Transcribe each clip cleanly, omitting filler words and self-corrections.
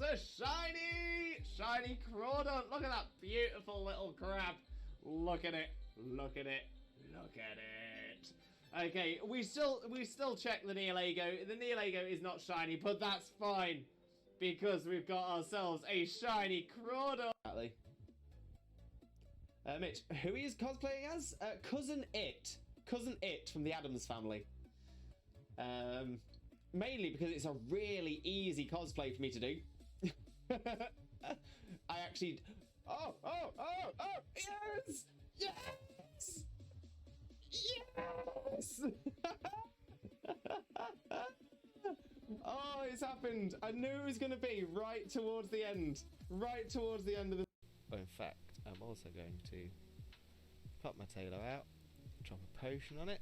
ourselves a shiny Crawdon. Look at that beautiful little crab. Look at it. Look at it. Look at it. Okay, we still check the Neolago. The Neolago is not shiny, but that's fine because we've got ourselves a shiny Crawdon. Mitch, who he is cosplaying as? Cousin It from the Addams Family. Mainly because it's a really easy cosplay for me to do. I actually... Oh, yes! Yes! Yes! Oh, it's happened. I knew it was going to be right towards the end. Right towards the end of the... Oh, in fact, I'm also going to pop my tailor out, drop a potion on it.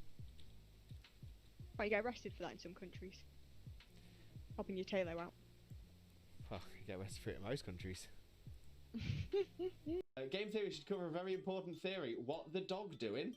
Oh, you get arrested for that in some countries. Popping your tailor out. Well, you get arrested for it in most countries. Game theory should cover a very important theory. What the dog doing?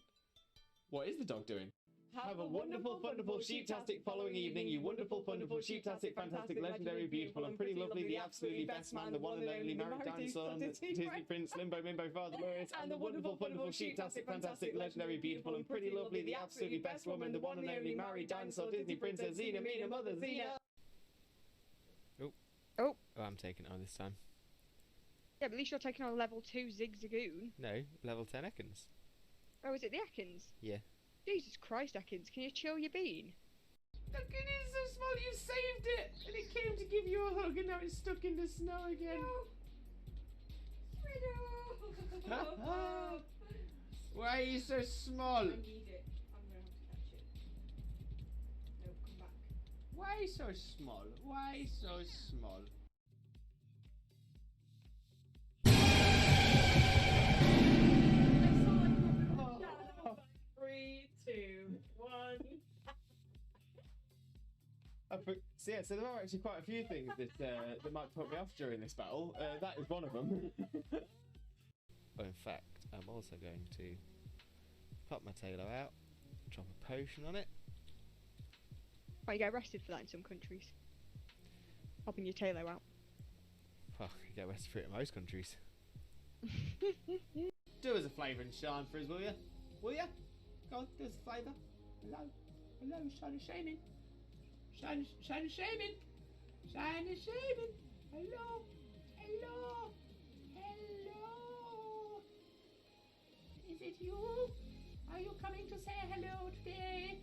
What is the dog doing? Have a wonderful, wonderful, sheep-tastic following evening, you wonderful, wonderful, sheep-tastic, fantastic, legendary, beautiful, and pretty lovely, the absolutely best man, the one and only married dinosaur, Disney Prince, Limbo, Mimbo, Father Lewis, and the wonderful, wonderful, sheep-tastic, fantastic, legendary, beautiful, and pretty lovely, the absolutely best woman, the one and only married dinosaur, Disney Princess, Xena, Mina, Mother, Xena. Oh, I'm taking it on this time. Yeah, but at least you're taking on level 2 Zigzagoon. No, level 10 Ekans. Oh, is it the Ekans? Yeah. Jesus Christ, Ekans, can you chill your bean? Look, it is so small, you saved it! And it came to give you a hug and now it's stuck in the snow again. No. Why are you so small? I need it. I'm going to have to catch it. No, come back. Why so small? Why so small? 3, 2, 1. So there are actually quite a few things that might put me off during this battle. That is one of them. Oh, in fact, I'm also going to pop my tailor out, drop a potion on it. Oh, you get arrested for that in some countries. Popping your tailor out. Well, you get arrested for it in most countries. Do us a flavour and shine for us, will you? Will you? Go on, do us a flavour. Hello, Shaymin. Shaymin. Shaymin. Hello. Is it you? Are you coming to say hello today?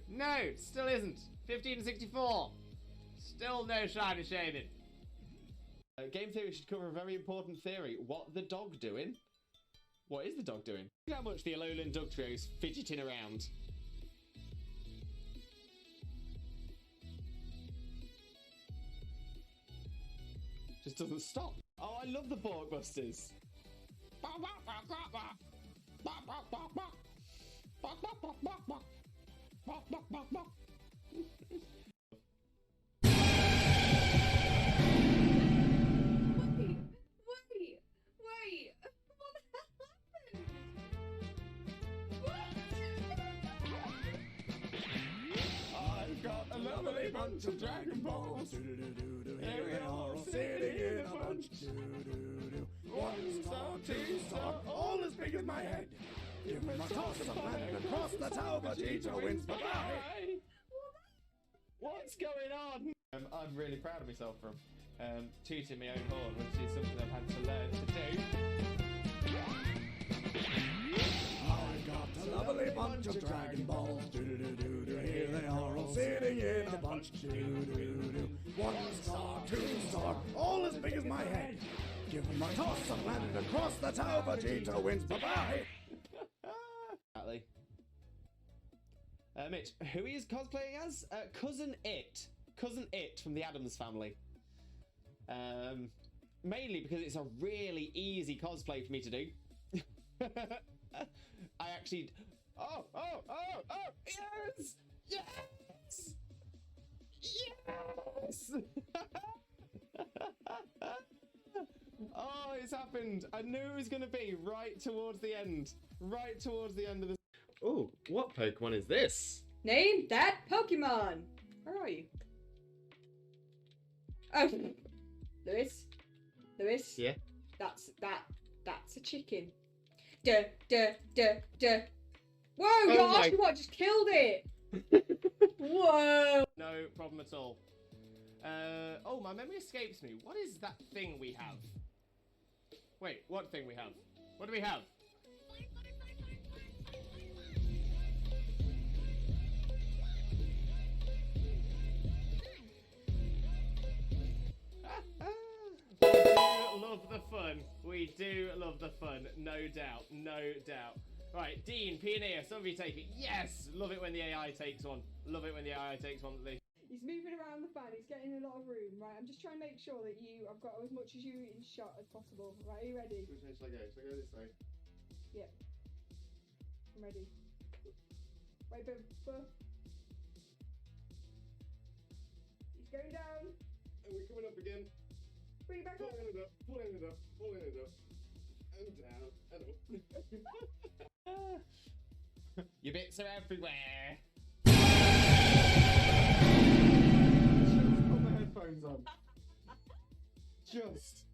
No, still isn't. 1564. Still no shiny Shaymin. Game theory should cover a very important theory. What the dog doing? What is the dog doing? Look how much the Alolan Dog Trio is fidgeting around. Just doesn't stop. Oh, I love the Borkbusters. Wait. What happened? I've got a lovely bunch of Dragon Balls. Here we are all sitting in a bunch. 1 star, 2 star, all as big as my head. Give me my toss of land and cross the tower, Vegeta wins. Bye-bye. What's going on? I'm really proud of myself from tooting my own horn, which is something I've had to learn to do. I've got a lovely bunch of Dragon Balls. Here they are all sitting in a bunch. 1 star, 2 star, all as big as my head. Give them my toss of land and cross the tower, Vegeta wins. Bye-bye. Mitch, who he is cosplaying as? Cousin It from the Addams Family. Mainly because it's a really easy cosplay for me to do. I actually... Oh, yes! Yes! Yes! Oh, it's happened. I knew it was going to be right towards the end. Right towards the end of the... Oh, what Pokemon is this? Name that Pokemon! Where are you? Oh, Lewis. Yeah. That's a chicken. Duh. Whoa, your Oshawott just killed it. Whoa. No problem at all. Oh, my memory escapes me. What is that thing we have? Wait, what thing we have? What do we have? Love the fun. We do love the fun. No doubt. No doubt. Right, Dean, Pioneer, some of you take it. Yes! Love it when the AI takes one. Love it when the AI takes one. He's moving around the fan. He's getting a lot of room. Right, I'm just trying to make sure that I've got as much as you in shot as possible. Right, are you ready? Which way shall I go? Shall I go this way? Yeah. I'm ready. Wait, but he's going down. And we're coming up again. Bring it back up. Pulling it up, pulling it up, pulling it up. And down, and up. Your bits are everywhere. Just put my headphones on. Just.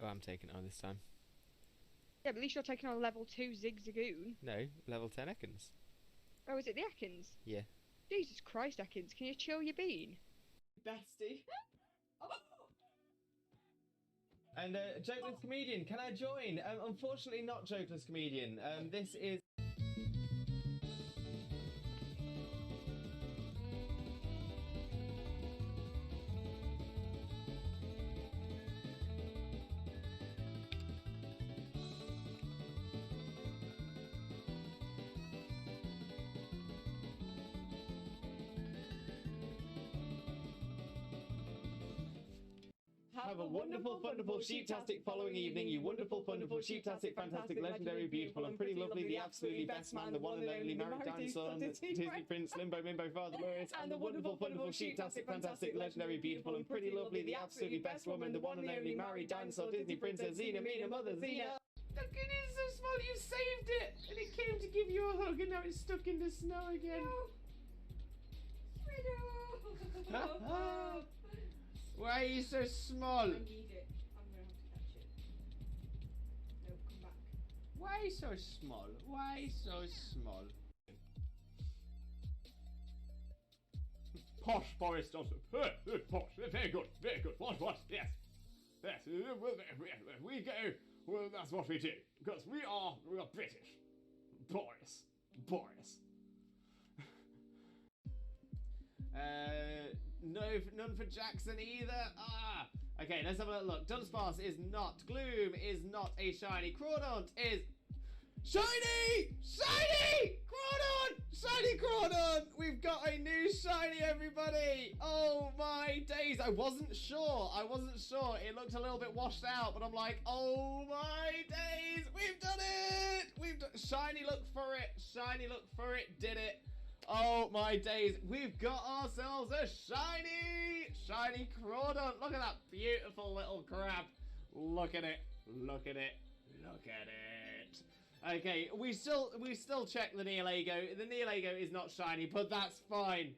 Oh, I'm taking it on this time. yeah, but at least you're taking on level 2 Zigzagoon. No, level 10 Ekans. Oh, is it the Ekans? Yeah. Jesus Christ, Ekans, can you chill your bean? Bestie. And Jokeless Comedian, can I join? Unfortunately not Jokeless Comedian. This is... Have a wonderful, wonderful, sheep-tastic following evening, you wonderful, wonderful, sheep-tastic, fantastic, legendary, beautiful, and pretty lovely, the absolutely best man, the one and only married dinosaur, Disney Prince, Limbo, Mimbo, Father Lewis, and the wonderful, wonderful, sheep-tastic, fantastic, legendary, beautiful, and pretty lovely, the absolutely best woman, the one and only married dinosaur, Disney Princess, Xena, Mina, Mother, Xena. Look, it is so small, you saved it! And it came to give you a hug, and now it's stuck in the snow again. Why are you so small? I need it. I'm going to have to catch it. No, come back. Why so small? Why so small? Posh Boris Johnson. Posh. Very good. Very good. What? Yes. Yes. We go. Well, that's what we do. Because we are British. Boris. None for Jackson either. Okay, let's have a little look. Dunsparce is not. Gloom is not a shiny. Crawdaunt is shiny! Shiny Crawdaunt! We've got a new shiny, everybody! Oh my days! I wasn't sure. It looked a little bit washed out, but I'm like, oh my days! We've done it! Shiny look for it. Did it. Oh my days, we've got ourselves a shiny Crawdaunt. Look at that beautiful little crab. Look at it. Okay, we still check the Neolago. The Neolago is not shiny, but that's fine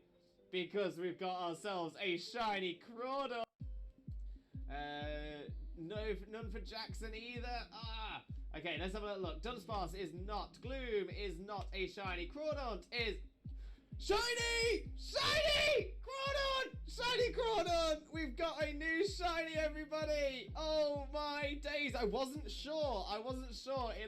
because we've got ourselves a shiny Crawdaunt. None for Jackson either. Okay, let's have a little look. Dunsparce is not. Gloom is not a shiny. Crawdaunt is shiny Crawdaunt! We've got a new shiny, everybody! Oh my days! I wasn't sure. It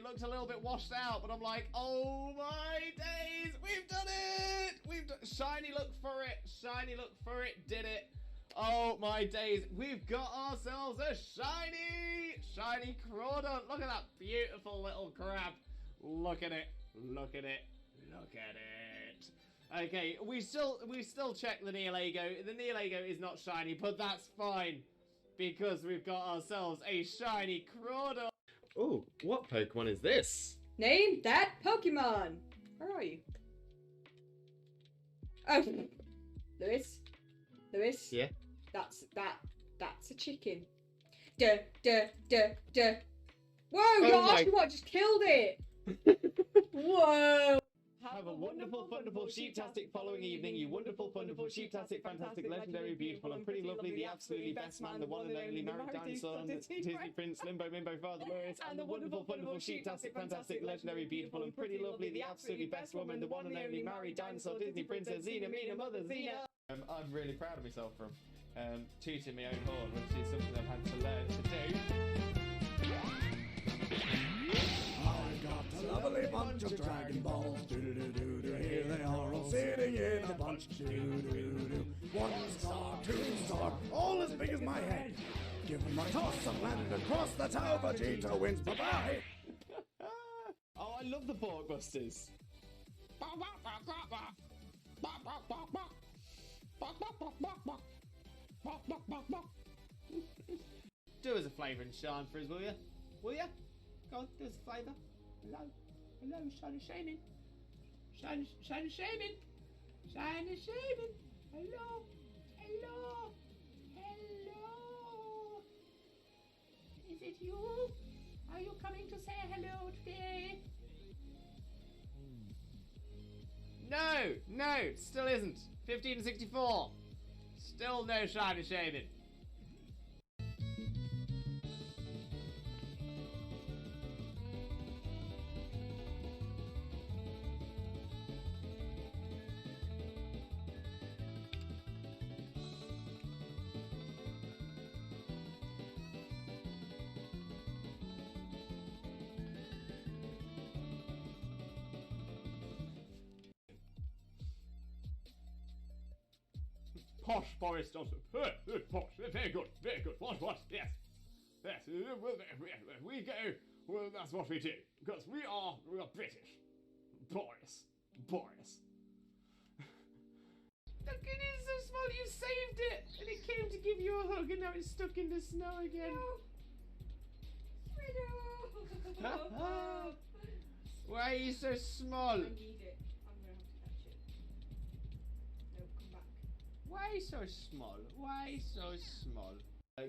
looked a little bit washed out, but I'm like, oh my days! We've done it! Shiny look for it. Did it. Oh my days! We've got ourselves a shiny Crawdaunt. Look at that beautiful little crab. Look at it. Okay, we still check the Neolago. The Neolago is not shiny, but that's fine because we've got ourselves a shiny Crawdaunt. Oh, what Pokemon is this? Name that Pokemon. Where are you? Oh, Lewis. Yeah. That's a chicken. Duh, duh, duh, duh. Whoa, your Oshawott just killed it! Whoa! Have a wonderful, wonderful, sheep-tastic following evening, you wonderful, wonderful, sheep-tastic, fantastic, legendary, beautiful, and pretty lovely, the absolutely best man, the one and only married dinosaur, Disney Prince, Limbo, Mimbo, Father Lewis, and the wonderful, wonderful, sheep-tastic, fantastic, legendary, beautiful, and pretty lovely, the absolutely best woman, the one and only married dinosaur, Disney Princess, Xena, Mina, Mother, Xena. I'm really proud of myself from tooting my own horn, which is something I've had to learn to do. I've got a lovely bunch of Dragon Balls. Do-do-do-do-do. Here they are all sitting in a bunch. Do-do-do-do. 1 star, 2 star, all as big as my head. Give them a toss and land across the tower. Vegeta wins. Bye-bye. Oh, I love the Borkbusters. Do us a flavour and shine for us, will you? Will you? Go on, do us a flavour. Hello, hello, Shine and Shaymin. Shine and Shaymin. Shine and Shaymin. Hello, hello, hello. Is it you? Are you coming to say hello today? No, no, still isn't. 15 to 64. Still no Shine and Shaymin. Posh Boris Johnson. Posh. Very good. Very good. What? Yes. Yes. We go. Well, that's what we do. Because we are British. Boris. Look, it is so small. You saved it. And it came to give you a hug and now it's stuck in the snow again. No. Why are you so small? I need it. I'm gonna have to catch it. No, come back. Why so small? Why so small?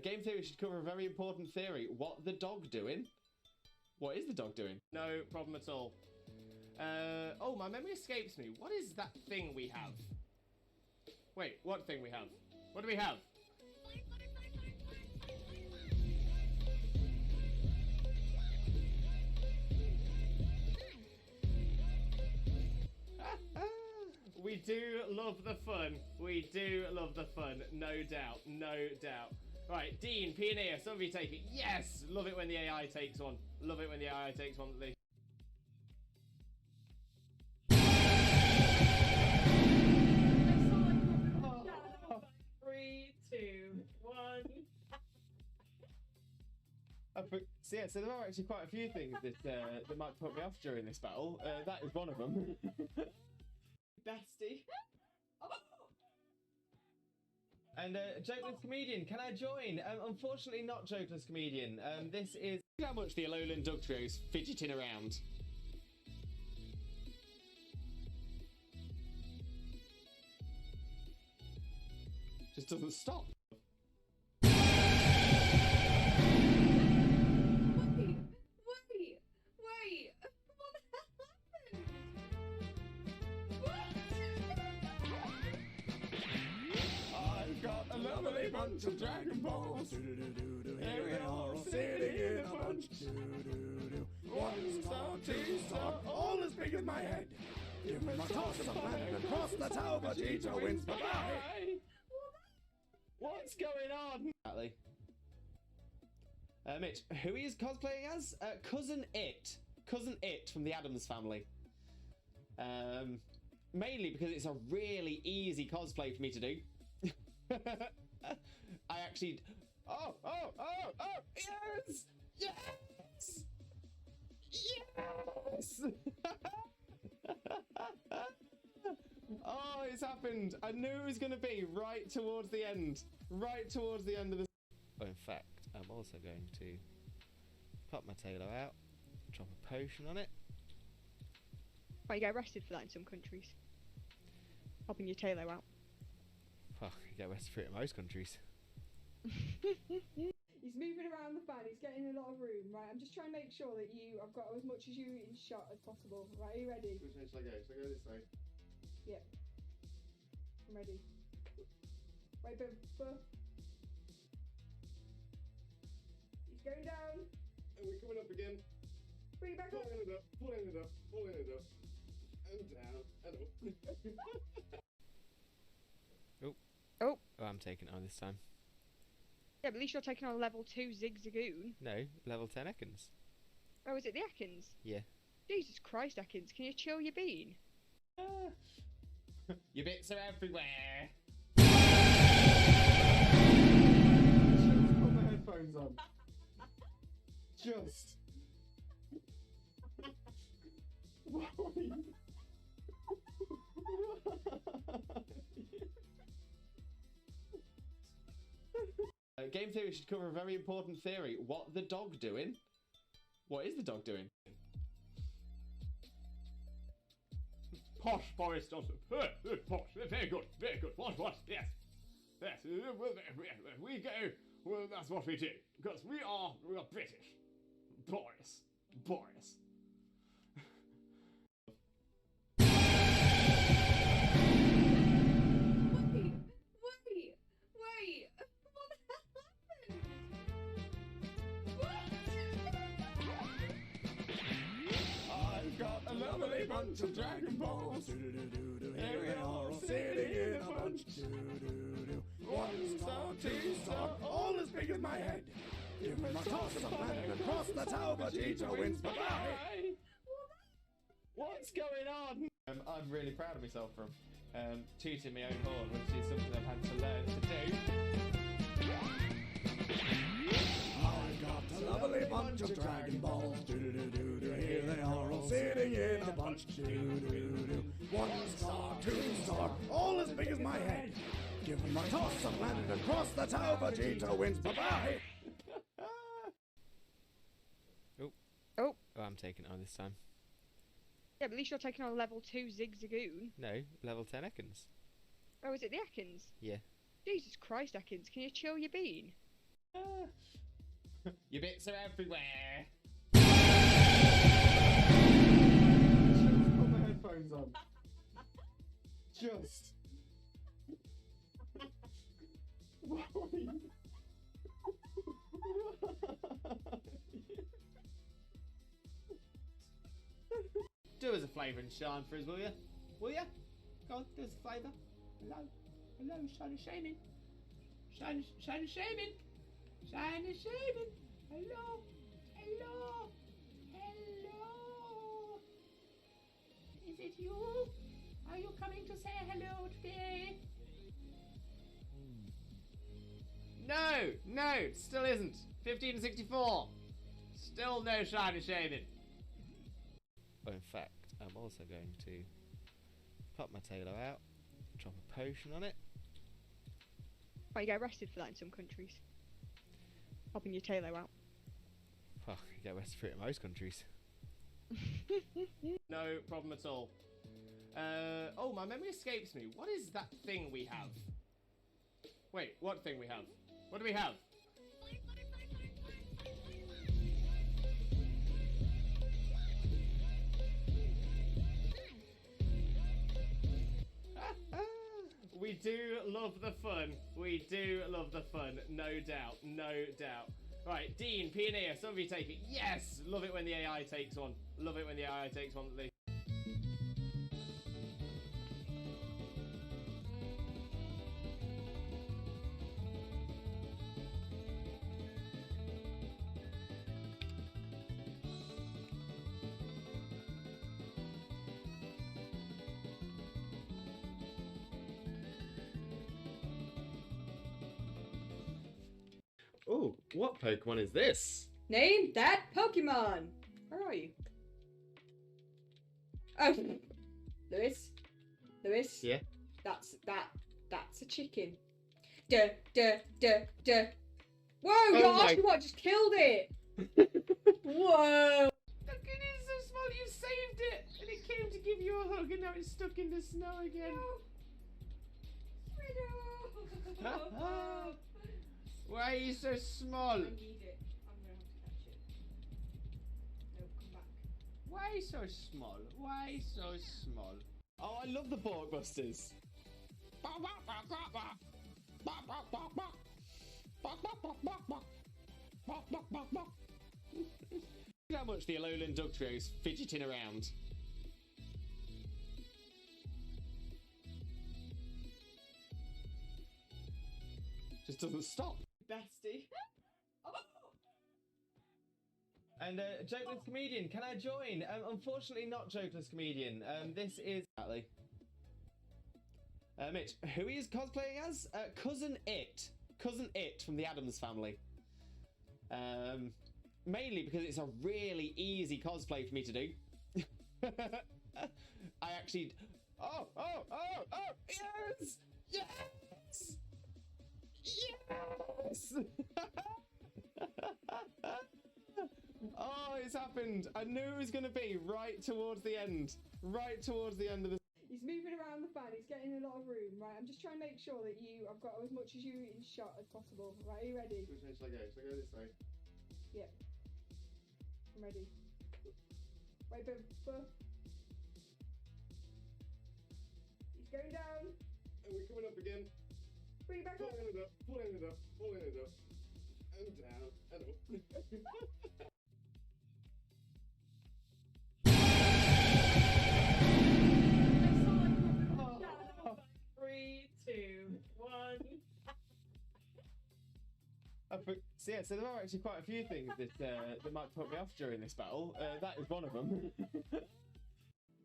Game theory should cover a very important theory. What the dog doing? What is the dog doing? No problem at all. Oh, my memory escapes me. What is that thing we have? Wait, what thing we have? What do we have? We do love the fun. We do love the fun. No doubt. No doubt. Right, Dean, Pioneer, some of you take it. Yes! Love it when the AI takes one. Love it when the AI takes one. 3, 2, 1. So there are actually quite a few things that might put me off during this battle. That is one of them. Bestie. And Jokeless Comedian, can I join? Unfortunately not Jokeless Comedian. This is how much the Alolan Duck Trio's fidgeting around. Just doesn't stop. Wait. What happened? I've got a lovely bunch of Dragon Balls. Here we are all sitting in a bunch. 1 star, 2 star, all as big as my head. Give them a toss of land across the tower. Vegeta wins. Bye-bye. What's going on? Exactly. Mitch, who he is cosplaying as? Cousin It. Cousin It from the Addams Family. Mainly because it's a really easy cosplay for me to do. I actually... Oh! Yes! Yes! Yes! Oh, it's happened. I knew it was going to be right towards the end. Right towards the end of the... Oh, in fact, I'm also going to pop my tailor out, drop a potion on it. Well, you get arrested for that in some countries. Popping your tailor out. Well, you get arrested for it in most countries. He's moving around getting a lot of room, right? I'm just trying to make sure that I've got as much as you in shot as possible. Right, are you ready? Which way should I go? Should I go this way? Yep. I'm ready. Right, but he's going down. And we're coming up again. Bring it back up. Pulling it up, pulling it up, pulling it up. And down, and up. Oh, Oh, I'm taking it on this time. yeah, but at least you're taking on level 2 Zigzagoon. No, level 10 Ekans. Oh, is it the Ekans? Yeah. Jesus Christ, Ekans, can you chill your bean? Your bits are everywhere. Just put my headphones on. Just. Why? Game theory should cover a very important theory. What the dog doing? What is the dog doing? Posh Boris Johnson. Posh. Very good. Very good. What? Yes. Yes. We go. Well, that's what we do. Because we are British. Boris. Wait. What the hell happened? I've got a lovely bunch of Dragon Balls. Here we are all sitting in a bunch. 1 star, 2 star, all as big as my head. Give me my toss of planet and cross the tower, Vegeta wins. Bye-bye. What's going on? I'm really proud of myself for tooting my own horn, which is something I've had to learn to do. I've got a lovely bunch of Dragon Balls. Here they are all sitting in a bunch. 1 star, 2 star, all as big as my head. Give them a toss of planet and cross the tower, Vegeta wins. Bye-bye. Oh, I'm taking it on this time. Yeah, but at least you're taking on level 2 Zigzagoon. No, level 10 Ekans. Oh, is it the Ekans? Yeah. Jesus Christ, Ekans, can you chill your bean? Your bits are everywhere. Just put my headphones on. Just. Why? Do us a flavour and shine for us, will you? Will you? Go on, do us a flavour. Hello, Shaymin. Shaymin. Hello. Is it you? Are you coming to say hello today? No, still isn't. 1564. Still no shiny Shaymin. But in fact, I'm also going to pop my tailor out, drop a potion on it. Oh, you get arrested for that in some countries. Popping your tailor out. Well, you get arrested for it in most countries. No problem at all. Oh, my memory escapes me. What is that thing we have? Wait, what thing we have? What do we have? We do love the fun. We do love the fun. No doubt. Right, Dean, Pioneer, some of you take it. Yes! Love it when the AI takes one. Love it when the AI takes one. Oh, what Pokemon is this? Name that Pokemon. Where are you? Oh, Lewis. Yeah? That's a chicken. Duh. Whoa, Oh you're my- asking what just killed it. Whoa. Look, it is so small, you saved it! And it came to give you a hug and now it's stuck in the snow again. Why are you so small? I need it. I'm gonna have to Why so small? Why so small? Oh, I love the Borkbusters. Look how much the Alolan Dug Trio is fidgeting around. Just doesn't stop. Bestie. And Jokeless Comedian, can I join? Unfortunately not Jokeless Comedian. This is... Mitch, who he is cosplaying as? Cousin It. Cousin It from the Addams Family. Mainly because it's a really easy cosplay for me to do. I actually... Oh! Yes! Yes! Yes! Oh, it's happened. I knew it was going to be right towards the end. Right towards the end of the... He's moving around the fan, he's getting a lot of room, right? I'm just trying to make sure that I've got as much as you in shot as possible. Right, are you ready? Which way shall I go? Shall I go this way? Yeah. I'm ready. Wait, but... He's going down. And we're coming up again. Bring it back up. Pulling it up, pulling it up, pulling it up. And down, and up. 3, 2, 1. So yeah, so there are actually quite a few things that might put me off during this battle. That is one of them.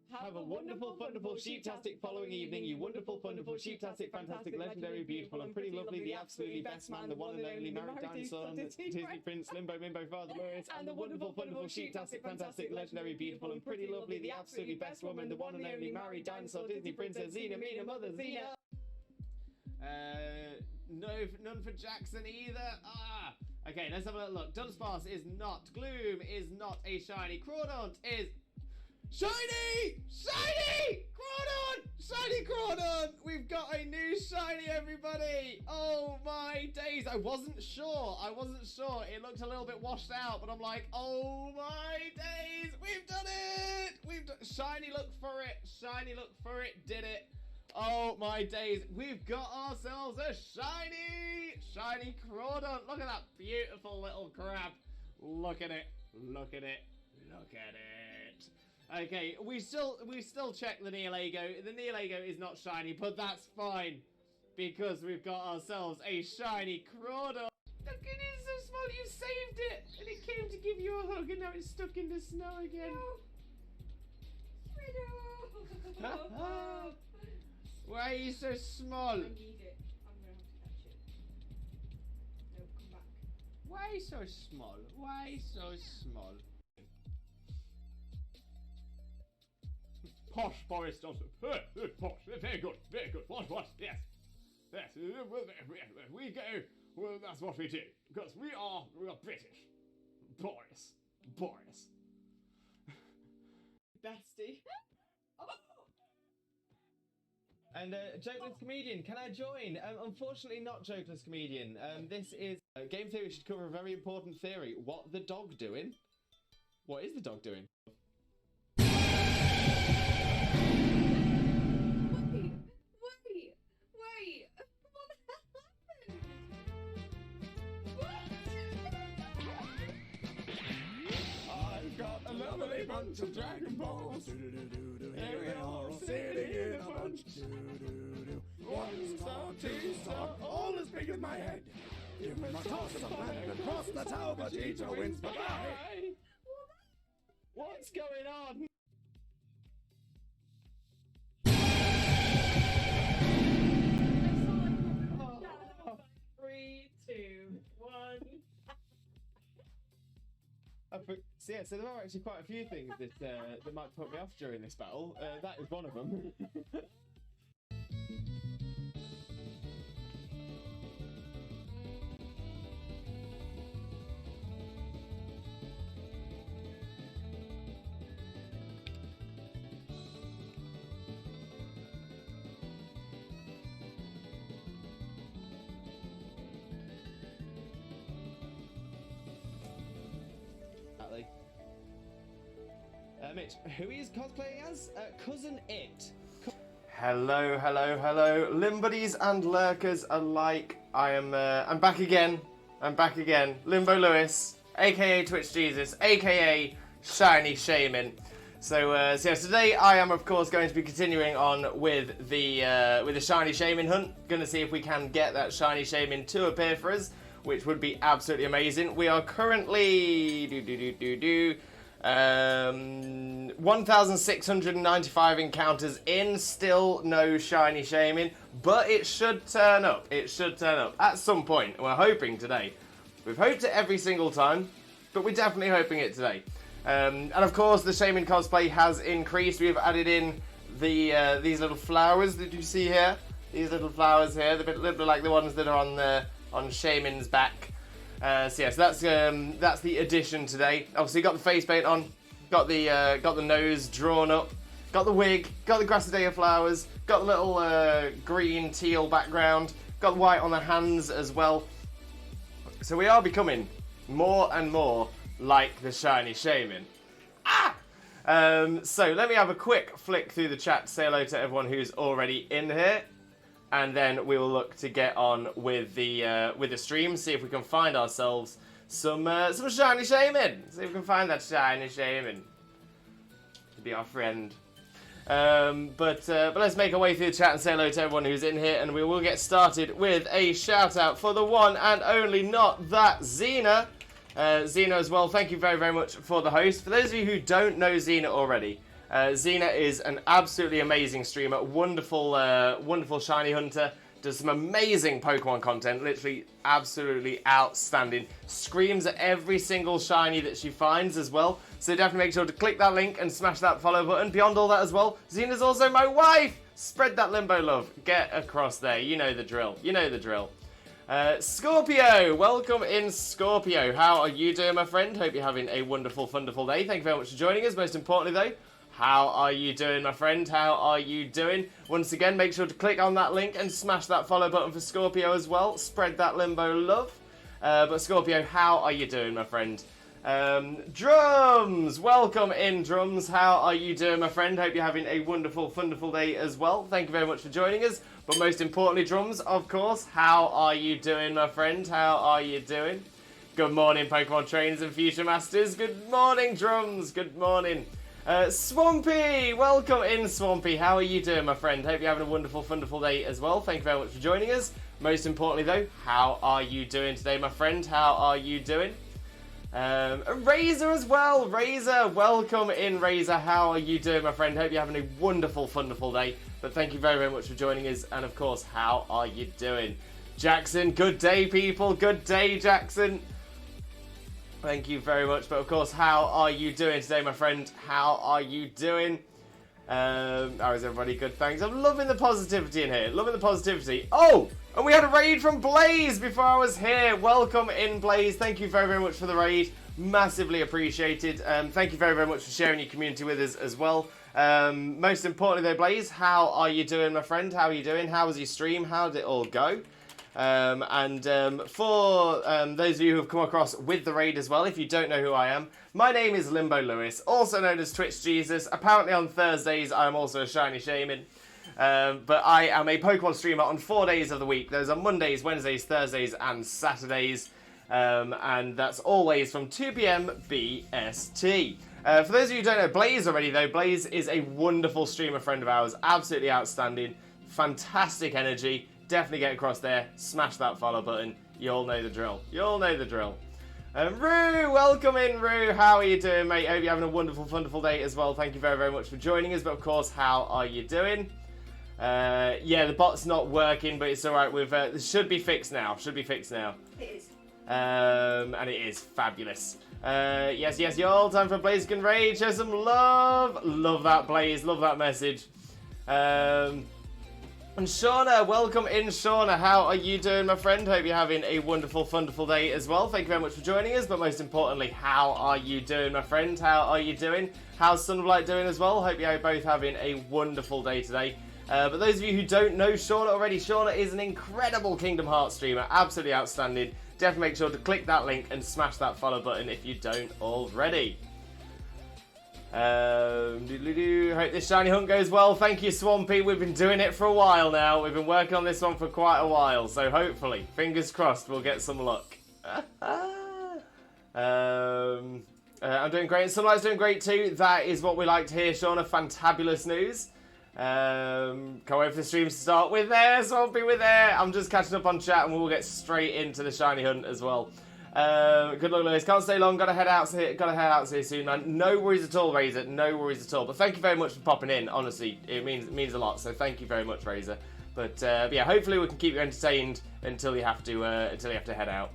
Have a wonderful, wonderful, sheeptastic following evening, you wonderful, wonderful, sheeptastic, fantastic, legendary, beautiful, and pretty lovely, the absolutely best man, the one and only married dinosaur, Disney Prince, Limbo, Mimbo, Father Lewis, and the wonderful, wonderful, sheeptastic, fantastic, legendary, beautiful, and pretty lovely, the absolutely best woman, the one and only married dinosaur, Disney Princess, Xena, Mina, Mother, Xena. No, none for Jackson either. Ah. Okay, let's have a look. Dunsparce is not. Gloom is not a shiny. Crawdaunt is... Shiny! Shiny! Crawdaunt! Shiny Crawdaunt! We've got a new shiny, everybody! Oh my days! I wasn't sure. It looked a little bit washed out, but I'm like, oh my days! We've done it! Shiny, look for it! Shiny, look for it! Did it! Oh my days! We've got ourselves a shiny Crawdaunt! Look at that beautiful little crab! Look at it! Look at it! Look at it! Okay, we still check the Neolago. The Neolago is not shiny, but that's fine because we've got ourselves a shiny Crawdaunt. Look, it is so small. You saved it, and it came to give you a hug, and now it's stuck in the snow again. No. Why are you so small? I need it. I'm gonna have to catch it. No, come back. Why so small? Why so small? Posh, Boris Johnson. Posh. Very good. Very good. What? Yes. Yes. We go. Well, that's what we do. Because we are British. Boris. Bestie. And Jokeless Comedian, can I join? Unfortunately not Jokeless Comedian. This is... Game Theory should cover a very important theory. What the dog doing? What is the dog doing? Wait. What happened? I've got a lovely bunch of Dragon Balls. Here we are all sitting in a bunch. 1 star, 2 star, all as big as my head. Give me my toss of land and cross the tower, but Vegeta wins. Bye-bye. What's going on? Oh. 3, 2, 1. So yeah, so there are actually quite a few things that might put me off during this battle. That is one of them. Mitch, who he is cosplaying as? Cousin It. Hello, hello, hello, Limbuddies and lurkers alike. I'm back again. I'm back again. Limbo Lewis, aka Twitch Jesus, aka Shiny Shaymin. So yes, today I am of course going to be continuing on with the Shiny Shaymin hunt. Going to see if we can get that Shiny Shaymin to appear for us, which would be absolutely amazing. We are currently 1,695 encounters in, still no Shiny Shaymin, but it should turn up. It should turn up at some point, and we're hoping today. We've hoped it every single time, but we're definitely hoping it today. And of course, the Shaymin cosplay has increased. We've added in the these little flowers that you see here. These little flowers here, they're a little bit like the ones that are on Shaymin's back. So yes, that's the addition today. Obviously, got the face paint on, got the nose drawn up, got the wig, got the Grassadea flowers, got the little green teal background, got the white on the hands as well. So we are becoming more and more like the Shiny Shaymin. So let me have a quick flick through the chat to say hello to everyone who's already in here. And then we will look to get on with the stream, see if we can find ourselves some Shiny Shaymin. See if we can find that Shiny Shaymin to be our friend. But let's make our way through the chat and say hello to everyone who's in here, and we will get started with a shout out for the one and only, not that, Xena. Xena as well, thank you very, very much for the host. For those of you who don't know Xena already, Xena is an absolutely amazing streamer, wonderful shiny hunter, does some amazing Pokemon content, literally absolutely outstanding, screams at every single shiny that she finds as well, so definitely make sure to click that link and smash that follow button. Beyond all that as well, Xena's also my wife! Spread that Limbo love, get across there, you know the drill, you know the drill. Scorpio, welcome in Scorpio. How are you doing, my friend? Hope you're having a wonderful, wonderful day. Thank you very much for joining us. Most importantly, though, how are you doing, my friend? How are you doing? Once again, make sure to click on that link and smash that follow button for Scorpio as well. Spread that Limbo love. But Scorpio, how are you doing, my friend? Drums, welcome in, Drums. How are you doing, my friend? Hope you're having a wonderful, wonderful day as well. Thank you very much for joining us. But most importantly, Drums, of course, how are you doing, my friend? How are you doing? Good morning, Pokemon trainers and future masters. Good morning, Drums. Good morning. Swampy, welcome in, Swampy. How are you doing, my friend? Hope you're having a wonderful, wonderful day as well. Thank you very much for joining us. Most importantly, though, how are you doing today, my friend? How are you doing? Razor as well. Razor, welcome in, Razor. How are you doing, my friend? Hope you're having a wonderful, wonderful day. But thank you very, very much for joining us. And of course, how are you doing? Jackson, good day, people. Good day, Jackson. Thank you very much. But of course, how are you doing today, my friend? How are you doing? How is everybody? Good, thanks. I'm loving the positivity in here. Loving the positivity. Oh, and we had a raid from Blaze before I was here. Welcome in, Blaze. Thank you very, very much for the raid. Massively appreciated. Thank you very, very much for sharing your community with us as well. Most importantly, though, Blaze, how are you doing, my friend? How are you doing? How was your stream? How did it all go? For those of you who have come across with the raid as well, if you don't know who I am, my name is Limbo Lewis, also known as Twitch Jesus. Apparently on Thursdays, I'm also a Shiny Shaymin. But I am a Pokemon streamer on 4 days of the week. Those are Mondays, Wednesdays, Thursdays, and Saturdays. And that's always from 2 PM BST. For those of you who don't know Blaze already, though, Blaze is a wonderful streamer friend of ours. Absolutely outstanding. Fantastic energy. Definitely get across there. Smash that follow button. You all know the drill. You all know the drill. Rue, welcome in, Rue. How are you doing, mate? Hope you're having a wonderful, wonderful day as well. Thank you very, very much for joining us. But of course, how are you doing? Yeah, the bot's not working, but it's all right. It should be fixed now. Should be fixed now. It is. And it is fabulous. Yes, y'all. Time for Blaze Can Raid. Show some love. Love that, Blaze. Love that message. And Shauna, welcome in, Shauna. How are you doing, my friend? Hope you're having a wonderful, wonderful day as well. Thank you very much for joining us. But most importantly, how are you doing, my friend? How are you doing? How's Sunlight doing as well? Hope you're both having a wonderful day today. But those of you who don't know Shauna already, Shauna is an incredible Kingdom Hearts streamer. Absolutely outstanding. Definitely make sure to click that link and smash that follow button if you don't already. Hope this shiny hunt goes well. Thank you, Swampy. We've been doing it for a while now. We've been working on this one for quite a while. So hopefully, fingers crossed, we'll get some luck. I'm doing great. Sunlight's doing great too. That is what we like to hear, Shauna. Fantabulous news. Can't wait for the streams to start. We're there, Swampy, we're there. I'm just catching up on chat and we'll get straight into the shiny hunt as well. Good luck, Lewis. Can't stay long. Gotta head out here soon, man. No worries at all, Razor. No worries at all. But thank you very much for popping in. Honestly, it means a lot. So thank you very much, Razor. But yeah, hopefully we can keep you entertained until you have to head out.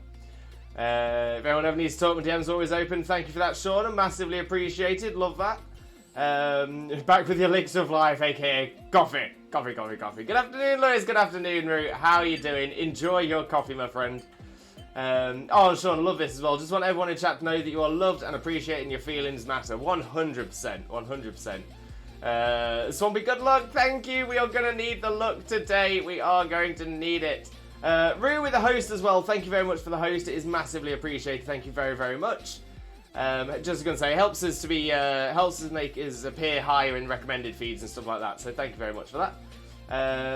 If anyone ever needs to talk, my DM's always open. Thank you for that, Shauna. Massively appreciated. Love that. Back with your elixir of life, aka coffee. Coffee. Good afternoon, Lewis. Good afternoon, Root. How are you doing? Enjoy your coffee, my friend. Oh, Sean, I love this as well. Just want everyone in chat to know that you are loved and appreciated and your feelings matter. 100%. 100%. Swampy, good luck. Thank you. We are going to need the luck today. We are going to need it. Rue with the host as well. Thank you very much for the host. It is massively appreciated. Thank you very, very much. Just going to say, it helps us make us appear higher in recommended feeds and stuff like that. So thank you very much for that.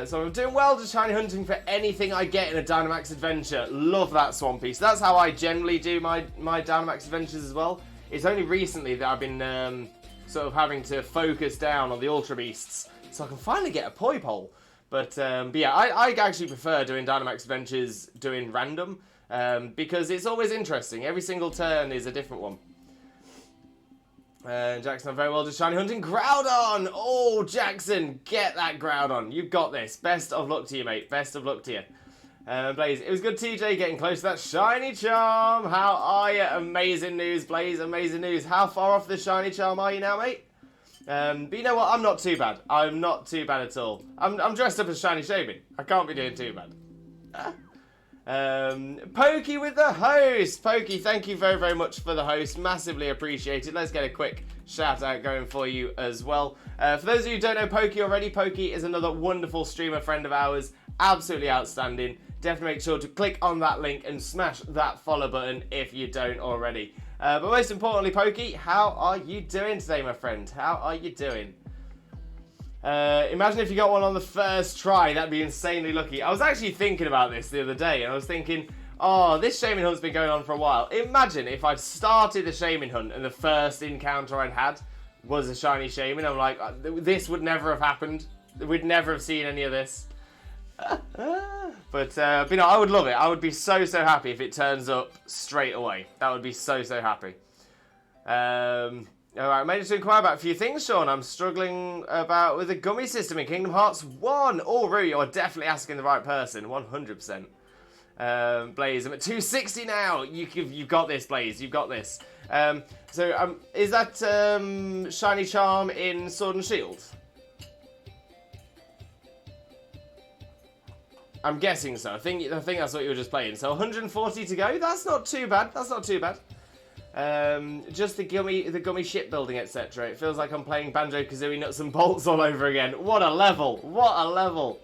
So I'm doing well, just shiny hunting for anything I get in a Dynamax adventure. Love that, Swampy. So that's how I generally do my Dynamax adventures as well. It's only recently that I've been sort of having to focus down on the Ultra Beasts so I can finally get a Poi Pole. But yeah, I actually prefer doing Dynamax adventures doing random because it's always interesting. Every single turn is a different one. Jackson, I'm very well just shiny hunting. Groudon! Oh, Jackson, get that Groudon. You've got this. Best of luck to you, mate. Best of luck to you. Blaze, it was good, TJ, getting close to that shiny charm. How are you? Amazing news, Blaze. Amazing news. How far off the shiny charm are you now, mate? But you know what? I'm not too bad. I'm not too bad at all. I'm dressed up as shiny Shaymin. I can't be doing too bad. Pokey with the host. Pokey, thank you very, very much for the host. Massively appreciated. Let's get a quick shout out going for you as well. For those of you who don't know Pokey already, Pokey is another wonderful streamer friend of ours. Absolutely outstanding. Definitely make sure to click on that link and smash that follow button if you don't already. But most importantly, Pokey, how are you doing today, my friend? How are you doing? Imagine if you got one on the first try. That'd be insanely lucky. I was actually thinking about this the other day, and I was thinking, oh, this Shaymin hunt's been going on for a while. Imagine if I'd started the Shaymin hunt and the first encounter I'd had was a shiny Shaymin. I'm like, this would never have happened. We'd never have seen any of this. But you know, I would love it. I would be so happy if it turns up straight away. That would be so happy. Alright, I managed to inquire about a few things, Sean. I'm struggling with the gummy system in Kingdom Hearts 1. Oh, Rue, you're definitely asking the right person. 100%. Blaze, I'm at 260 now. You've got this, Blaze. You've got this. Is that Shiny Charm in Sword and Shield? I'm guessing so. I think that's what you were just playing. So 140 to go. That's not too bad. That's not too bad. Just the gummy shipbuilding, etc. It feels like I'm playing Banjo-Kazooie Nuts and Bolts all over again. What a level! What a level!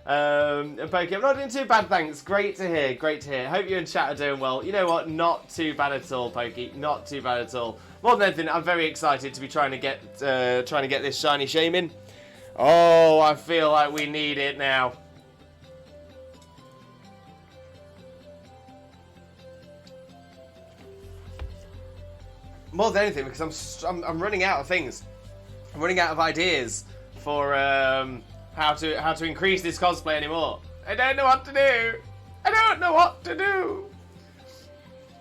Pokey, I'm not doing too bad, thanks. Great to hear, great to hear. Hope you and chat are doing well. You know what? Not too bad at all, Pokey. Not too bad at all. More than anything, I'm very excited to be trying to get this shiny Shaymin. Oh, I feel like we need it now. More than anything, because I'm running out of things. I'm running out of ideas for how to increase this cosplay anymore. I don't know what to do. I don't know what to do.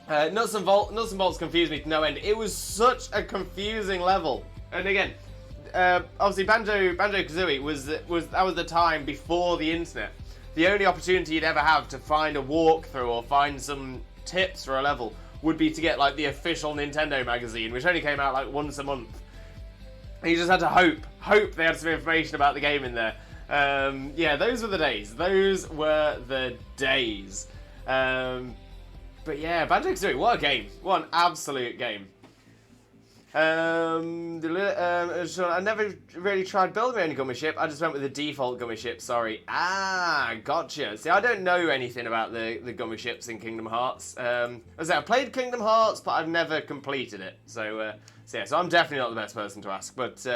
Nuts and Bolts confused me to no end. It was such a confusing level. And again, obviously Banjo-Kazooie was the time before the internet. The only opportunity you'd ever have to find a walkthrough or find some tips for a level would be to get like the official Nintendo magazine, which only came out like once a month. And you just had to hope they had some information about the game in there. Yeah, those were the days. Those were the days. But yeah, Banjo-Kazooie, what a game. What an absolute game. So I never really tried building my own gummy ship. I just went with the default gummy ship. Sorry. Ah, gotcha. See, I don't know anything about the gummy ships in Kingdom Hearts. As I say, I've played Kingdom Hearts, but I've never completed it. So I'm definitely not the best person to ask. But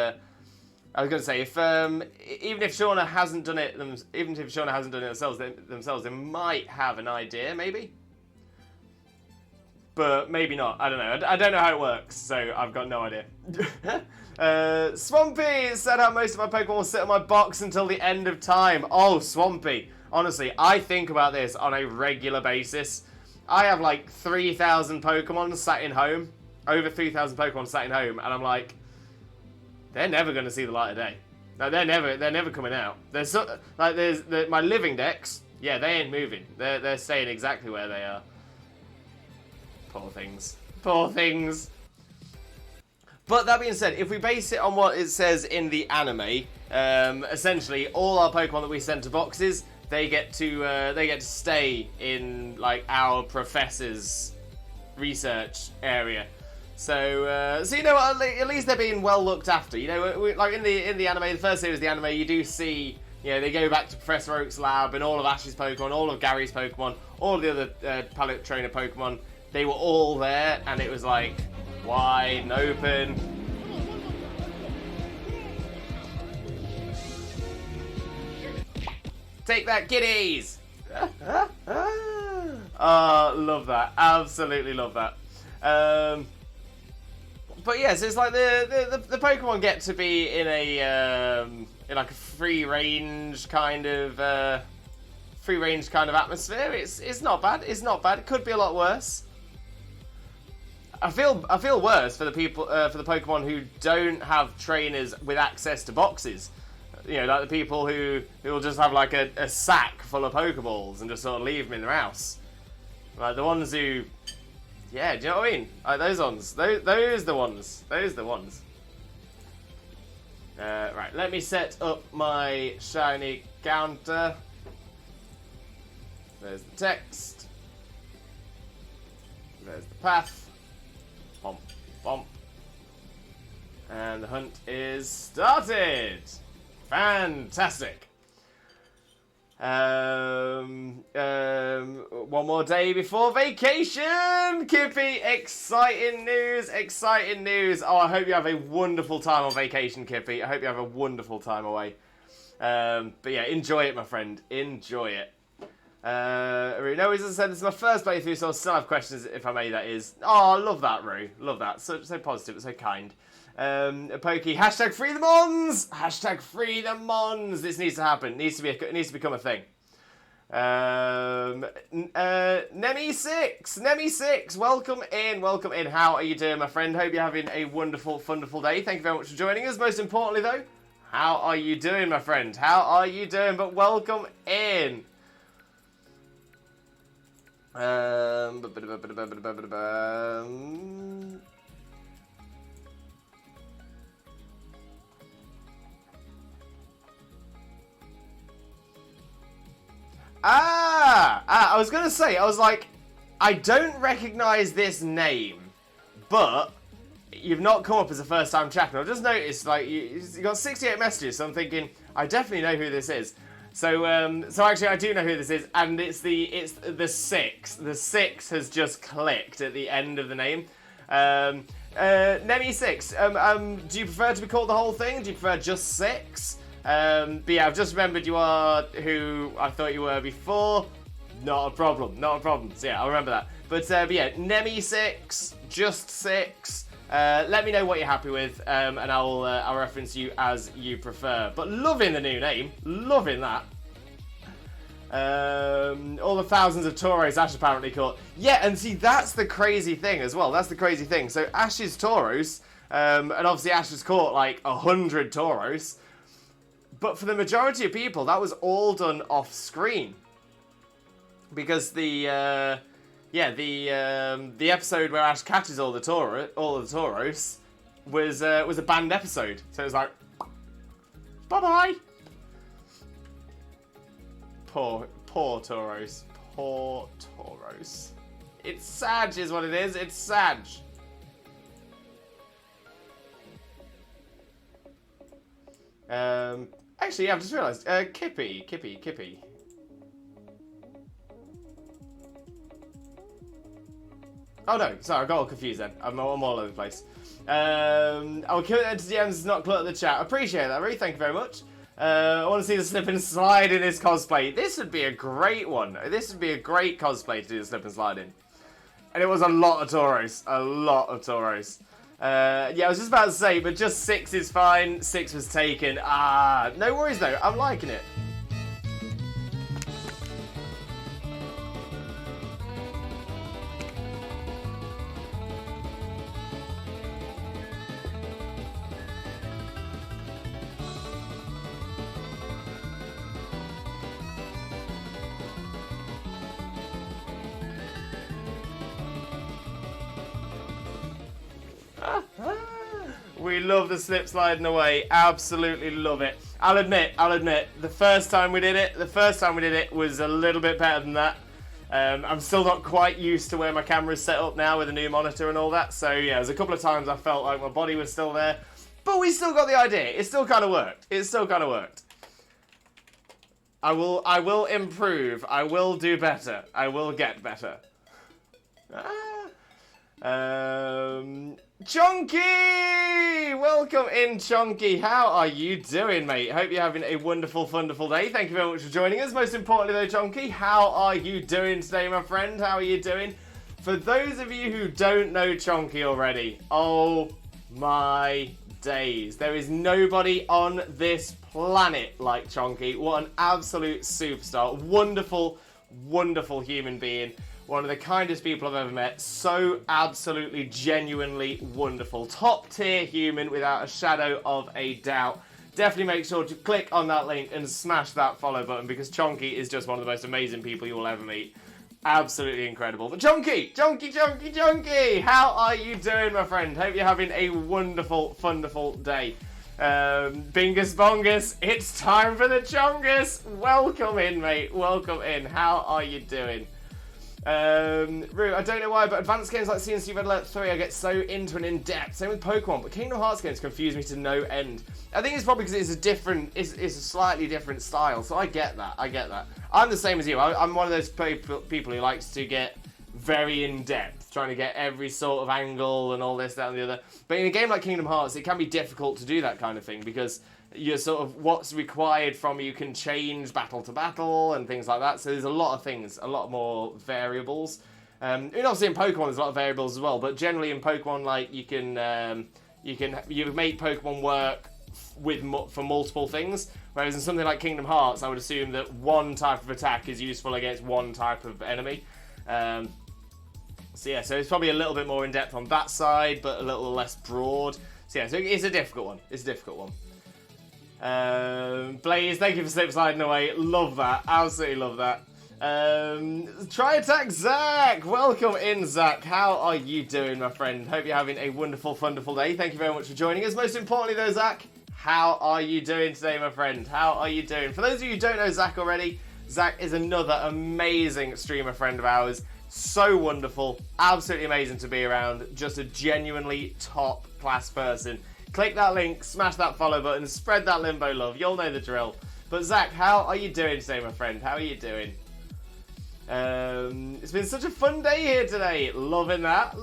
I was going to say, if even if Shauna hasn't done it, themselves, they might have an idea, maybe. But maybe not. I don't know. I don't know how it works, so I've got no idea. Swampy said how most of my Pokemon will sit on my box until the end of time. Oh, Swampy. Honestly, I think about this on a regular basis. I have like 3,000 Pokemon sat in home. Over 3,000 Pokemon sat in home, and I'm like, they're never going to see the light of day. No, they're never coming out. There's my living decks. Yeah, they ain't moving. They're staying exactly where they are. Poor things. Poor things. But that being said, if we base it on what it says in the anime, essentially all our Pokemon that we send to boxes, they get to stay in like our professor's research area. So you know what? At least they're being well looked after. You know, like in the anime, the first series of the anime, you do see, you know, they go back to Professor Oak's lab and all of Ash's Pokemon, all of Gary's Pokemon, all of the other Palette Trainer Pokemon. They were all there, and it was like wide open. Take that, kiddies! Love that. Absolutely love that. But yes, it's like the Pokemon get to be in a in like a free range kind of atmosphere. It's not bad. It's not bad. It could be a lot worse. I feel worse for the people for the Pokemon who don't have trainers with access to boxes. You know, like the people who will just have like a sack full of Pokeballs and just sort of leave them in their house. Like the ones who, yeah, do you know what I mean? Like those ones. Those the ones. Those the ones. Right, let me set up my shiny counter. There's the text. There's the path. Bump, bump. And the hunt is started! Fantastic! One more day before vacation! Kippy, exciting news, exciting news! Oh, I hope you have a wonderful time on vacation, Kippy. I hope you have a wonderful time away. But yeah, enjoy it, my friend. Enjoy it. No, as I said, this is my first playthrough, so I'll still have questions, if I may, that is. Oh, love that, Rue. Love that. So positive, so kind. Pokey, hashtag free the Mons! Hashtag free the Mons! This needs to happen. It needs to become a thing. Nemi6, welcome in. How are you doing, my friend? Hope you're having a wonderful, wonderful day. Thank you very much for joining us. Most importantly, though, how are you doing, my friend? How are you doing? But welcome in. I was gonna say, I was like, I don't recognize this name, but you've not come up as a first-time chat. I've just noticed, like, you got 68 messages, so I'm thinking, I definitely know who this is. So actually, I do know who this is, and it's the 6. The 6 has just clicked at the end of the name. Nemi6. Do you prefer to be called the whole thing? Do you prefer just 6? But yeah, I've just remembered you are who I thought you were before. Not a problem. Not a problem. So yeah, I'll remember that. But yeah, Nemi6, just 6. Let me know what you're happy with, and I'll reference you as you prefer. But loving the new name, loving that. All the thousands of Tauros Ash apparently caught. Yeah, and see, that's the crazy thing as well. That's the crazy thing. So Ash's Tauros, and obviously Ash has caught like 100 Tauros. But for the majority of people, that was all done off screen. Because the episode where Ash catches all of the Tauros was a banned episode. So it was like, bye-bye. Poor Tauros. Poor Tauros. It's sad is what it is. It's sad. Actually, yeah, I've just realised. Kippy. Oh no, sorry, I got all confused then. I'm all over the place. I'll kill it to DMs, not clutter the chat. Appreciate that, Ree. Thank you very much. I want to see the slip and slide in this cosplay. This would be a great one. This would be a great cosplay to do the slip and slide in. And it was a lot of Tauros. A lot of Tauros. Yeah, I was just about to say, but just 6 is fine. 6 was taken. No worries though. I'm liking it. We love the slip sliding away. Absolutely love it. I'll admit, the first time we did it was a little bit better than that. I'm still not quite used to where my camera's set up now with a new monitor and all that. So yeah, there's a couple of times I felt like my body was still there. But we still got the idea. It still kind of worked. I will improve. I will do better. I will get better. Chunky! Welcome in, Chunky. How are you doing, mate? Hope you're having a wonderful, wonderful day. Thank you very much for joining us. Most importantly, though, Chunky, how are you doing today, my friend? How are you doing? For those of you who don't know Chunky already, oh my days. There is nobody on this planet like Chunky. What an absolute superstar. Wonderful, wonderful human being. One of the kindest people I've ever met. So absolutely, genuinely wonderful. Top tier human without a shadow of a doubt. Definitely make sure to click on that link and smash that follow button because Chunky is just one of the most amazing people you will ever meet. Absolutely incredible. But Chunky! How are you doing, my friend? Hope you're having a wonderful, wonderful day. Bingus Bongus, it's time for the Chungus! Welcome in, mate. Welcome in. How are you doing? Rue, I don't know why, but advanced games like CNC Red Alert 3 I get so into and in-depth. Same with Pokemon, but Kingdom Hearts games confuse me to no end. I think it's probably because it's a slightly different style, so I get that. I'm the same as you. I'm one of those people who likes to get very in-depth, trying to get every sort of angle and all this, that, and the other. But in a game like Kingdom Hearts, it can be difficult to do that kind of thing because you're sort of what's required from you can change battle to battle and things like that. So there's a lot of things, a lot more variables. And obviously in Pokemon there's a lot of variables as well. But generally in Pokemon, like you make Pokemon work for multiple things. Whereas in something like Kingdom Hearts, I would assume that one type of attack is useful against one type of enemy. So yeah, so it's probably a little bit more in depth on that side, but a little less broad. So yeah, so it's a difficult one. Blaze, thank you for slip sliding away. Love that. Absolutely love that. Try attack Zach. Welcome in, Zach. How are you doing, my friend? Hope you're having a wonderful, wonderful day. Thank you very much for joining us. Most importantly, though, Zach, how are you doing today, my friend? How are you doing? For those of you who don't know Zach already, Zach is another amazing streamer friend of ours. So wonderful. Absolutely amazing to be around. Just a genuinely top-class person. Click that link, smash that follow button, spread that limbo love. You'll know the drill. But Zach, how are you doing today, my friend? How are you doing? It's been such a fun day here today. Loving that.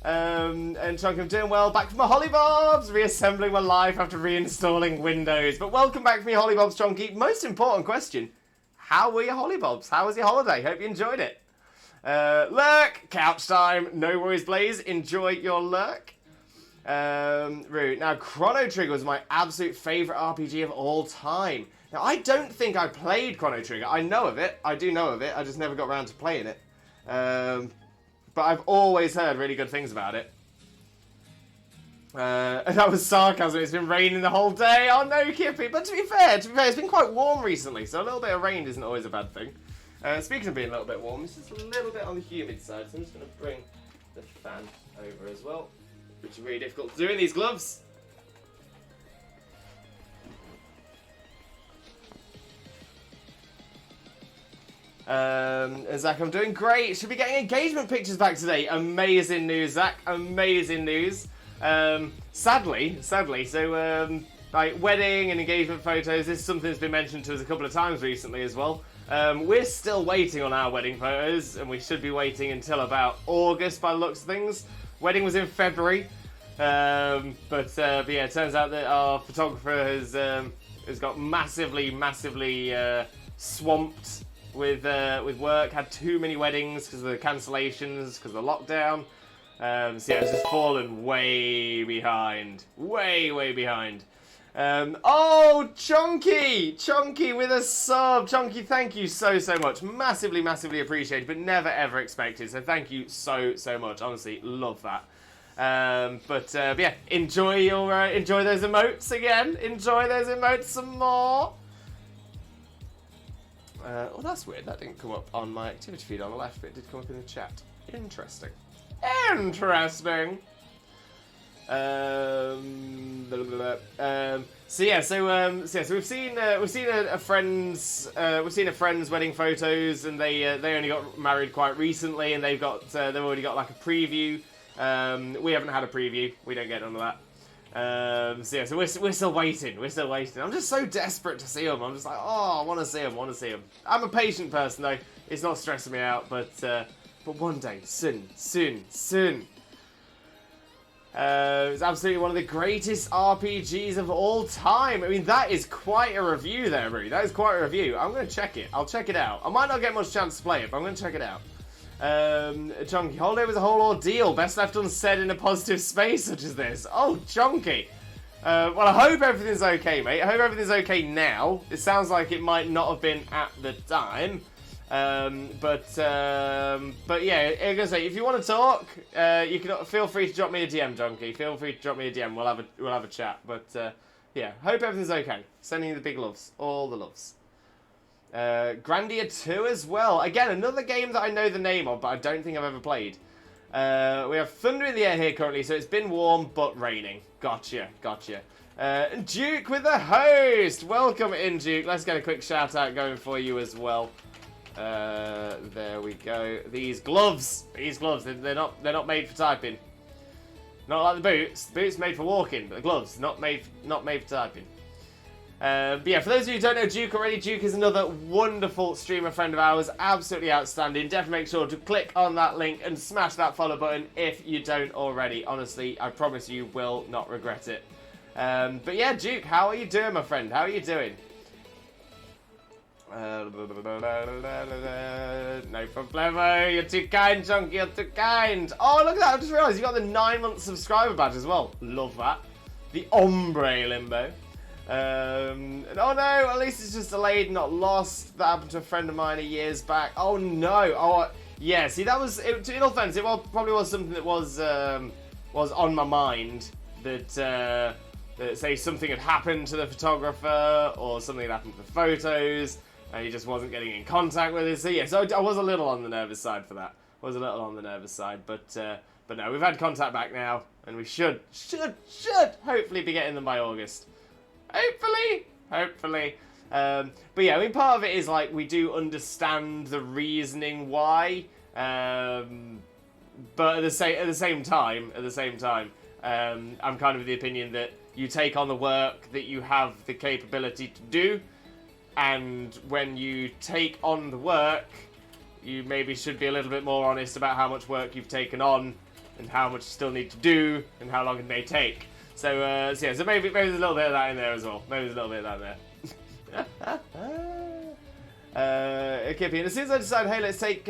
And Chunk, I'm doing well. Back from my Hollybobs, reassembling my life after reinstalling Windows. But welcome back from your Hollybobs, Chunky. Most important question: how were your Hollybobs? How was your holiday? Hope you enjoyed it. Lurk, couch time. No worries, Blaze. Enjoy your lurk. Root. Now, Chrono Trigger was my absolute favourite RPG of all time. Now, I don't think I played Chrono Trigger. I know of it. I do know of it. I just never got around to playing it. But I've always heard really good things about it. And that was sarcasm. It's been raining the whole day. Oh no, Kippy. But to be fair, it's been quite warm recently, so a little bit of rain isn't always a bad thing. Speaking of being a little bit warm, this is a little bit on the humid side, so I'm just going to bring the fan over as well, which is really difficult to do in these gloves. Zach, I'm doing great. Should be getting engagement pictures back today. Amazing news, Zach. Amazing news. Sadly, so like wedding and engagement photos, this is something that's been mentioned to us a couple of times recently as well. We're still waiting on our wedding photos, and we should be waiting until about August by the looks of things. Wedding was in February, but yeah, it turns out that our photographer has got massively swamped with work. Had too many weddings because of the cancellations, because of the lockdown. So yeah, it's just fallen way behind, way behind. Oh, Chunky with a sub. Chunky, thank you so much. Massively appreciated, but never ever expected. So thank you so much. Honestly, love that. But yeah, enjoy those emotes again. Enjoy those emotes some more. Oh, that's weird. That didn't come up on my activity feed on the left, but it did come up in the chat. Interesting. So we've seen a friend's wedding photos, and they only got married quite recently, and they've already got like a preview. We haven't had a preview. We don't get none of that. So we're still waiting. I'm just so desperate to see them. I'm just like, oh, I want to see them. I'm a patient person though. It's not stressing me out, but one day, soon. It's absolutely one of the greatest RPGs of all time. I mean, that is quite a review there, Roo. That is quite a review. I'm going to check it. I'll check it out. I might not get much chance to play it, but I'm going to check it out. Chunky, holiday was a whole ordeal. Best left unsaid in a positive space such as this. Oh, Chunky. Well, I hope everything's okay, mate. I hope everything's okay now. It sounds like it might not have been at the time. But yeah, I'm gonna say, if you want to talk, you can feel free to drop me a DM, Junkie. Feel free to drop me a DM. We'll have a chat. But yeah, hope everything's okay. Sending you the big loves, all the loves. Grandia 2 as well. Again, another game that I know the name of, but I don't think I've ever played. We have thunder in the air here currently, so it's been warm but raining. Gotcha. And Duke with the host. Welcome in, Duke. Let's get a quick shout out going for you as well. There we go. These gloves, they're not made for typing. Not like the boots. The boots made for walking, but the gloves not made for typing. But yeah, for those of you who don't know Duke already, Duke is another wonderful streamer friend of ours. Absolutely outstanding. Definitely make sure to click on that link and smash that follow button if you don't already. Honestly, I promise you will not regret it. But yeah, Duke, how are you doing, my friend? How are you doing? No problemo. You're too kind, Chunky. You're too kind. Oh, look at that. I just realised you got the 9-month subscriber badge as well. Love that. The ombre limbo. And oh no, at least it's just delayed, not lost. That happened to a friend of mine years back. Oh no. Oh yeah. See, that was in all fairness, it probably was something that was on my mind. That say something had happened to the photographer, or something had happened to the photos, and he just wasn't getting in contact with it. So yeah, so I was a little on the nervous side for that. But no, we've had contact back now, and we should hopefully be getting them by August. Hopefully. But yeah, I mean, part of it is like we do understand the reasoning why, but at the same time, I'm kind of of the opinion that you take on the work that you have the capability to do, and when you take on the work, you maybe should be a little bit more honest about how much work you've taken on, and how much you still need to do, and how long it may take. So yeah, so maybe there's a little bit of that in there as well. Maybe there's a little bit of that there. Okay, and as soon as I decided, hey, let's take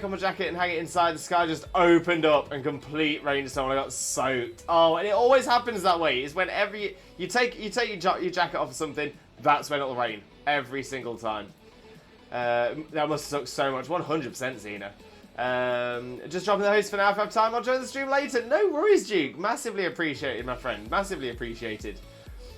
off my jacket and hang it inside, the sky just opened up and complete rainstorm. I got soaked. Oh, and it always happens that way. Is whenever you take your jacket off of something, that's when it'll rain every single time. That must suck so much. 100%, Xena. Just dropping the host for now. If I have time, I'll join the stream later. No worries, Duke. Massively appreciated, my friend. Massively appreciated.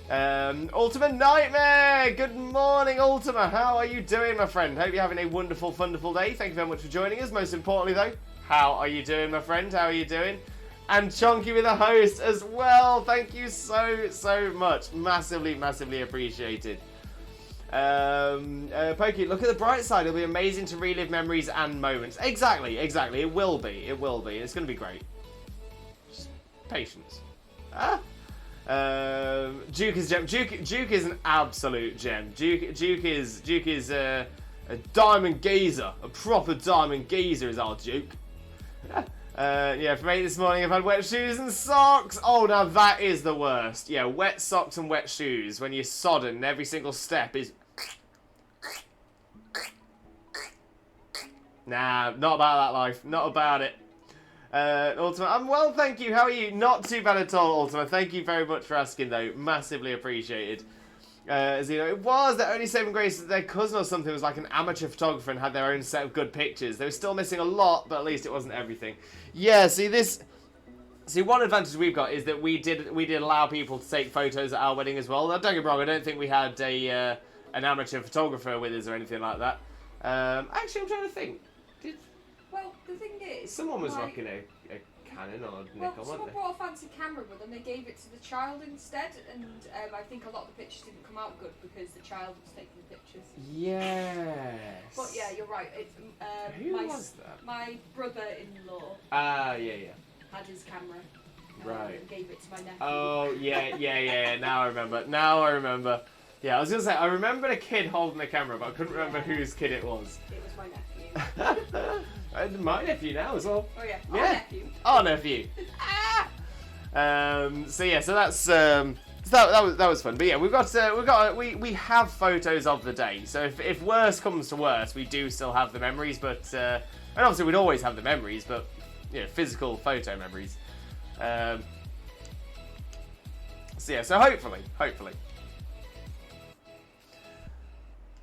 Ultima Nightmare. Good morning, Ultima. How are you doing, my friend? Hope you're having a wonderful, wonderful day. Thank you very much for joining us. Most importantly, though, how are you doing, my friend? How are you doing? And Chunky with a host as well. Thank you so much. Massively appreciated. Pokey, look at the bright side. It'll be amazing to relive memories and moments. Exactly. It will be. It's going to be great. Just patience. Duke is gem. Duke is an absolute gem. Duke is a diamond geezer, a proper diamond geezer is our Duke. Yeah, for me this morning I've had wet shoes and socks. Oh, now that is the worst. Yeah, wet socks and wet shoes when you're sodden. Every single step is. Nah, not about that life. Not about it. Ultima, I'm well, thank you. How are you? Not too bad at all, Ultima. Thank you very much for asking, though. Massively appreciated. As you know, it was their only saving grace that their cousin or something was like an amateur photographer and had their own set of good pictures. They were still missing a lot, but at least it wasn't everything. Yeah, see, one advantage we've got is that we did allow people to take photos at our wedding as well. Now, don't get me wrong, I don't think we had an amateur photographer with us or anything like that. Actually, I'm trying to think. Well, the thing is, Someone was rocking a Canon or Nikon, someone weren't they? brought a fancy camera, but then they gave it to the child instead, and I think a lot of the pictures didn't come out good because the child was taking the pictures. Yes. But yeah, you're right. It's Who was that? my brother-in-law Yeah. had his camera. Right. And gave it to my nephew. Oh, yeah. Now I remember. Yeah, I was gonna say, I remembered a kid holding the camera, but I couldn't remember whose kid it was. It was my nephew. And my nephew now as well. Oh yeah, Yeah. our nephew. Our nephew. So that's that was fun. But yeah, we have photos of the day. So if worse comes to worse, we do still have the memories. But and obviously we'd always have the memories, but you know, physical photo memories. So yeah, so hopefully.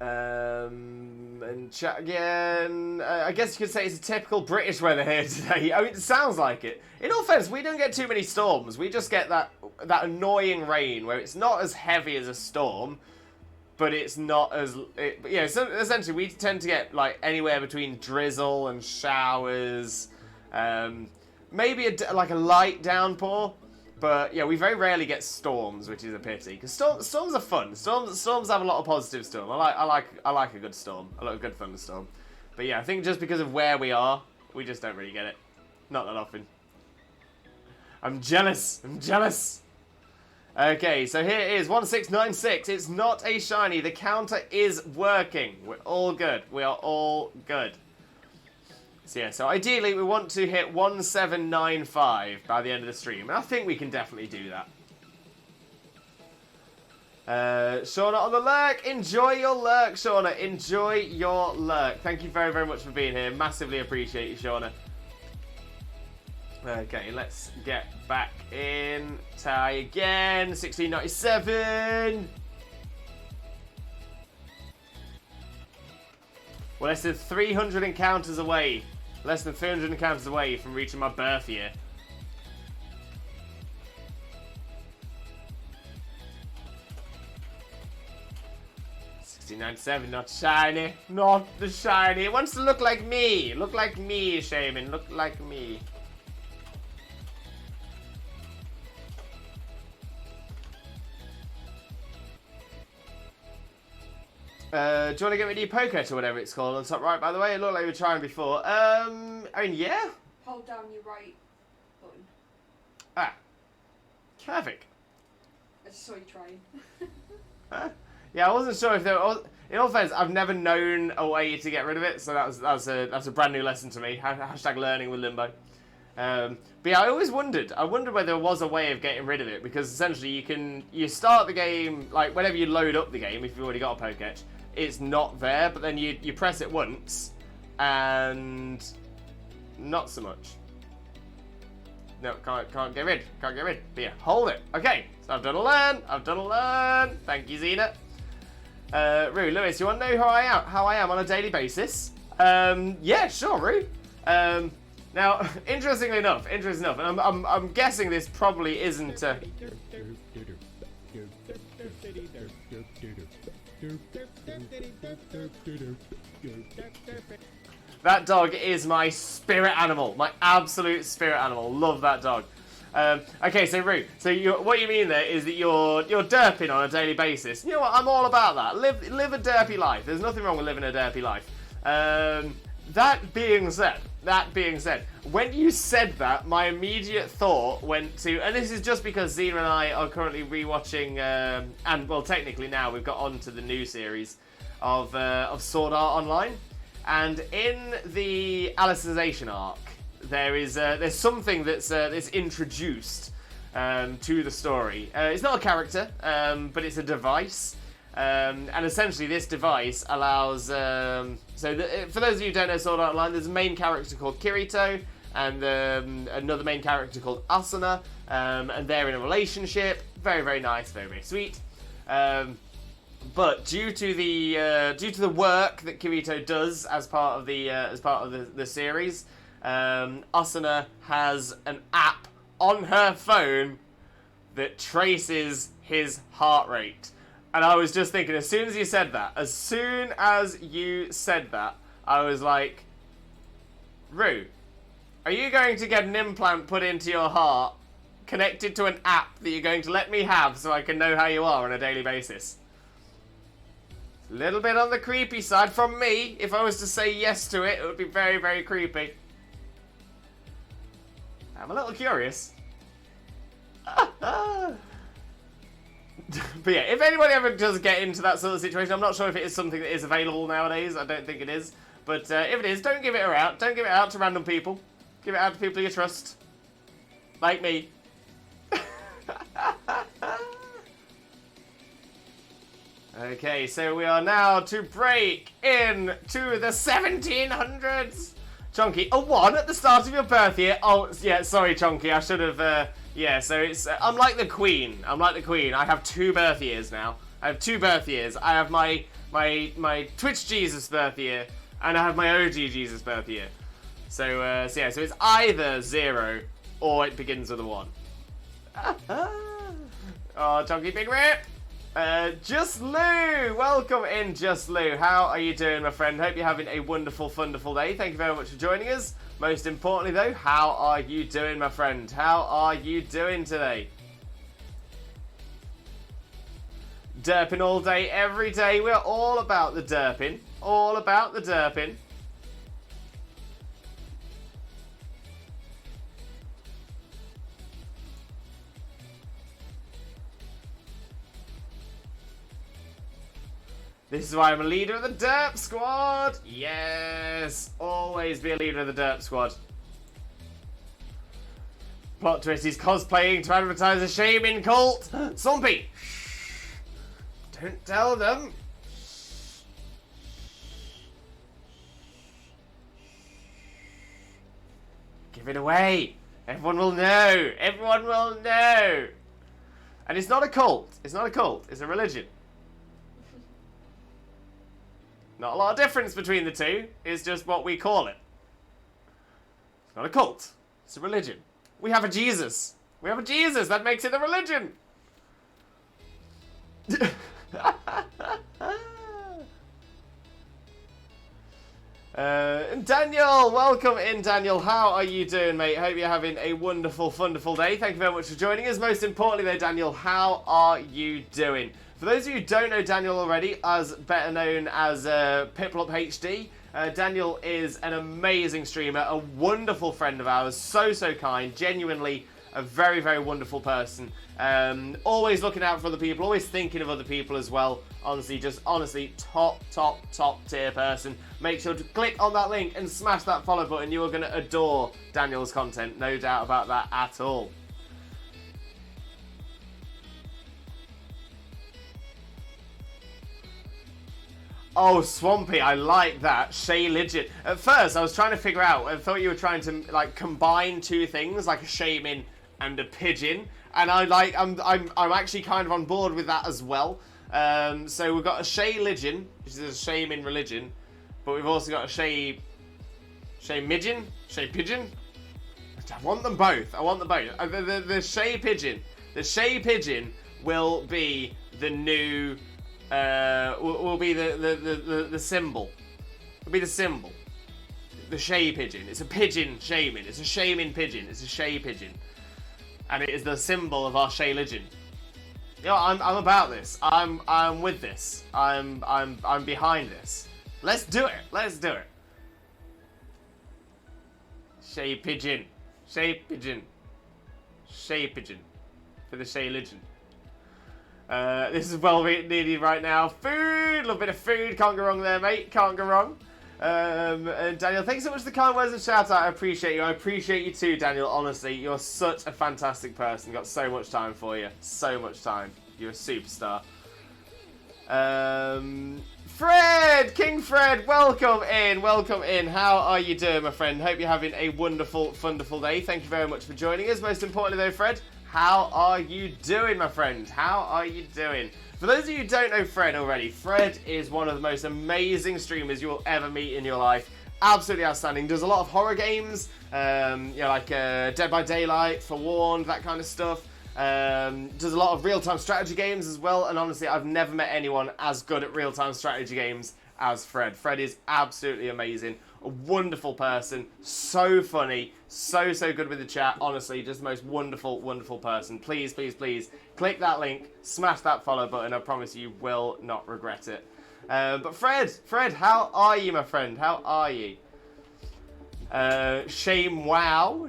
And chat again. I guess you could say it's a typical British weather here today. I mean, it sounds like it. In all fairness, we don't get too many storms. We just get that annoying rain where it's not as heavy as a storm, but it's not as... So essentially, we tend to get like anywhere between drizzle and showers. Maybe a light downpour. But yeah, we very rarely get storms, which is a pity. Because storms are fun. Storms have a lot of positive storm. I like a good storm. I like a good thunderstorm. But yeah, I think just because of where we are, we just don't really get it. Not that often. I'm jealous. Okay, so here it is, 1696. It's not a shiny. The counter is working. We're all good. We are all good. So yeah, so ideally we want to hit 1795 by the end of the stream. And I think we can definitely do that. Shauna on the lurk. Enjoy your lurk, Shauna. Enjoy your lurk. Thank you very, very much for being here. Massively appreciate you, Shauna. Okay, let's get back in. Tie again. 1697. We're less than 300 encounters away. Less than 300 encounters away from reaching my birth year. $16.97, not shiny. Not the shiny. It wants to look like me. Look like me, Shaymin. Look like me. Do you want to get rid of your pocket or whatever it's called on top right, by the way? It looked like we were trying before. I mean, yeah. Hold down your right button. Ah. Perfect. I just saw you trying. Yeah, I wasn't sure if there was... In all fairness, I've never known a way to get rid of it, so that's a brand new lesson to me. Hashtag learning with Limbo. But yeah, I always wondered. I wondered whether there was a way of getting rid of it, because essentially you start the game, like whenever you load up the game, if you've already got a Poketch, it's not there, but then you press it once, and not so much. No, can't get rid. But yeah, hold it. Okay, so I've done a learn. Thank you, Zena. Rue, Lewis, you want to know how I am on a daily basis? Yeah, sure, Rue. Now, interestingly enough, and I'm guessing this probably isn't. That dog is my spirit animal, my absolute spirit animal. Love that dog. Okay, so Rue, what you mean there is that you're derping on a daily basis. You know what? I'm all about that. Live a derpy life. There's nothing wrong with living a derpy life. That being said, that being said, when you said that, my immediate thought went to, and this is just because Zena and I are currently rewatching, and well, technically now we've got on to the new series of Sword Art Online, and in the Alicization arc, there's something that's introduced to the story. It's not a character, but it's a device. And essentially, this device allows. For those of you who don't know Sword Art Online, there's a main character called Kirito and another main character called Asuna, and they're in a relationship. Very, very nice, very, very sweet. But due to the work that Kirito does as part of the series, Asuna has an app on her phone that traces his heart rate. And I was just thinking, as soon as you said that, I was like, Rue, are you going to get an implant put into your heart, connected to an app that you're going to let me have so I can know how you are on a daily basis? A little bit on the creepy side from me. If I was to say yes to it, it would be very, very creepy. I'm a little curious. But yeah, if anybody ever does get into that sort of situation, I'm not sure if it is something that is available nowadays. I don't think it is. But if it is, don't give it out. Don't give it out to random people. Give it out to people you trust. Like me. Okay, so we are now to break into the 1700s. Chonky, a 1 at the start of your birth year. Oh, yeah, sorry, Chonky, I should have... yeah, so it's... I'm like the Queen. I have 2 birth years now. I have 2 birth years. I have my Twitch Jesus birth year, and I have my OG Jesus birth year. So yeah, so it's either 0 or it begins with a 1. Oh, Chonky Big Rip! Just Lou! Welcome in, Just Lou. How are you doing, my friend? Hope you're having a wonderful, wonderful day. Thank you very much for joining us. Most importantly, though, how are you doing, my friend? How are you doing today? Derping all day, every day. We're all about the derping. All about the derping. This is why I'm a leader of the Derp Squad! Yes! Always be a leader of the Derp Squad. Plot twist, he's cosplaying to advertise a Shaymin cult! Zombie! Don't tell them! Give it away! Everyone will know! Everyone will know! And it's not a cult. It's not a cult. It's a religion. Not a lot of difference between the two. It's just what we call it. It's not a cult. It's a religion. We have a Jesus. We have a Jesus. That makes it a religion. Daniel, welcome in, Daniel. How are you doing, mate? Hope you're having a wonderful, wonderful day. Thank you very much for joining us. Most importantly, though, Daniel, how are you doing? For those of you who don't know Daniel already, as better known as Piplup HD, Daniel is an amazing streamer, a wonderful friend of ours, so kind, genuinely a very, very wonderful person. Always looking out for other people, always thinking of other people as well. Honestly, top tier person. Make sure to click on that link and smash that follow button. You are going to adore Daniel's content, no doubt about that at all. Oh, Swampy, I like that. Shay Legit. At first, I was trying to figure out, I thought you were trying to, like, combine two things, like a Shaymin and a pigeon. And I'm actually kind of on board with that as well. So we've got a Shay Legend, which is a Shaymin religion. But we've also got a Shay Midgeon? Shay Pigeon? I want them both. The Shay Pigeon. The Shay Pigeon will be the new... will be the symbol. Will be the symbol. The Shay Pigeon. It's a pigeon Shaymin. It's a Shaymin pigeon. It's a Shay Pigeon. And it is the symbol of our Shay legend. You know, I'm about this. I'm with this. I'm behind this. Let's do it. Let's do it. Shay Pigeon. Shay Pigeon. Shay Pigeon. For the Shay Legend. This is well needed right now. Food! A little bit of food. Can't go wrong there, mate. Can't go wrong. And Daniel, thanks so much for the kind words and shout out. I appreciate you. I appreciate you too, Daniel. Honestly, you're such a fantastic person. Got so much time for you. So much time. You're a superstar. Fred! King Fred, welcome in. Welcome in. How are you doing, my friend? Hope you're having a wonderful, wonderful day. Thank you very much for joining us. Most importantly, though, Fred, how are you doing, my friend? How are you doing? For those of you who don't know Fred already, Fred is one of the most amazing streamers you will ever meet in your life. Absolutely outstanding. Does a lot of horror games, like Dead by Daylight, Forewarned, that kind of stuff. Does a lot of real-time strategy games as well. And honestly, I've never met anyone as good at real-time strategy games as Fred. Fred is absolutely amazing. A wonderful person, so funny, so good with the chat. Honestly, just the most wonderful, wonderful person. Please, please, please, click that link, smash that follow button. I promise you will not regret it. But Fred, how are you, my friend? How are you? Shame wow.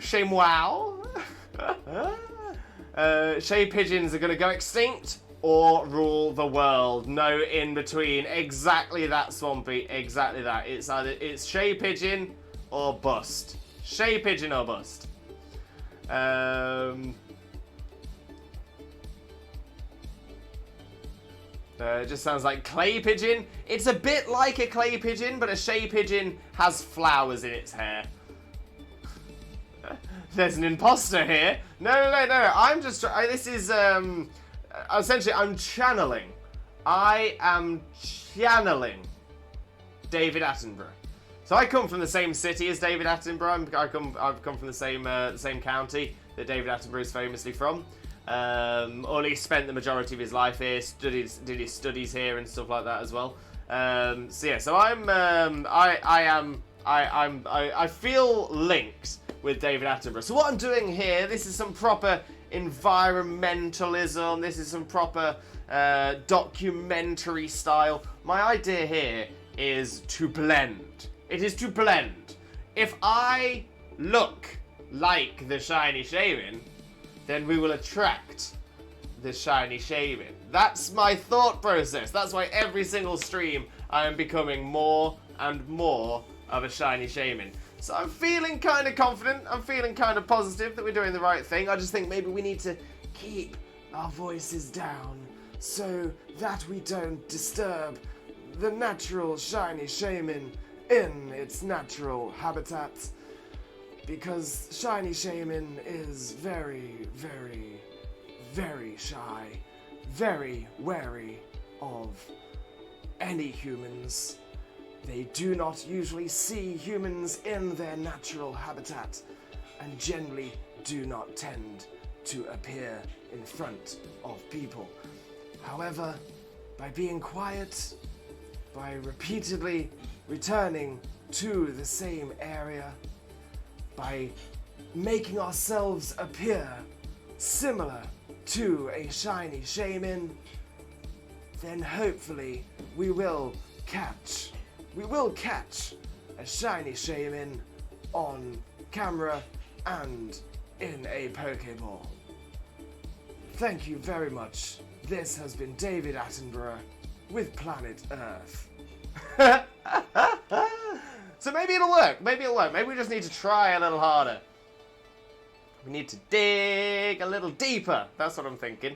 Shay pigeons are gonna go extinct or rule the world. No in between. Exactly that, Swampy. Exactly that. It's Shay Pigeon or bust. Shay Pigeon or bust. It just sounds like clay pigeon. It's a bit like a clay pigeon, but a Shay Pigeon has flowers in its hair. There's an imposter here. No. I'm just. This is essentially, I'm channeling. I am channeling David Attenborough. So I come from the same city as David Attenborough. I've come from the same county that David Attenborough is famously from. Or at least spent the majority of his life here. Did his studies here and stuff like that as well. So I feel linked with David Attenborough. So what I'm doing here, this is some proper environmentalism, this is some proper documentary style. My idea here is to blend. It is to blend. If I look like the shiny Shaymin, then we will attract the shiny Shaymin. That's my thought process. That's why every single stream I am becoming more and more of a shiny Shaymin. So I'm feeling kind of confident, I'm feeling kind of positive that we're doing the right thing. I just think maybe we need to keep our voices down so that we don't disturb the natural shiny Shaymin in its natural habitat. Because shiny Shaymin is very, very, very shy, very wary of any humans. They do not usually see humans in their natural habitat and generally do not tend to appear in front of people. However, by being quiet, by repeatedly returning to the same area, by making ourselves appear similar to a shiny Shaymin, then hopefully we will catch a shiny Shaymin on camera and in a Pokeball. Thank you very much. This has been David Attenborough with Planet Earth. So maybe it'll work. Maybe we just need to try a little harder. We need to dig a little deeper. That's what I'm thinking.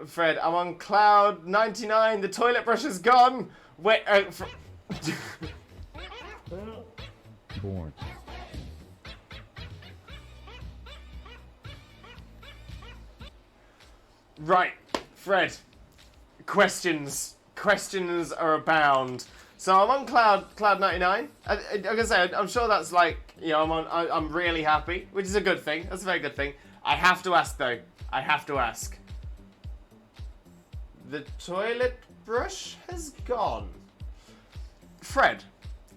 Fred, I'm on cloud 99. The toilet brush is gone. Wait. Born. Right, Fred. Questions are abound. So I'm on cloud 99. Like I said, I'm sure that's like, I'm really happy, which is a good thing. That's a very good thing. I have to ask though. The toilet brush has gone. Fred,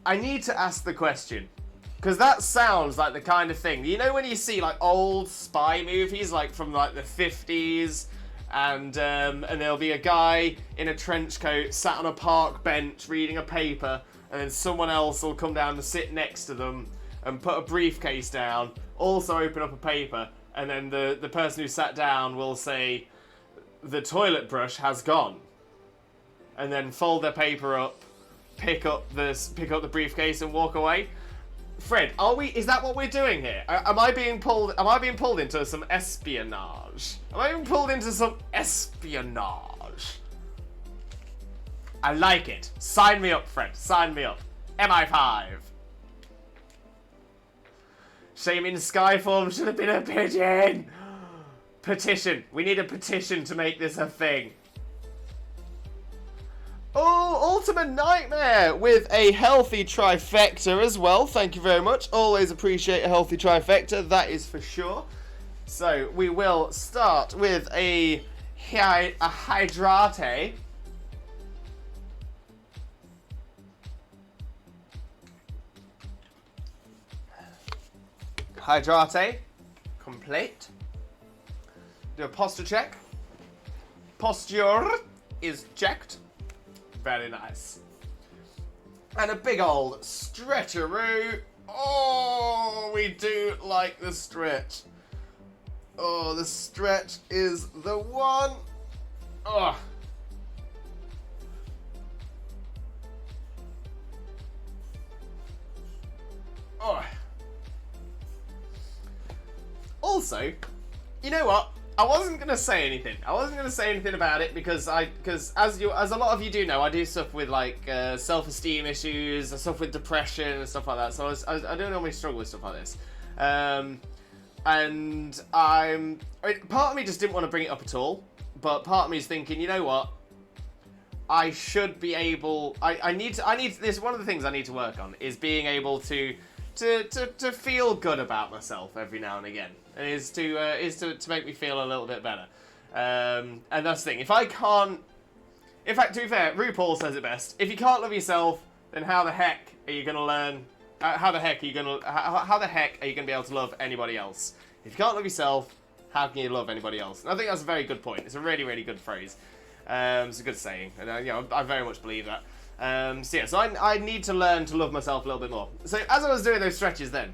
I need to ask the question. Because that sounds like the kind of thing, when you see like old spy movies like from like the 50s and there'll be a guy in a trench coat sat on a park bench reading a paper, and then someone else will come down and sit next to them and put a briefcase down, also open up a paper, and then the person who sat down will say, "The toilet brush has gone," and then fold their paper up, pick up the briefcase and walk away. Fred, is that what we're doing here? Am I being pulled into some espionage? Am I being pulled into some espionage? I like it. Sign me up, Fred. Sign me up. MI5. Shaymin Skyform should have been a pigeon. Petition. We need a petition to make this a thing. Oh, Ultimate Nightmare with a healthy trifecta as well. Thank you very much. Always appreciate a healthy trifecta, that is for sure. So we will start with a hydrate. Hydrate. Complete. Do a posture check. Posture is checked. Very nice. And a big old stretcheroo. Oh, we do like the stretch. Oh, the stretch is the one. Oh. Oh. Also, you know what? I wasn't gonna say anything. I wasn't gonna say anything about it because as a lot of you do know, I do stuff with like self-esteem issues, I suffer with depression and stuff like that. So I don't normally struggle with stuff like this, and part of me just didn't want to bring it up at all. But part of me is thinking, you know what? I should be able. I need this. One of the things I need to work on is being able to feel good about myself every now and again. Is to make me feel a little bit better. And that's the thing. If I can't... In fact, to be fair, RuPaul says it best. If you can't love yourself, then how the heck are you going to learn... how the heck are you going to be able to love anybody else? If you can't love yourself, how can you love anybody else? And I think that's a very good point. It's a really, really good phrase. It's a good saying. And I very much believe that. So I need to learn to love myself a little bit more. So as I was doing those stretches then,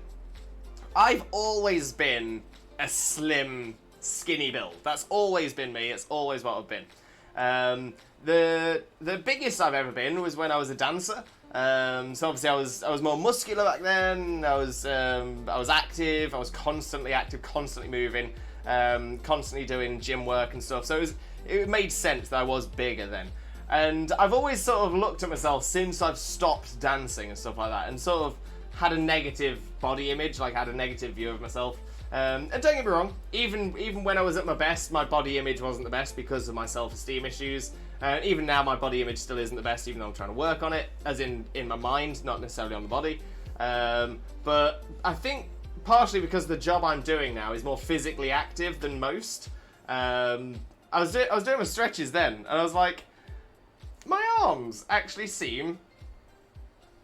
I've always been a slim, skinny build. That's always been me. It's always what I've been. The biggest I've ever been was when I was a dancer. So obviously I was more muscular back then. I was active. I was constantly active, constantly moving, constantly doing gym work and stuff. So it made sense that I was bigger then. And I've always sort of looked at myself since I've stopped dancing and stuff like that, and sort of had a negative body image, like had a negative view of myself. And don't get me wrong, even when I was at my best, my body image wasn't the best because of my self-esteem issues. Even now, my body image still isn't the best, even though I'm trying to work on it, as in my mind, not necessarily on the body. But I think partially because the job I'm doing now is more physically active than most. I was doing my stretches then, and I was like, my arms actually seem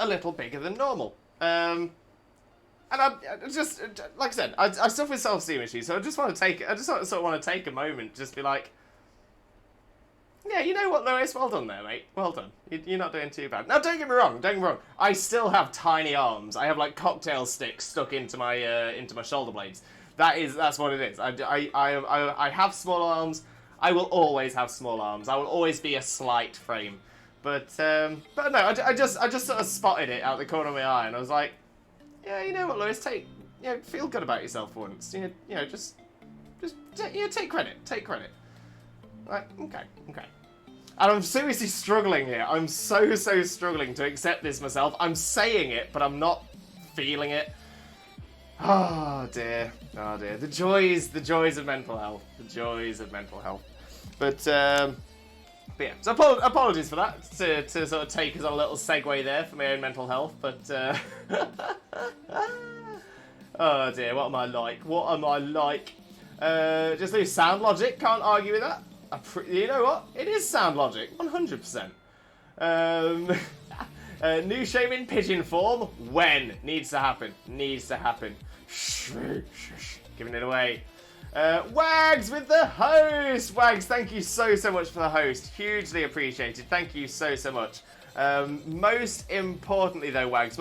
a little bigger than normal. And I just, like I said, I suffer with self-esteem issues, so I just sort of want to take a moment, just be like, yeah, you know what, Lewis, well done there, mate, well done. You're not doing too bad. Now, don't get me wrong, I still have tiny arms. I have like cocktail sticks stuck into my shoulder blades. That's what it is. I have small arms. I will always have small arms. I will always be a slight frame. But no, I just sort of spotted it out the corner of my eye, and I was like, yeah, you know what, Lewis, feel good about yourself once. Just take credit. Right, okay. And I'm seriously struggling here. I'm so struggling to accept this myself. I'm saying it, but I'm not feeling it. Oh dear. The joys of mental health. But yeah, so apologies for that, to sort of take us on a little segue there for my own mental health, but oh dear, what am I like? Just lose sound logic, can't argue with that. You know what? It is sound logic, 100%. New Shaymin pigeon form, when? Needs to happen. Shh, giving it away. Wags with the host! Wags, thank you so much for the host. Hugely appreciated. Thank you so much. Most importantly though, Wags,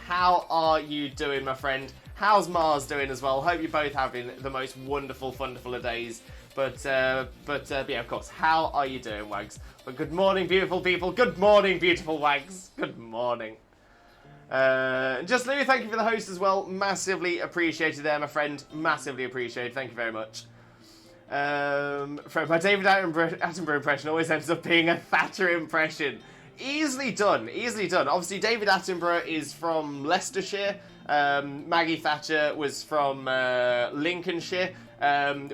how are you doing, my friend? How's Mars doing as well? Hope you're both having the most wonderful of days. But yeah, of course, how are you doing, Wags? But good morning, beautiful people. Good morning, beautiful Wags. Good morning. Just Louis, thank you for the host as well. Massively appreciated there, my friend. Massively appreciated. Thank you very much. My David Attenborough impression always ends up being a Thatcher impression. Easily done. Easily done. Obviously, David Attenborough is from Leicestershire. Maggie Thatcher was from Lincolnshire.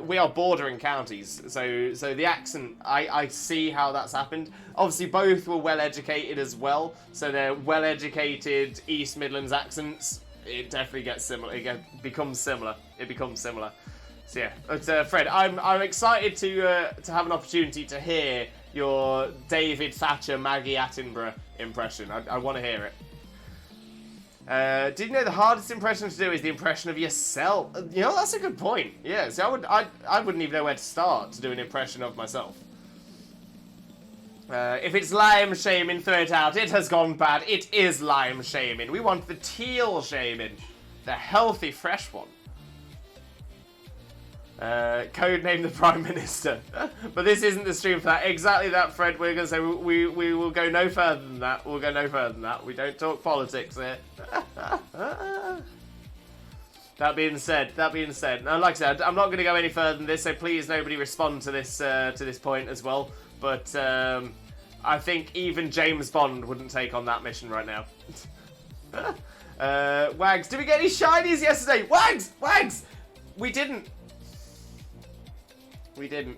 We are bordering counties, so the accent, I see how that's happened. Obviously, both were well-educated as well, so they're well-educated East Midlands accents. It definitely gets similar. It becomes similar. So yeah, but Fred, I'm excited to have an opportunity to hear your David Thatcher, Maggie Attenborough impression. I want to hear it. Did you know the hardest impression to do is the impression of yourself? You know, that's a good point. Yeah, so I wouldn't even know where to start to do an impression of myself. If it's lime Shaymin, throw it out. It has gone bad. It is lime Shaymin. We want the teal Shaymin. The healthy, fresh one. Codename the Prime Minister. But this isn't the stream for that. Exactly that, Fred. We're going to say we will go no further than that. We'll go no further than that. We don't talk politics here. That being said, now, like I said, I'm not going to go any further than this, so please nobody respond to this point as well. But I think even James Bond wouldn't take on that mission right now. Wags, did we get any shinies yesterday? Wags! We didn't.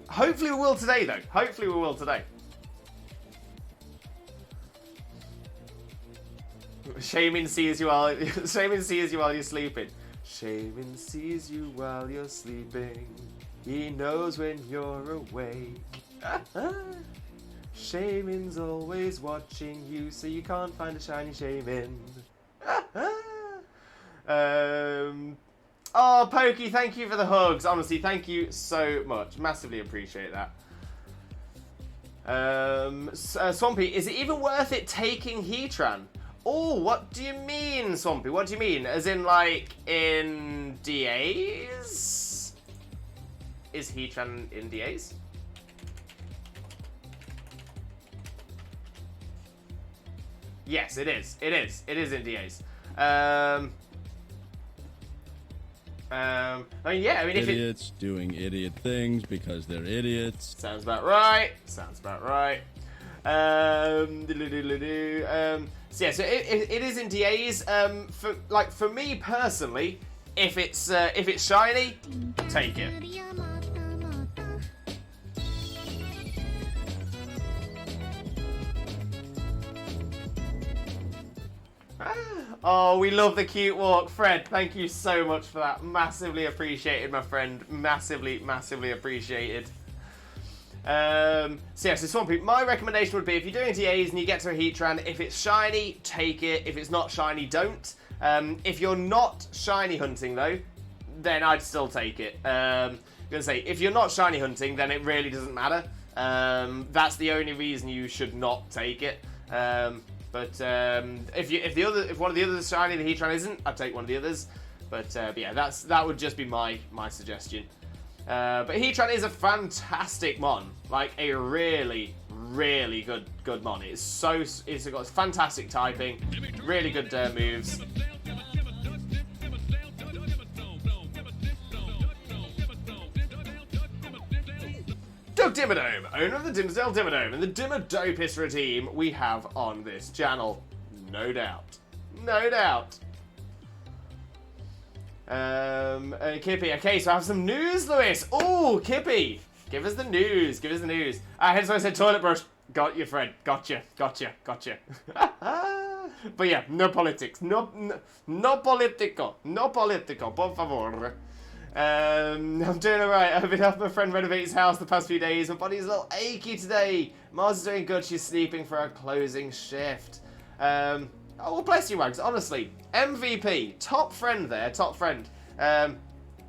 Hopefully we will today, though. Shaymin sees you while you're sleeping. Shaymin sees you while you're sleeping. He knows when you're awake. Shaymin's always watching you, so you can't find a shiny Shaymin. Oh, Pokey, thank you for the hugs. Honestly, thank you so much. Massively appreciate that. Swampy, is it even worth it taking Heatran? Oh, what do you mean, Swampy? What do you mean? As in, like, in DAs? Is Heatran in DAs? Yes, it is. It is in DAs. If idiots doing idiot things because they're idiots. Sounds about right. So it is in DAs. For me personally, if it's shiny, take it. Oh, we love the cute walk. Fred, thank you so much for that. Massively appreciated, my friend. Massively appreciated. So Swampy, my recommendation would be if you're doing DAs and you get to a Heatran, if it's shiny, take it. If it's not shiny, don't. If you're not shiny hunting, though, then I'd still take it. I'm going to say, if you're not shiny hunting, then it really doesn't matter. That's the only reason you should not take it. If one of the others is shiny, the Heatran isn't, I'd take one of the others. But yeah, that would just be my suggestion. But Heatran is a fantastic mon, like a really good mon. It's got fantastic typing, really good moves. Doug Dimmadome, owner of the Dimsdale Dimmadome and the Dimmadopest team we have on this channel. No doubt. Kippy, okay, so I have some news, Lewis. Oh, Kippy, give us the news. Hence why I said toilet brush. Got you, Fred. Gotcha. But yeah, no politics. No politico, por favor. I'm doing alright. I've been helping my friend renovate his house the past few days. My body's a little achy today. Mars is doing good. She's sleeping for her closing shift. Oh, well, bless you, Wags. Honestly, MVP. Top friend there.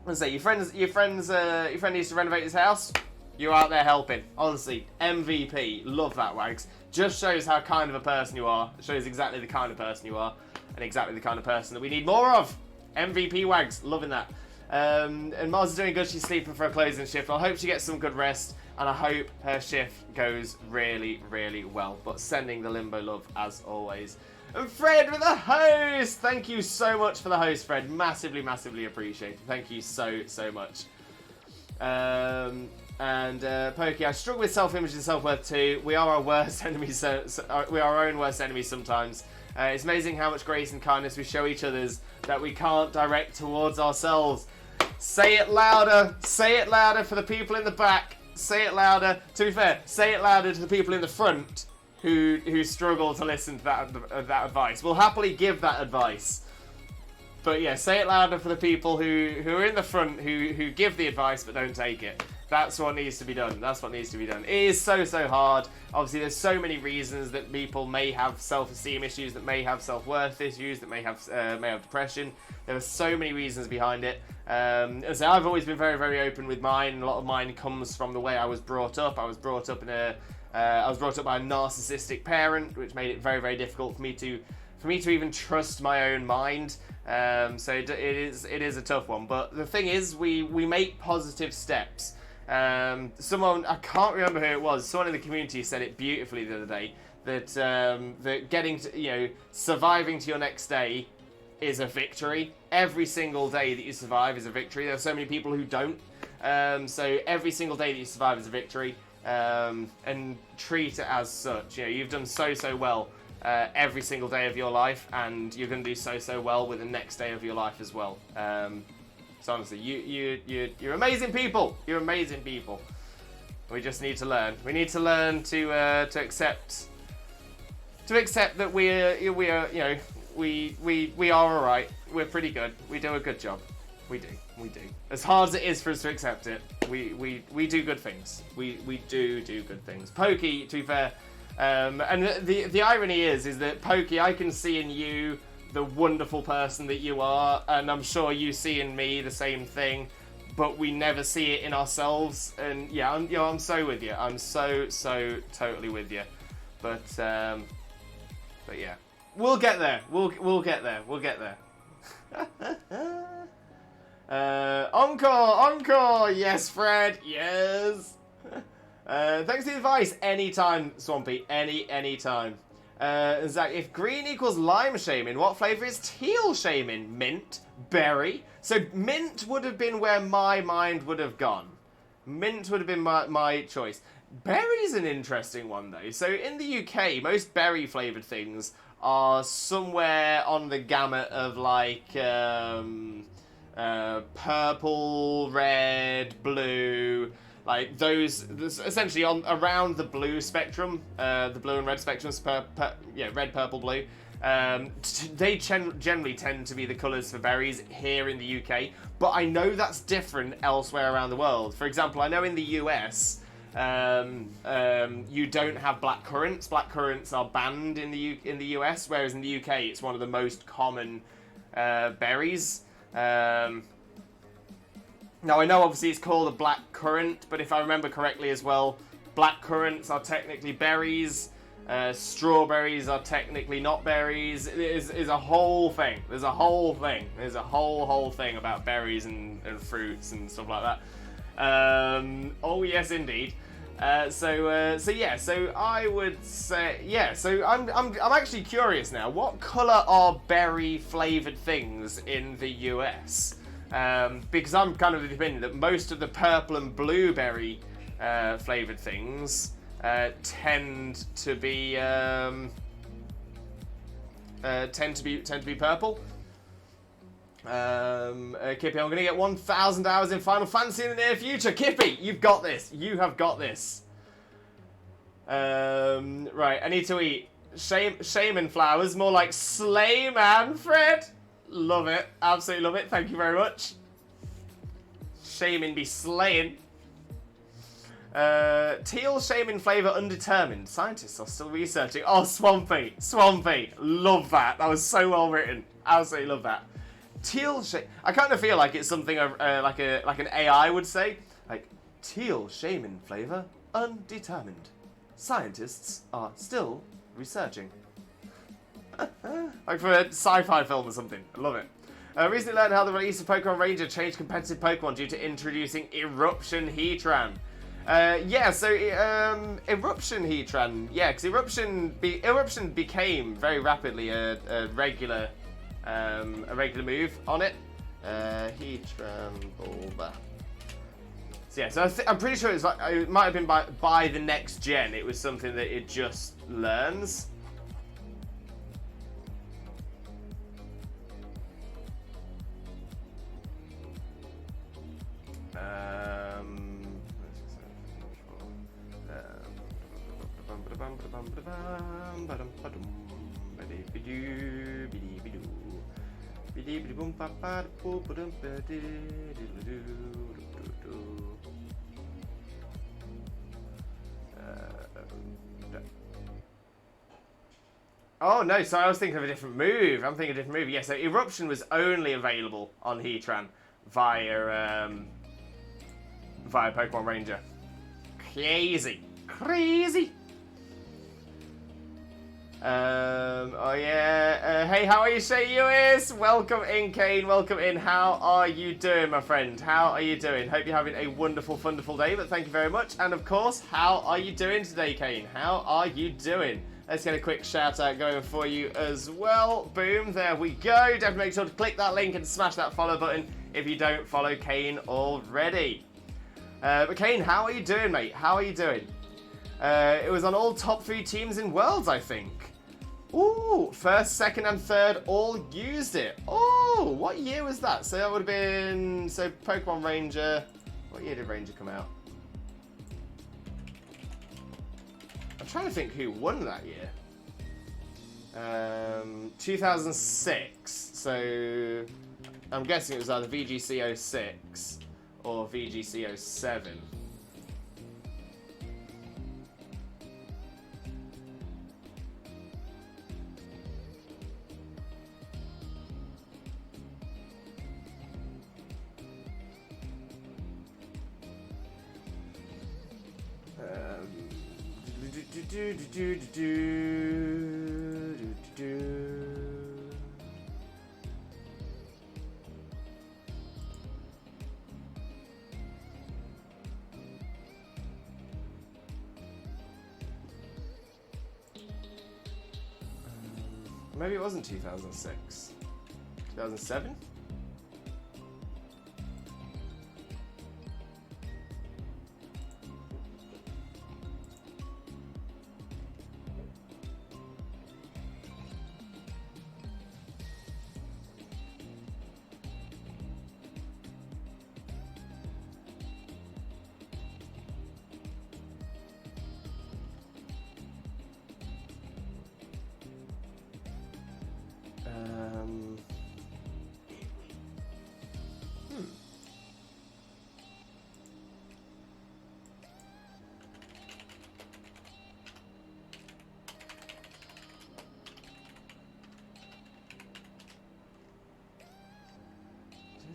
Let's say your friend needs to renovate his house. You're out there helping. Honestly, MVP. Love that, Wags. Just shows how kind of a person you are. Shows exactly the kind of person you are, and exactly the kind of person that we need more of. MVP Wags. Loving that. And Mars is doing good. She's sleeping for a closing shift. I hope she gets some good rest, and I hope her shift goes really, really well. But sending the limbo love as always. And Fred with the host! Thank you so much for the host, Fred. Massively, massively appreciated. Thank you so, so much. Pokey, I struggle with self-image and self-worth too. We are our worst enemies. We are our own worst enemies sometimes. It's amazing how much grace and kindness we show each other's that we can't direct towards ourselves. Say it louder. Say it louder for the people in the back. Say it louder. To be fair, say it louder to the people in the front who struggle to listen to that advice. We'll happily give that advice. But yeah, say it louder for the people who are in the front who give the advice but don't take it. That's what needs to be done. That's what needs to be done. It is so, so hard. Obviously, there's so many reasons that people may have self-esteem issues, that may have self-worth issues, that may have depression. There are so many reasons behind it. So I've always been very, very open with mine. A lot of mine comes from the way I was brought up. I was brought up by a narcissistic parent, which made it very, very difficult for me to even trust my own mind. So it is a tough one. But the thing is, we make positive steps. Someone, I can't remember who it was, someone in the community said it beautifully the other day, that getting to, surviving to your next day is a victory. Every single day that you survive is a victory. There are so many people who don't. So every single day that you survive is a victory. And treat it as such. You've done so, so well every single day of your life, and you're going to do so, so well with the next day of your life as well. So honestly, you're amazing people. You're amazing people. We just need to learn. We need to learn to accept that we are all right. We're pretty good. We do a good job. We do. As hard as it is for us to accept it, we do good things. We do good things. Pokey, to be fair, and the irony is that Pokey, I can see in you the wonderful person that you are, and I'm sure you see in me the same thing, but we never see it in ourselves. And yeah, I'm so with you. I'm so totally with you. But yeah, we'll get there. We'll get there. We'll get there. Encore! Yes, Fred, yes! Thanks for the advice. Anytime, Swampy. Anytime. Zach, if green equals lime Shaymin, what flavour is teal Shaymin? Mint? Berry? So mint would have been where my mind would have gone. Mint would have been my choice. Berry's an interesting one, though. So in the UK, most berry flavoured things are somewhere on the gamut of, like, purple, red, blue, like those essentially around the blue spectrum, the blue and red spectrums, red, purple, blue. They generally tend to be the colours for berries here in the UK, but I know that's different elsewhere around the world. For example, I know in the US, you don't have black currants. Black currants are banned in the US, whereas in the UK it's one of the most common berries. Now, I know obviously it's called a black currant, but if I remember correctly as well, black currants are technically berries, strawberries are technically not berries. It is a whole thing. There's a whole thing. There's a whole thing about berries and fruits and stuff like that. Oh, yes, indeed. So I would say, yeah, so I'm actually curious now, what colour are berry flavoured things in the US? Because I'm kind of of the opinion that most of the purple and blueberry flavoured things tend to be purple. Kippy, I'm going to get 1,000 hours in Final Fantasy in the near future. Kippy, you've got this. You have got this. Right, I need to eat Shaymin flowers, more like Slayman, Fred. Love it. Absolutely love it. Thank you very much. Shaymin be slaying. Teal Shaymin flavour undetermined. Scientists are still researching. Oh, Swampy. Love that. That was so well written. Absolutely love that. Teal Shay. I kind of feel like it's something like an AI would say, like teal Shaymin flavor undetermined. Scientists are still researching. Like for a sci-fi film or something. I love it. Recently learned how the release of Pokemon Ranger changed competitive Pokemon due to introducing Eruption Heatran. So Eruption Heatran, because Eruption became very rapidly a regular move on it. Heatran Bulba. So I'm pretty sure it might have been by the next gen. It was something that it just learns. Oh no, sorry, I was thinking of a different move. I'm thinking of a different move. Yeah, so Eruption was only available on Heatran via Pokemon Ranger. Crazy. Hey, how are you, Shay US? Welcome in, Kane. Welcome in. How are you doing, my friend? How are you doing? Hope you're having a wonderful, wonderful day, but thank you very much. And of course, how are you doing today, Kane? How are you doing? Let's get a quick shout out going for you as well. Boom, there we go. Definitely make sure to click that link and smash that follow button if you don't follow Kane already. But Kane, how are you doing, mate? How are you doing? It was on all top 3 teams in Worlds, I think. Ooh, first, second, and third all used it. Oh, what year was that? So that would have been... So Pokemon Ranger... What year did Ranger come out? I'm trying to think who won that year. 2006. So I'm guessing it was either VGC 06 or VGC 07. Maybe it wasn't 2006. 2007?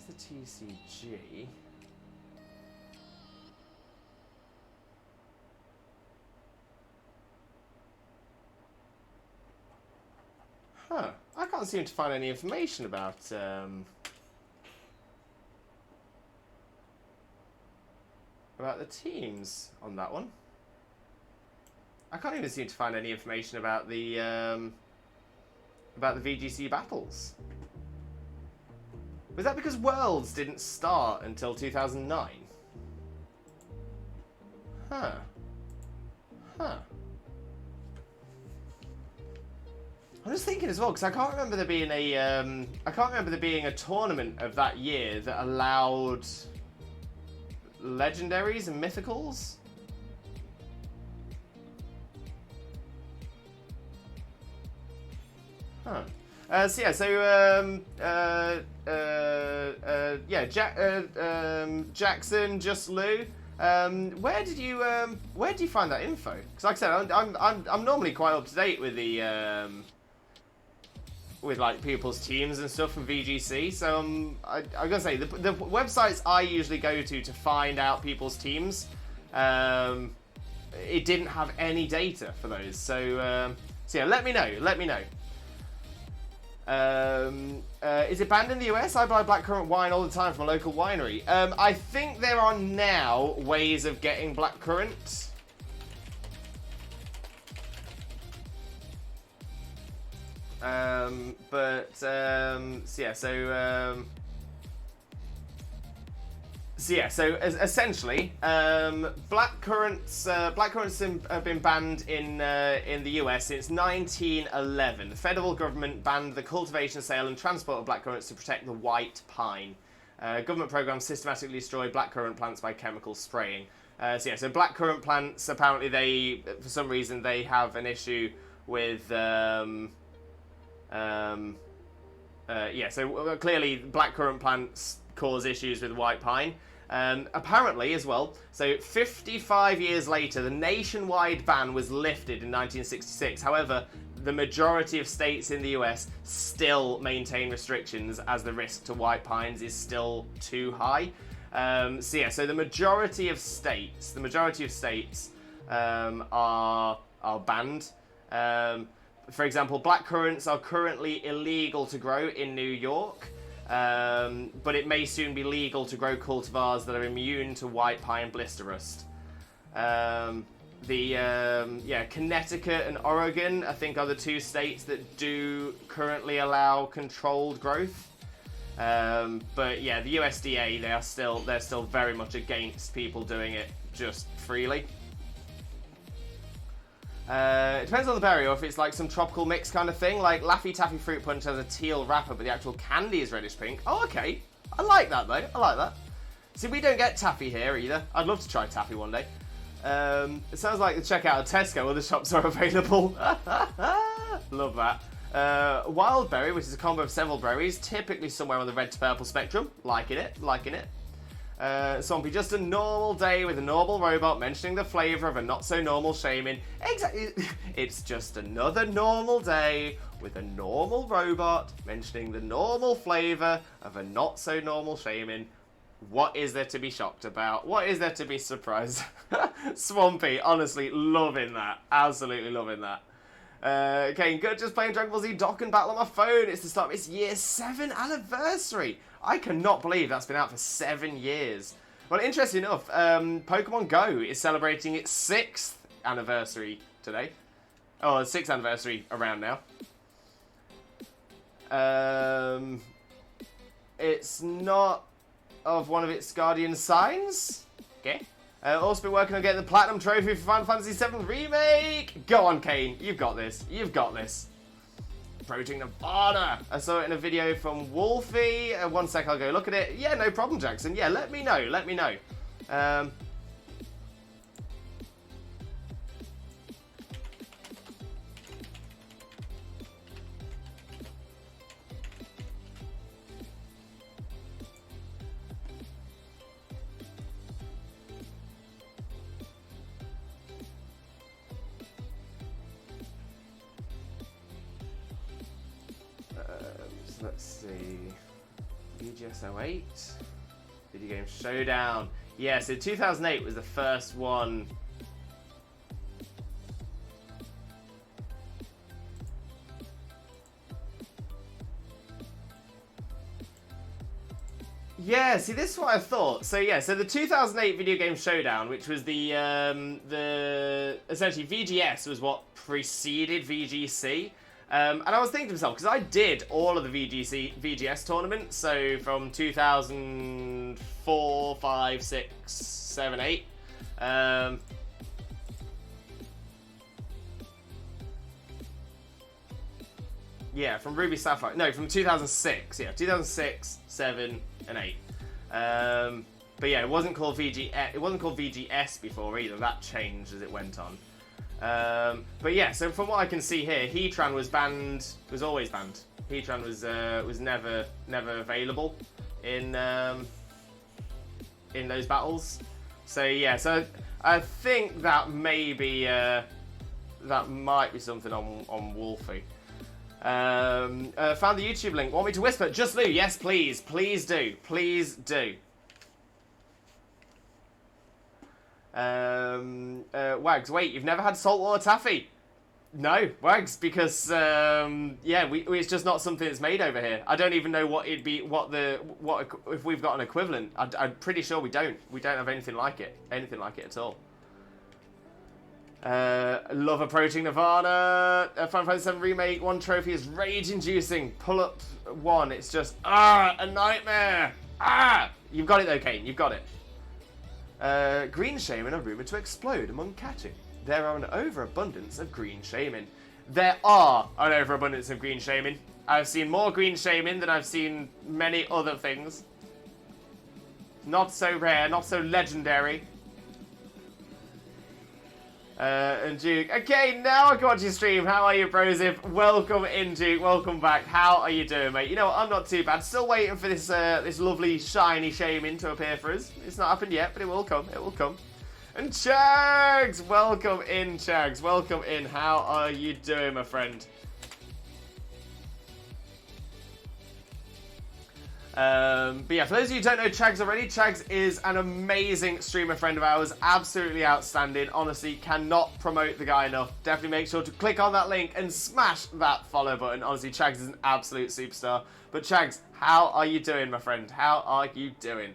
The TCG. Huh. I can't seem to find any information about the teams on that one. I can't even seem to find any information about the VGC battles. Was that because Worlds didn't start until 2009? Huh. I'm just thinking as well, because I can't remember there being a tournament of that year that allowed legendaries and mythicals. Huh. Jackson, Just Lou. Where did you find that info? Because like I said, I'm normally quite up to date with the with like people's teams and stuff from VGC. So I gotta say the websites I usually go to find out people's teams, it didn't have any data for those. So yeah, let me know. Let me know. Is it banned in the US? I buy blackcurrant wine all the time from a local winery. I think there are now ways of getting blackcurrant. So essentially, blackcurrants have been banned in the US since 1911. The federal government banned the cultivation, sale, and transport of blackcurrants to protect the white pine. Government programs systematically destroy blackcurrant plants by chemical spraying. So blackcurrant plants, apparently for some reason, they have an issue with. So clearly blackcurrant plants cause issues with white pine. Apparently as well, so 55 years later, the nationwide ban was lifted in 1966. However, the majority of states in the US still maintain restrictions as the risk to white pines is still too high. So the majority of states are banned. For example, blackcurrants are currently illegal to grow in New York, but it may soon be legal to grow cultivars that are immune to white pine blister rust. Connecticut and Oregon, I think, are the two states that do currently allow controlled growth. But yeah, the USDA, they're still very much against people doing it just freely. It depends on the berry, or if it's like some tropical mix kind of thing. Like Laffy Taffy Fruit Punch has a teal wrapper, but the actual candy is reddish pink. Oh, okay. I like that, though. I like that. See, we don't get taffy here either. I'd love to try taffy one day. It sounds like the checkout at Tesco. Other shops are available. Love that. Wild berry, which is a combo of several berries, typically somewhere on the red to purple spectrum. Liking it. Swampy, just a normal day with a normal robot mentioning the flavour of a not-so-normal Shaymin. Exactly. It's just another normal day with a normal robot mentioning the normal flavour of a not-so-normal Shaymin. What is there to be shocked about? What is there to be surprised? Swampy, honestly, loving that. Absolutely loving that. Okay, good. Just playing Dragon Ball Z Dokkan Battle on my phone. It's the start of its year 7 anniversary. I cannot believe that's been out for 7 years. Well, interesting enough, Pokemon Go is celebrating its 6th anniversary today. Oh, 6th anniversary around now. It's not of one of its guardian signs. Okay. Also been working on getting the Platinum Trophy for Final Fantasy VII Remake. Go on, Kane. You've got this. You've got this. Approaching Nirvana. I saw it in a video from Wolfie. One sec, I'll go look at it. Yeah, no problem, Jackson. Yeah, let me know. Let me know. Let's see. VGS 08. Video Game Showdown. Yeah, so 2008 was the first one. Yeah, see, this is what I thought. So yeah, so the 2008 Video Game Showdown, which was the essentially VGS was what preceded VGC. And I was thinking to myself, because I did all of the VGS tournaments, so from 2004, 5, 6, 7, 8. Yeah, from Ruby Sapphire. No, from 2006. Yeah, 2006, 7, and 8. But yeah, it wasn't called VGS before either. That changed as it went on. But yeah, so from what I can see here, Heatran was banned. Was always banned. Heatran was never available in those battles. So yeah, so I think that maybe that might be something on Wolfie. Found the YouTube link. Want me to whisper? Just Lou. Yes, please. Please do. Please do. Wags, wait, you've never had saltwater taffy? No, Wags, because yeah, it's just not something that's made over here. I don't even know what it'd be, if we've got an equivalent. I'm pretty sure we don't. We don't have anything like it at all. Love approaching Nirvana. Final Fantasy VII Remake, one trophy is rage-inducing. Pull up one, it's just, a nightmare. You've got it though, Kane, you've got it. Green Shaymin are rumoured to explode among catching. There are an overabundance of green Shaymin. There are an overabundance of green Shaymin. I've seen more green Shaymin than I've seen many other things. Not so rare, not so legendary. And Duke. Okay, now I can watch your stream. How are you, Brosif? Welcome in, Duke. Welcome back. How are you doing, mate? You know what? I'm not too bad. Still waiting for this this lovely shiny Shaymin to appear for us. It's not happened yet, but it will come. It will come. And Chags! Welcome in, Chags. Welcome in. How are you doing, my friend? But yeah, for those of you who don't know Chags already, Chags is an amazing streamer friend of ours. Absolutely outstanding. Honestly, cannot promote the guy enough. Definitely make sure to click on that link and smash that follow button. Honestly, Chags is an absolute superstar. But Chags, how are you doing, my friend? How are you doing?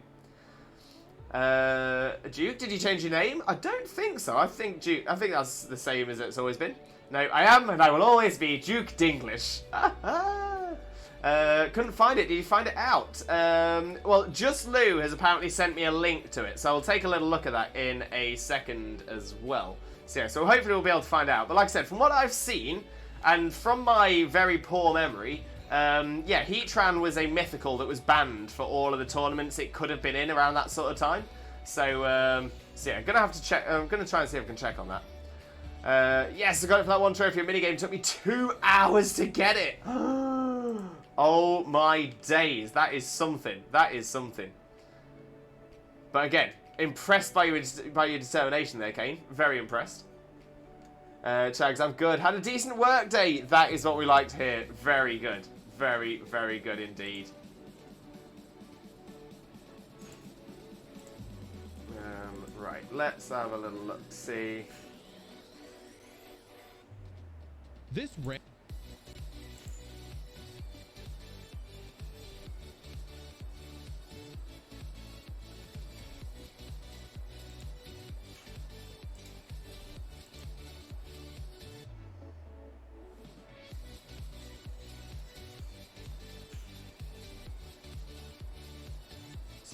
Duke, did you change your name? I don't think so. I think that's the same as it's always been. No, I am and I will always be Duke Dinglish. Couldn't find it. Did you find it out? Well, Just Lou has apparently sent me a link to it, so I'll take a little look at that in a second as well. So yeah, so hopefully we'll be able to find out. But like I said, from what I've seen, and from my very poor memory, yeah, Heatran was a mythical that was banned for all of the tournaments it could have been in around that sort of time. So, so yeah, I'm gonna have to check. I'm gonna try and see if I can check on that. Yes, I got it for that one trophy minigame. It took me 2 hours to get it. Oh my days, that is something. That is something. But again, impressed by your determination there, Kane. Very impressed. Chags, I'm good. Had a decent work day. That is what we like to hear. Very good. Very, very good indeed. Right, let's have a little look. See. This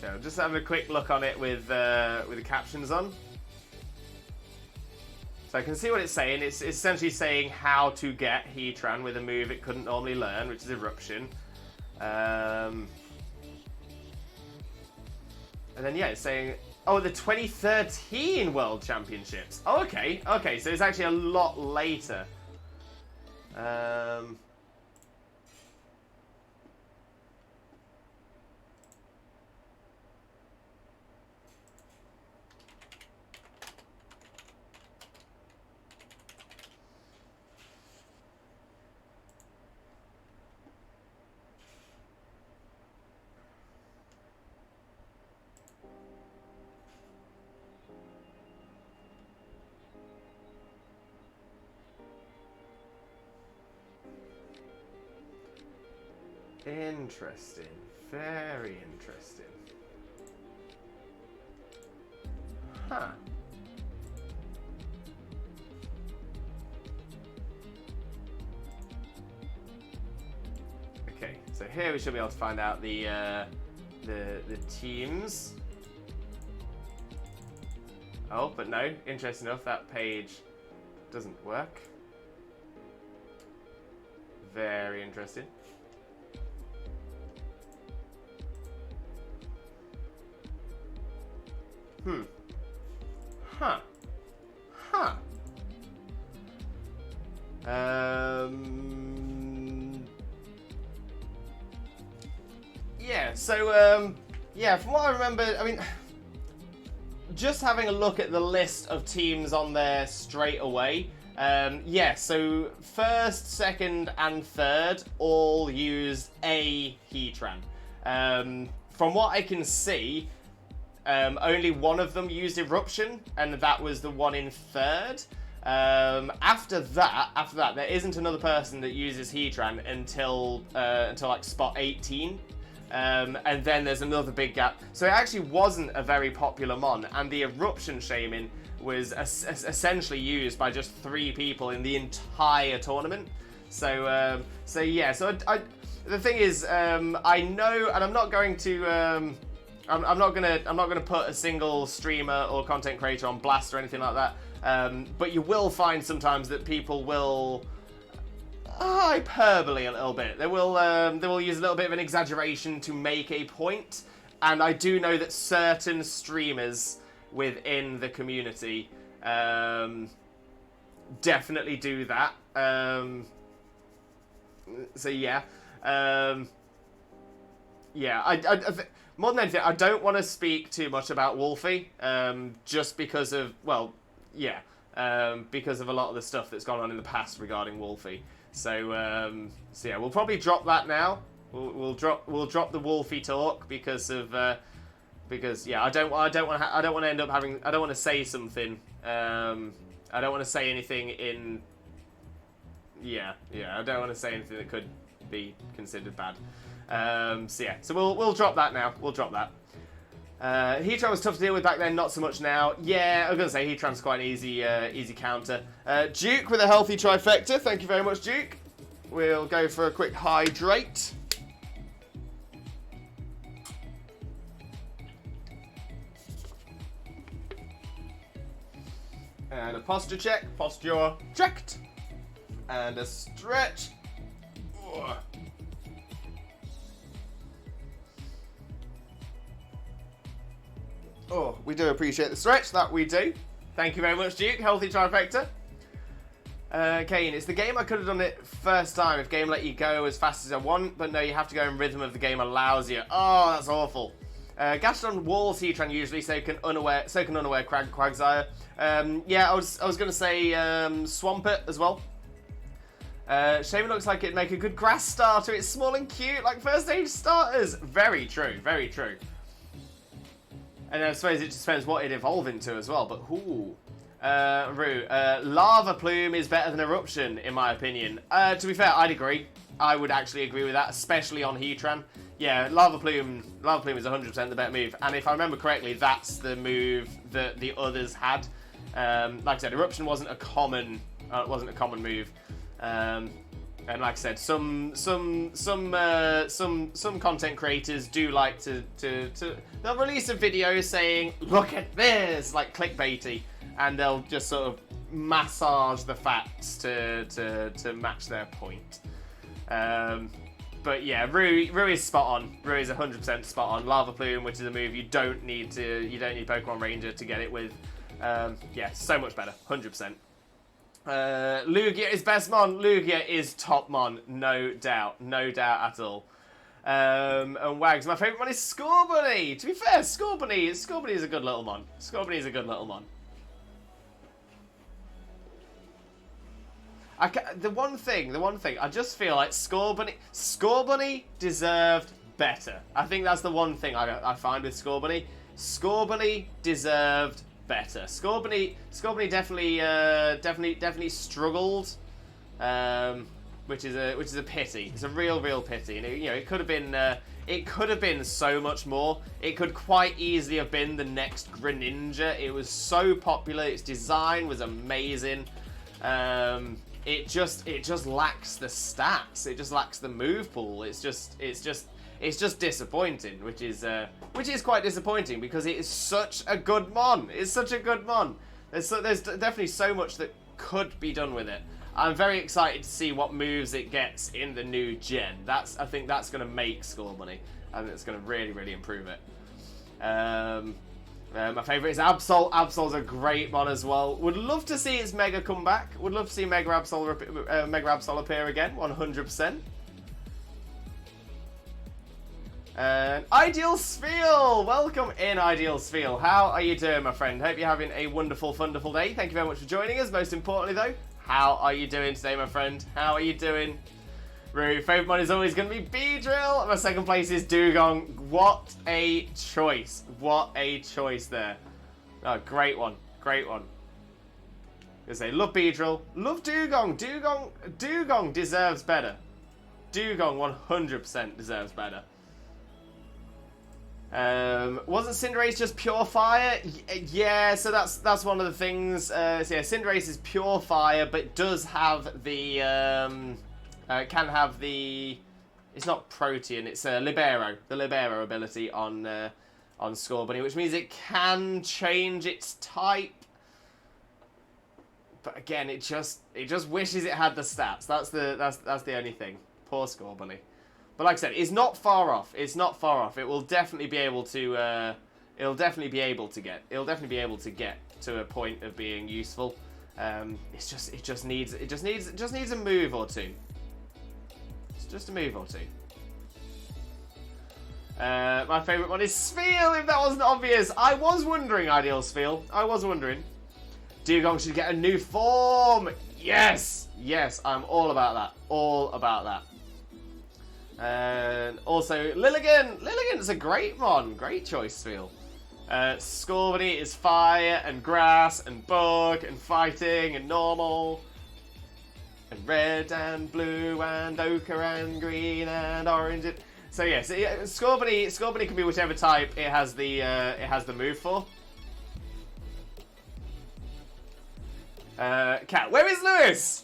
So just having a quick look on it with the captions on. So I can see what it's saying. It's essentially saying how to get Heatran with a move it couldn't normally learn, which is Eruption. And then yeah, it's saying, oh, the 2013 World Championships. Oh, okay, okay, so it's actually a lot later. Interesting. Very interesting. Huh. Okay, so here we should be able to find out the teams. Oh, but no, interesting enough, that page doesn't work. Very interesting. Huh. Huh. Yeah, so, yeah, from what I remember, I mean, just having a look at the list of teams on there straight away, Yeah, so first, second, and third all use a Heatran. From what I can see, only one of them used Eruption, and that was the one in third. After that, there isn't another person that uses Heatran until like spot 18. And then there's another big gap. So it actually wasn't a very popular mon, and the Eruption Shaymin was essentially used by just 3 people in the entire tournament. So yeah. So the thing is, I know, and I'm not going to. I'm not gonna put a single streamer or content creator on blast or anything like that. But you will find sometimes that people will hyperbole a little bit. They will use a little bit of an exaggeration to make a point. And I do know that certain streamers within the community definitely do that. So yeah. Yeah, more than anything, I don't want to speak too much about Wolfie, just because of, well, yeah, because of a lot of the stuff that's gone on in the past regarding Wolfie. So yeah, we'll probably drop that now. We'll drop the Wolfie talk because yeah, I don't want to end up having, I don't want to say something. I don't want to say anything in. Yeah, I don't want to say anything that could be considered bad. So yeah, so we'll drop that now. We'll drop that. Heatran was tough to deal with back then, not so much now. Yeah, I was gonna say Heatran's quite an easy counter. Duke with a healthy trifecta. Thank you very much, Duke. We'll go for a quick hydrate. And a posture check. Posture checked. And a stretch. Ugh. Oh, we do appreciate the stretch, that we do. Thank you very much, Duke. Healthy trifecta. Kane, it's the game I could have done it first time if game let you go as fast as I want, but no, you have to go in rhythm of the game allows you. Oh, that's awful. Gashed on walls Heatran usually, so can unaware Quagsire. Yeah, I was gonna say Swampert as well. Shaymin looks like it'd make a good grass starter. It's small and cute, like first stage starters. Very true, very true. And I suppose it just depends what it evolve into as well. But ooh, Rue, Lava Plume is better than Eruption in my opinion. To be fair, I'd agree. I would actually agree with that, especially on Heatran. Yeah, Lava Plume is 100% the better move. And if I remember correctly, that's the move that the others had. Like I said, Eruption wasn't a common move. And like I said, some content creators do like to they'll release a video saying, "Look at this," like clickbaity, and they'll just sort of massage the facts to match their point. But yeah, Rue is spot on. Rue is 100% spot on. Lava Plume, which is a move you don't need Pokemon Ranger to get it with. Yeah, so much better, 100%. Lugia is best mon. Lugia is top mon, no doubt at all. And Wags, my favourite one is Scorbunny. To be fair, Scorbunny is a good little mon. Scorbunny is a good little mon. The one thing, I just feel like Scorbunny deserved better. I think that's the one thing I find with Scorbunny. Scorbunny deserved better. Scorbunny definitely struggled, which is a pity. It's a real pity. And it could have been so much more. It could quite easily have been the next Greninja. It was so popular. Its design was amazing. It just lacks the stats. It just lacks the move pool. It's just disappointing, which is quite disappointing because it is such a good mon. It's such a good mon. There's definitely so much that could be done with it. I'm very excited to see what moves it gets in the new gen. I think that's going to make Scorbunny. I think it's going to really improve it. My favourite is Absol. Absol's a great mon as well. Would love to see its Mega come back. Would love to see Mega Absol appear again, 100%. Ideal Spiel! Welcome in, Ideal Spiel. How are you doing, my friend? Hope you're having a wonderful day. Thank you very much for joining us. Most importantly, though, How are you doing today, my friend? How are you doing? Rue, favourite mod is always going to be B-Drill. My second place is Dugong. What a choice. What a choice there. Oh, great one. Great one. I say, love B-Drill. Love Dugong. Dugong deserves better. Dugong 100% deserves better. Wasn't Cinderace just pure fire? Yeah, so that's one of the things. So yeah, Cinderace is pure fire, but does have the can have the. It's not Protean. It's Libero. The Libero ability on Scorbunny, which means it can change its type. But again, it just wishes it had the stats. That's the only thing. Poor Scorbunny. But like I said, it's not far off. It's not far off. It will definitely be able to. It'll definitely be able to get to a point of being useful. It just needs a move or two. It's just a move or two. My favourite one is Spheal. If that wasn't obvious, I was wondering. Ideal Spheal. I was wondering. Dugong should get a new form. Yes, I'm all about that. All about that. And also Lilligant. Lilligant's a great one. Great choice, Spheal. Scorbunny is fire and grass and bug and fighting and normal. And red and blue and ochre and green and orange. So yes, Scorbunny can be whichever type it has the move for. Cat, where is Lewis?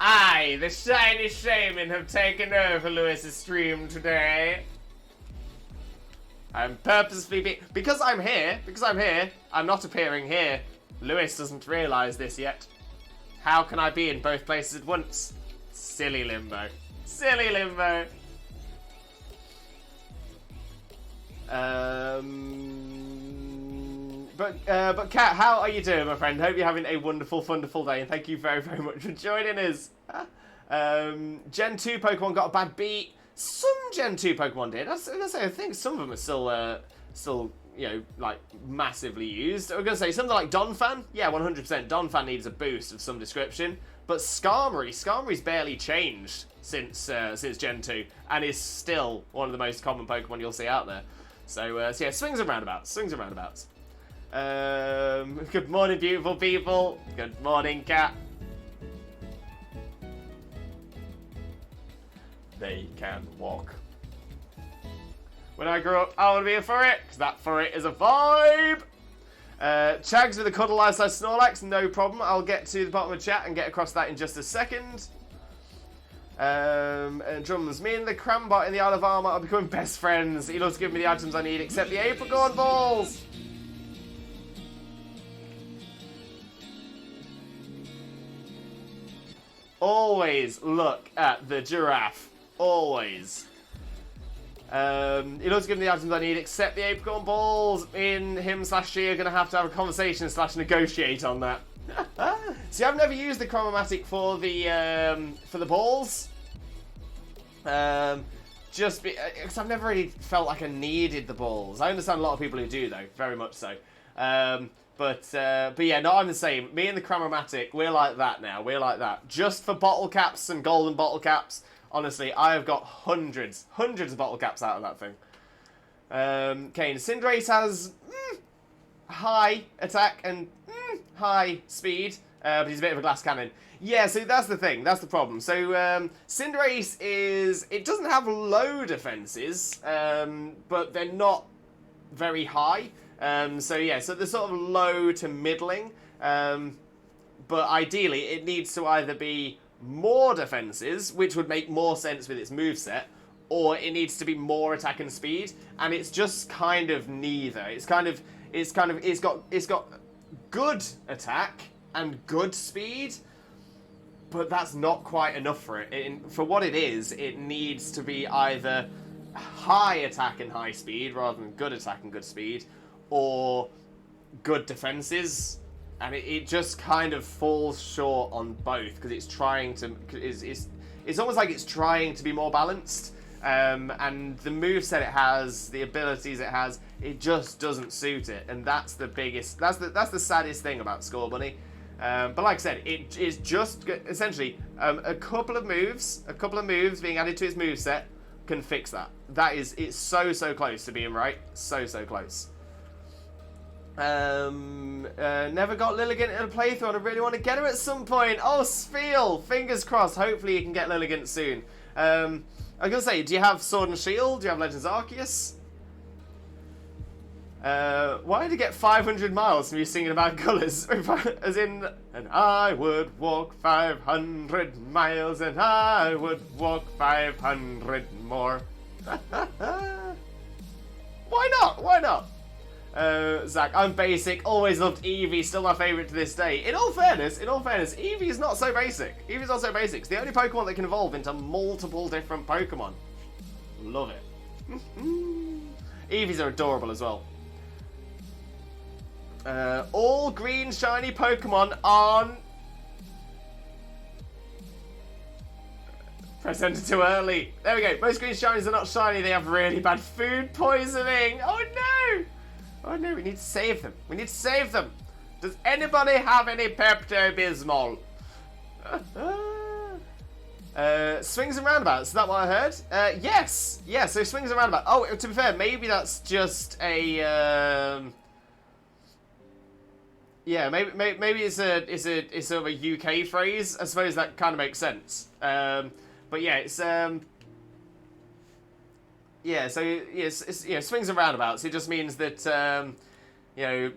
I, the shiny Shaymin, have taken over Lewis's stream today. I'm purposefully because I'm here, I'm not appearing here. Lewis doesn't realise this yet. How can I be in both places at once? Silly Limbo. Silly Limbo. But Kat, how are you doing, my friend? Hope you're having a wonderful, wonderful day, and thank you very, very much for joining us. Gen 2 Pokemon got a bad beat. Some Gen 2 Pokemon did. I was gonna say, I think some of them are still, you know, like massively used. I was gonna say something like Donphan. Yeah, 100%. Donphan needs a boost of some description. But Skarmory's barely changed since Gen 2, and is still one of the most common Pokemon you'll see out there. So yeah, swings and roundabouts. Good morning, beautiful people. Good morning, Cat. They can walk. When I grow up, I want to be a furry, because that furry is a vibe. Chags with a cuddle life size Snorlax, no problem. I'll get to the bottom of chat and get across that in just a second. And Drums, me and the Crambot in the Isle of Armor are becoming best friends. He loves to give me the items I need, except the Apricorn balls. Always look at the giraffe. Always. He loves to give me the items I need, except the Apricorn balls. In him / she are going to have a conversation / negotiate on that. See, I've never used the Chromatic for the balls. Just because I've never really felt like I needed the balls. I understand a lot of people who do, though, very much so. But yeah, no, I'm the same. Me and the Chromatic, we're like that now. We're like that. Just for bottle caps and golden bottle caps. Honestly, I have got hundreds of bottle caps out of that thing. Kane, Cinderace has high attack and high speed, but he's a bit of a glass cannon. Yeah, so that's the thing. That's the problem. So Cinderace it doesn't have low defenses, but they're not very high. So yeah, so they're sort of low to middling. But ideally, it needs to either be more defenses, which would make more sense with its moveset, or it needs to be more attack and speed, and it's just kind of neither. It's got good attack and good speed, but that's not quite enough for it. For what it is, it needs to be either high attack and high speed rather than good attack and good speed, or good defenses. And it just kind of falls short on both because it's trying to. It's almost like it's trying to be more balanced. And the moveset it has, the abilities it has, it just doesn't suit it. And that's the biggest. That's the saddest thing about Scorbunny. But like I said, it is just essentially a couple of moves being added to its moveset can fix that. It's so close to being right. So close. Never got Lilligant in a playthrough and I really want to get her at some point. Oh, Spiel! Fingers crossed. Hopefully you can get Lilligant soon. I was going to say, do you have Sword and Shield? Do you have Legends Arceus? Why did you get 500 miles from you singing about colours? As in, and I would walk 500 miles and I would walk 500 more. Why not? Why not? Zach, I'm basic. Always loved Eevee. Still my favourite to this day. In all fairness, Eevee is not so basic. Eevee's not so basic. It's the only Pokemon that can evolve into multiple different Pokemon. Love it. Eevees are adorable as well. All green shiny Pokemon on... Press enter too early. There we go. Most green shinies are not shiny. They have really bad food poisoning. Oh no! Oh no, we need to save them. We need to save them. Does anybody have any Pepto-Bismol? Swings and roundabouts. Is that what I heard? Yes. Yeah, so swings and roundabouts. Oh, to be fair, maybe that's just a... Yeah, maybe it's sort of a UK phrase. I suppose that kind of makes sense. But yeah, it's yeah. So it's you know, swings and roundabouts. It just means that you know,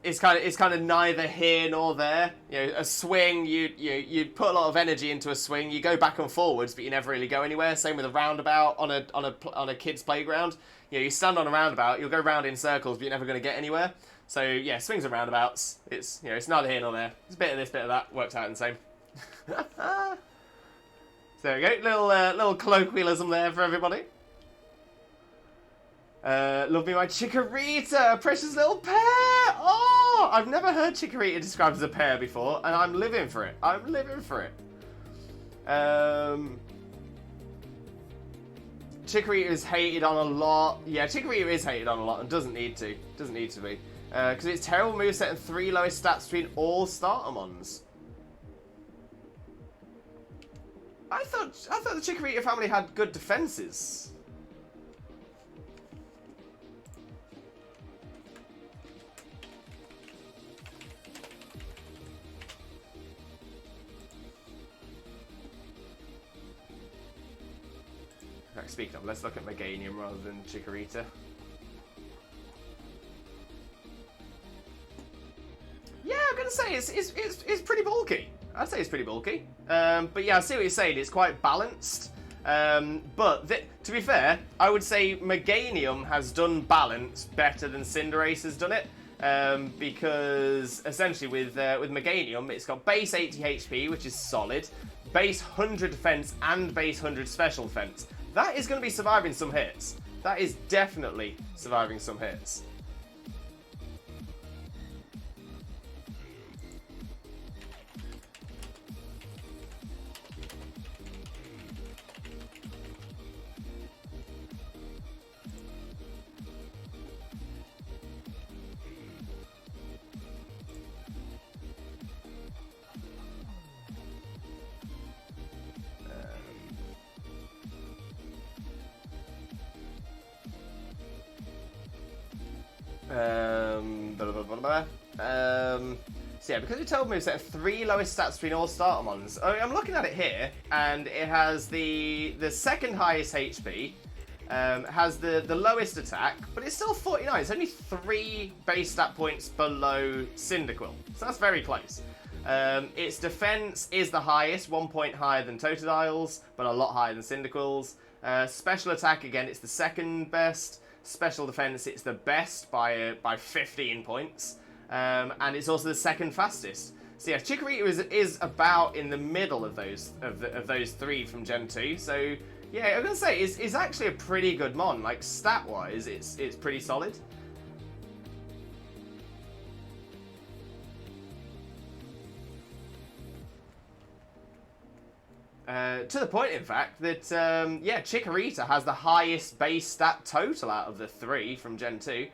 it's kind of neither here nor there. You know, a swing, you put a lot of energy into a swing. You go back and forwards, but you never really go anywhere. Same with a roundabout on a kid's playground. You know, you stand on a roundabout, you'll go round in circles, but you're never going to get anywhere. So yeah, swings and roundabouts. It's it's neither here nor there. It's a bit of this, bit of that. Works out in the same. So there we go. Little colloquialism there for everybody. Love me my Chikorita, a precious little pear. Oh, I've never heard Chikorita described as a pear before, and I'm living for it. I'm living for it. Chikorita is hated on a lot. Yeah, Chikorita is hated on a lot and doesn't need to. Doesn't need to be. Because it's terrible moveset and 3 lowest stats between all Startermons. I thought the Chikorita family had good defenses. Right, speaking of, let's look at Meganium rather than Chikorita. Yeah, I'm gonna say it's pretty bulky. I'd say it's pretty bulky. But yeah, I see what you're saying. It's quite balanced. But to be fair, I would say Meganium has done balance better than Cinderace has done it. Because essentially with Meganium, it's got base 80 HP, which is solid, base 100 defense and base 100 special defense. That is going to be surviving some hits. That is definitely surviving some hits. So yeah, because it told me it's 3 lowest stats between all Startermons. I'm looking at it here, and it has the second highest HP, has the lowest attack, but it's still 49. It's only 3 base stat points below Cyndaquil, so that's very close. Its defense is the highest, 1 point higher than Totodile's, but a lot higher than Cyndaquil's. Special attack, again, it's the second best. Special defense, it's the best by 15 points. And it's also the second fastest. So yeah, Chikorita is about in the middle of those 3 from Gen 2. So yeah, I'm gonna say it's actually a pretty good mon. Like stat wise, it's pretty solid. To the point, in fact, that yeah, Chikorita has the highest base stat total out of the 3 from Gen 2.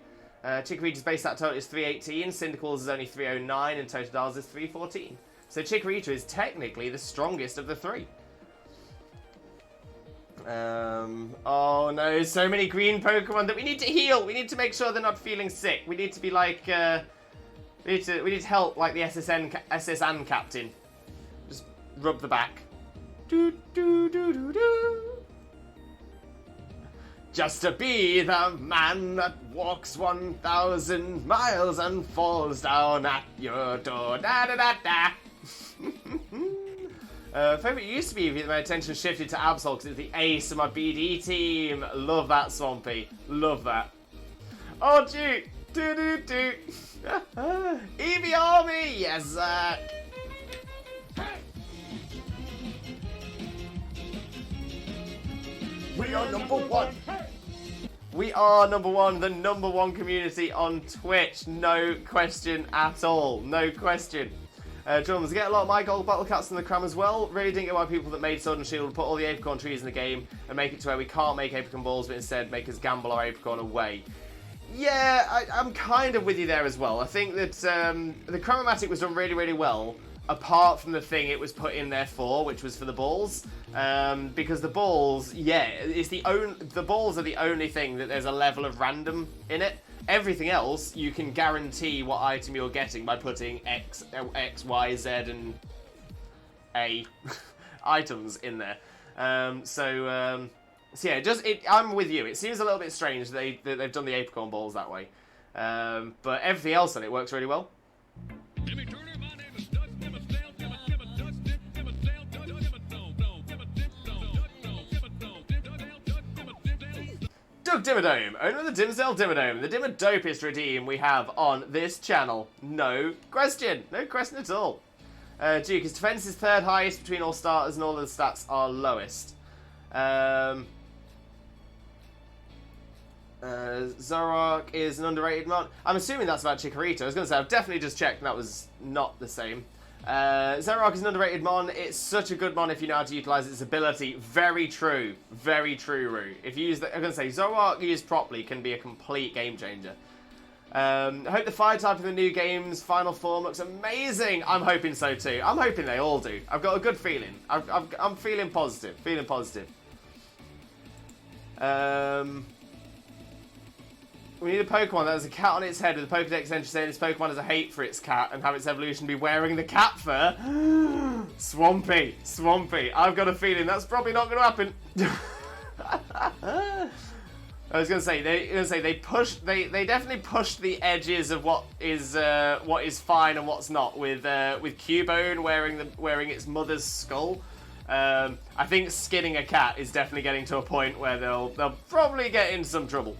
Chikorita's base stat total is 318, Cyndaquil's is only 309, and Totodil's is 314. So Chikorita is technically the strongest of the three. Oh no, so many green Pokemon that we need to heal. We need to make sure they're not feeling sick. We need to be like, we need to help like the SSN captain. Just rub the back. Do do do do do. Just to be the man that walks 1,000 miles and falls down at your door. Da da da da. Favorite used to be if my attention shifted to Absol because it's the ace of my BD team. Love that, Swampy. Love that. Oh, Duke. Do do do. Eevee Army. Yes, sir. We are number one. We are number one, the number one community on Twitch. No question at all. No question. Drums, I get a lot of my gold battle cats in the cram as well. Really didn't get why people that made Sword and Shield would put all the apricorn trees in the game and make it to where we can't make apricorn balls, but instead make us gamble our apricorn away. Yeah, I'm kind of with you there as well. I think that the Chromatic was done really, really well, apart from the thing it was put in there for, which was for the balls. Because the balls, yeah, the balls are the only thing that there's a level of random in it. Everything else, you can guarantee what item you're getting by putting X, Y, Z, and A items in there. So yeah, I'm with you. It seems a little bit strange that they've done the apricorn balls that way. But everything else on it works really well. Doug Dimmadome, owner of the Dimsdale Dimmadome, the Dimmadopest redeem we have on this channel. No question. No question at all. Duke, his defense is third highest between all starters and all of the stats are lowest. Zoroark is an underrated mon. I'm assuming that's about Chikorita. I was going to say, I've definitely just checked and that was not the same. Zoroark is an underrated mon. It's such a good mon if you know how to utilize its ability. Very true. Very true, Roo. If you use I'm going to say, Zoroark used properly can be a complete game changer. I hope the fire type in the new game's final form looks amazing. I'm hoping so too. I'm hoping they all do. I've got a good feeling. I'm feeling positive. Feeling positive. We need a Pokemon that has a cat on its head with a Pokedex entry saying this Pokemon has a hate for its cat and have its evolution be wearing the cat fur. Swampy. Swampy. I've got a feeling that's probably not going to happen. I was going to say, they definitely pushed the edges of what is fine and what's not with Cubone wearing its mother's skull. I think skinning a cat is definitely getting to a point where they'll probably get in some trouble.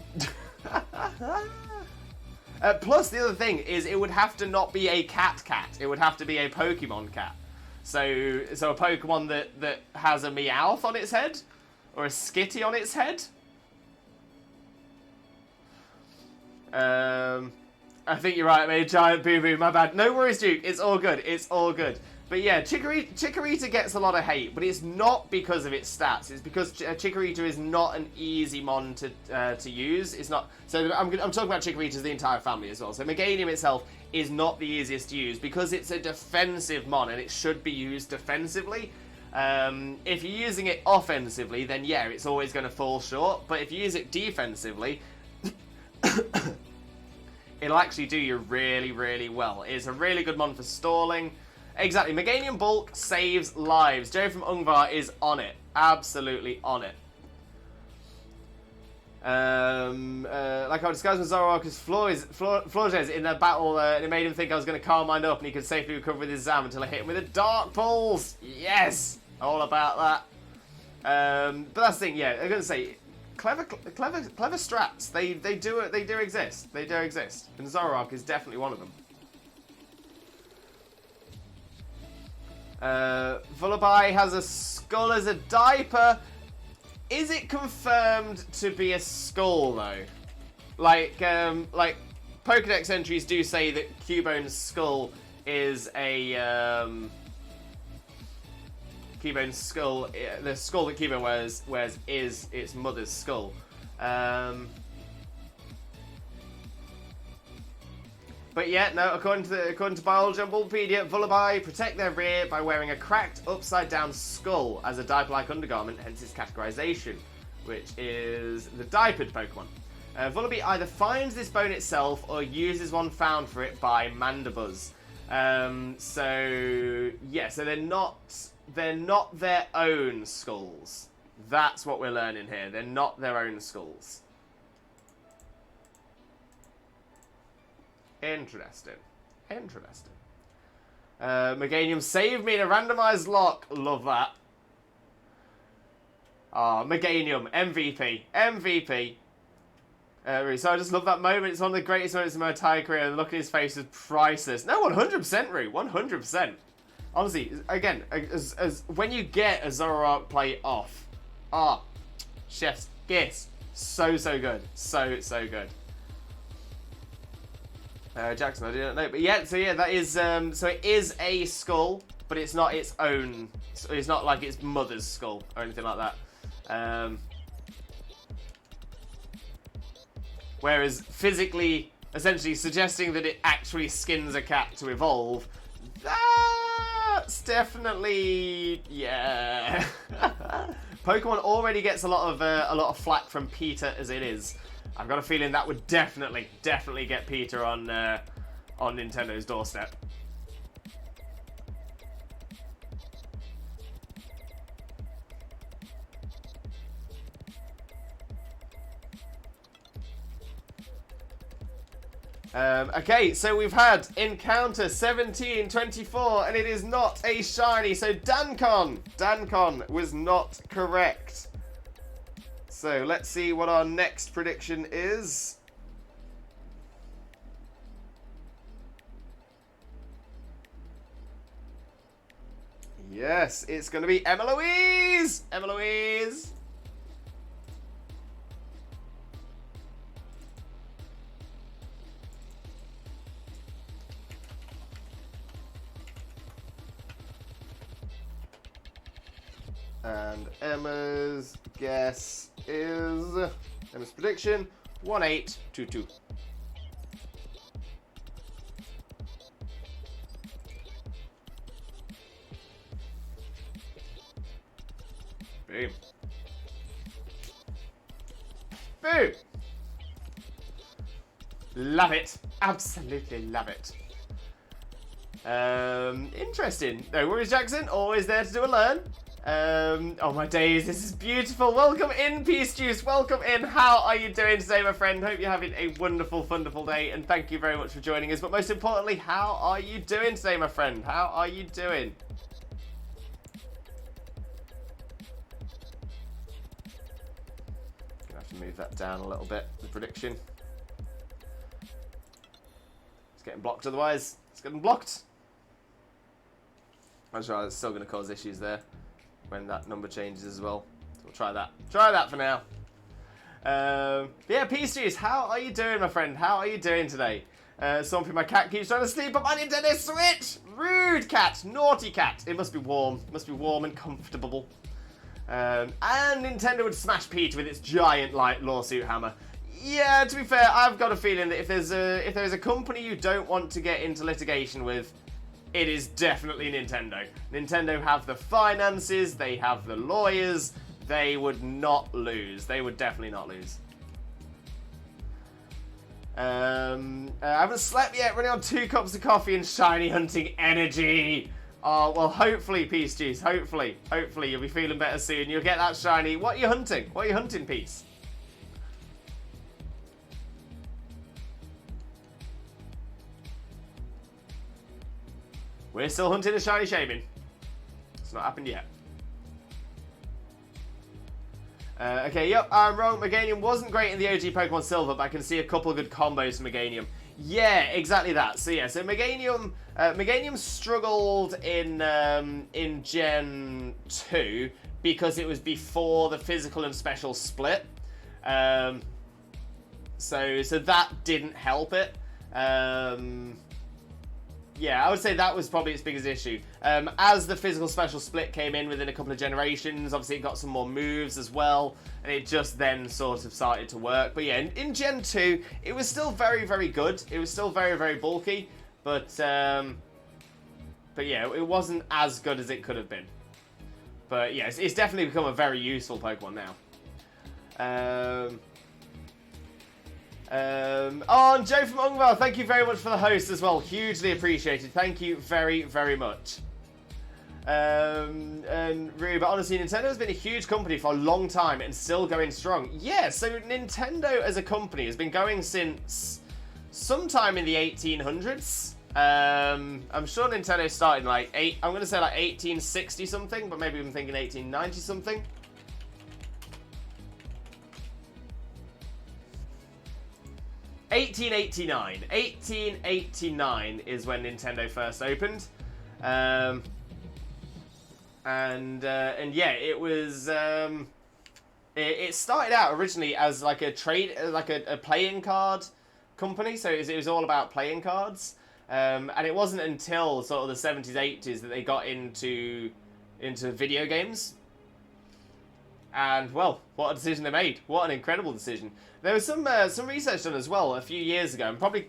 Plus, the other thing is it would have to not be a cat. It would have to be a Pokemon cat. So a Pokemon that has a Meowth on its head or a Skitty on its head. I think you're right. I made a giant boo-boo. My bad. No worries, Duke. It's all good. It's all good. But yeah, Chikorita gets a lot of hate, but it's not because of its stats. It's because Chikorita is not an easy mon to use. It's not. So I'm talking about Chikorita as the entire family as well. So Meganium itself is not the easiest to use because it's a defensive mon and it should be used defensively. If you're using it offensively, then yeah, it's always going to fall short. But if you use it defensively, it'll actually do you really, really well. It's a really good mon for stalling. Exactly, Meganium Bulk saves lives. Joe from Ungvar is on it. Absolutely on it. Like I discussed with Zoroark's Flores in that battle, it made him think I was going to calm mine up and he could safely recover with his Zam until I hit him with a Dark Pulse. Yes! All about that. But that's the thing, yeah, I'm going to say, clever strats. They do exist. They do exist. And Zoroark is definitely one of them. Vullaby has a skull as a diaper. Is it confirmed to be a skull though? Like Pokedex entries do say that Cubone's skull is a Cubone's skull. The skull that Cubone wears is its mother's skull. But yeah, no, according to Biology on Bulbapedia, Vullaby protect their rear by wearing a cracked upside-down skull as a diaper-like undergarment, hence its categorization, which is the diapered Pokemon. Vullaby either finds this bone itself or uses one found for it by Mandibuzz. So they're not their own skulls. That's what we're learning here. They're not their own skulls. Interesting. Meganium saved me in a randomized lock. Love that. Meganium. MVP. So I just love that moment. It's one of the greatest moments of my entire career. The look in his face is priceless. No, 100%, Roo. 100%. Honestly, again, as when you get a Zoroark play off, chef's kiss. So good. So good. Jackson, I didn't know, but yeah, so yeah, that is, so it is a skull, but it's not its own, it's not like its mother's skull, or anything like that. Whereas physically, essentially suggesting that it actually skins a cat to evolve, that's definitely, yeah. Pokemon already gets a lot of flack from Peter as it is. I've got a feeling that would definitely get Peter on Nintendo's doorstep. Okay, so we've had Encounter 1724, and it is not a shiny, so Dancon was not correct. So let's see what our next prediction is. Yes, it's going to be Emma Louise! And Emma's guess is... Emma's prediction, 1822. Boom. Boom! Love it. Absolutely love it. Interesting. No worries, Jackson. Always there to do a learn. Oh my days, this is beautiful. Welcome in, Peace Juice. Welcome in. How are you doing today, my friend? Hope you're having a wonderful, wonderful day, and thank you very much for joining us. But most importantly, how are you doing today, my friend? How are you doing? Gonna have to move that down a little bit, the prediction. It's getting blocked otherwise. It's getting blocked. I'm sure it's still going to cause issues there when that number changes as well. So we'll try that. Try that for now. Yeah, Peace Juice, how are you doing, my friend? How are you doing today? Something my cat keeps trying to sleep on my Nintendo Switch. Rude cat, naughty cat. It must be warm. It must be warm and comfortable. And Nintendo would smash Peter with its giant light lawsuit hammer. Yeah, to be fair, I've got a feeling that if there's a company you don't want to get into litigation with, it is definitely Nintendo. Nintendo have the finances, they have the lawyers, they would not lose. They would definitely not lose. I haven't slept yet, running on 2 cups of coffee and shiny hunting energy. Oh, well, hopefully, Peace Juice, hopefully you'll be feeling better soon. You'll get that shiny. What are you hunting? What are you hunting, Peace? We're still hunting a shiny Shaymin. It's not happened yet. Okay, yep, I'm wrong. Meganium wasn't great in the OG Pokemon Silver, but I can see a couple of good combos for Meganium. Yeah, exactly that. So yeah, so Meganium struggled in Gen 2 because it was before the physical and special split. So that didn't help it. Yeah, I would say that was probably its biggest issue. As the physical special split came in within a couple of generations, obviously it got some more moves as well, and it just then sort of started to work. But yeah, in Gen 2, it was still very, very good. It was still very, very bulky, but yeah, it wasn't as good as it could have been. But yeah, it's definitely become a very useful Pokemon now. And Joe from Ungval, thank you very much for the host as well. Hugely appreciated. Thank you very, very much. And really, but honestly, Nintendo has been a huge company for a long time and still going strong. Yeah, so Nintendo as a company has been going since sometime in the 1800s. I'm sure Nintendo started in like I'm going to say like 1860 something, but maybe I'm thinking 1890 something. 1889 is when Nintendo first opened, and yeah, it was it started out originally as like a playing card company, so it was all about playing cards, and it wasn't until sort of the 70s 80s that they got into video games. And well, what a decision they made! What an incredible decision. There was some research done as well a few years ago. I'm probably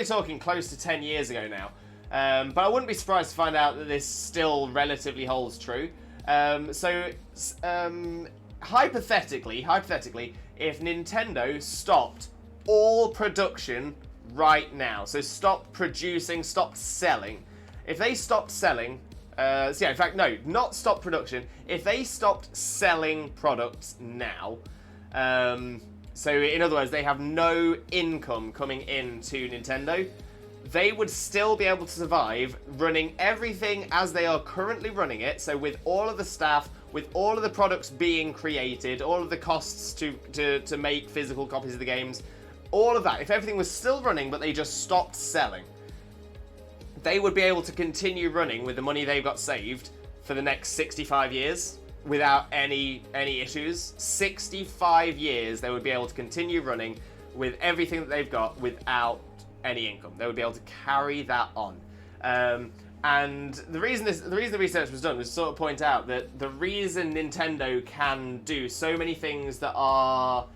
talking close to 10 years ago now. But I wouldn't be surprised to find out that this still relatively holds true. Hypothetically, if Nintendo stopped all production right now, so stopped producing, stopped selling, if they stopped selling. In fact, no, not stop production. If they stopped selling products now, so in other words, they have no income coming into Nintendo, they would still be able to survive running everything as they are currently running it. So with all of the staff, with all of the products being created, all of the costs to make physical copies of the games, all of that, if everything was still running but they just stopped selling, they would be able to continue running with the money they've got saved for the next 65 years without any issues. 65 years they would be able to continue running with everything that they've got without any income. They would be able to carry that on. And the reason the research was done was to sort of point out that the reason Nintendo can do so many things that are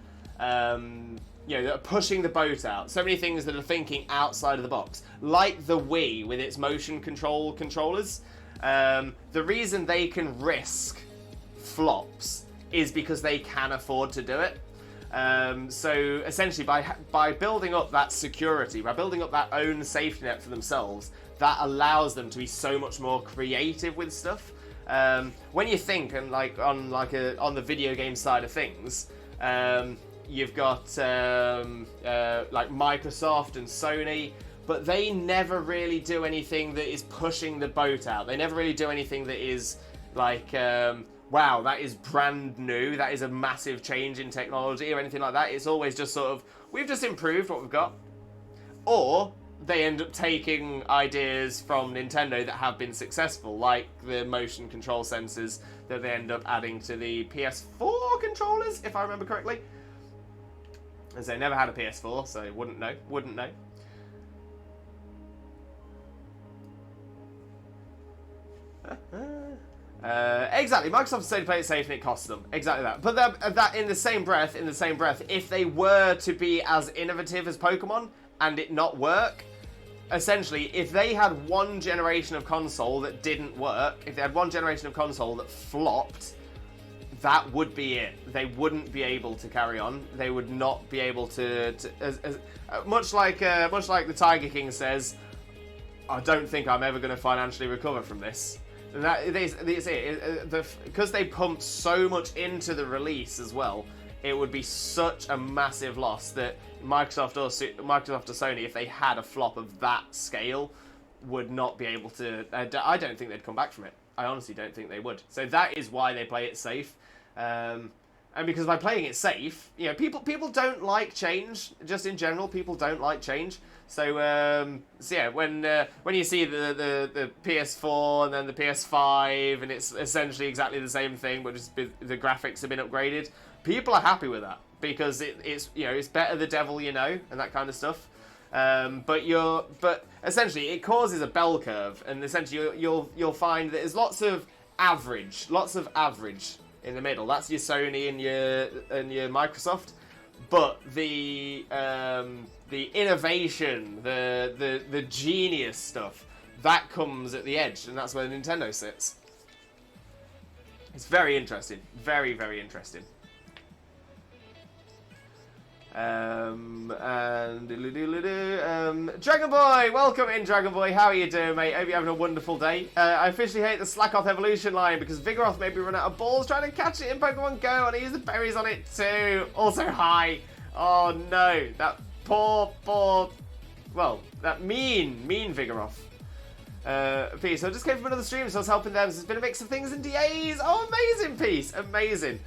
that are pushing the boat out. So many things that are thinking outside of the box, like the Wii with its motion control controllers. The reason they can risk flops is because they can afford to do it. So essentially, by building up that security, by building up that own safety net for themselves, that allows them to be so much more creative with stuff. When you think and on the video game side of things. You've got like Microsoft and Sony, but they never really do anything that is pushing the boat out. They never really do anything that is like, wow, that is brand new, that is a massive change in technology or anything like that. It's always just sort of, we've just improved what we've got. Or they end up taking ideas from Nintendo that have been successful, like the motion control sensors that they end up adding to the PS4 controllers, if I remember correctly. As they never had a PS4, so wouldn't know. Exactly, Microsoft and Sony play it safe and it costs them. Exactly that. But that in the same breath, if they were to be as innovative as Pokemon and it not work, essentially, if they had one generation of console that didn't work, if they had one generation of console that flopped, that would be it. They wouldn't be able to carry on. They would not be able to much like the Tiger King says, I don't think I'm ever going to financially recover from this. And it's it. Because they pumped so much into the release as well, it would be such a massive loss that Microsoft or Sony, if they had a flop of that scale, would not be able to. I don't think they'd come back from it. I honestly don't think they would. So that is why they play it safe. And because by playing it safe, people don't like change. Just in general, people don't like change. So yeah, when you see the PS4 and then the PS5, and it's essentially exactly the same thing, but just the graphics have been upgraded, people are happy with that because it's better the devil you know and that kind of stuff. But essentially it causes a bell curve, and essentially you'll find that there's lots of average in the middle. That's your Sony and your Microsoft. But the innovation, the genius stuff, that comes at the edge, and that's where Nintendo sits. It's very interesting. Very, very interesting. Dragon Boy, welcome in, Dragon Boy. How are you doing, mate? Hope you're having a wonderful day. I officially hate the Slackoth evolution line because Vigoroth made me run out of balls trying to catch it in Pokemon Go, and I used the berries on it too. Also, hi. Oh no, that poor, well, that mean Vigoroth. Peace. I just came from another stream, so I was helping them. So it's been a mix of things and DAs. Oh, amazing, Peace. Amazing.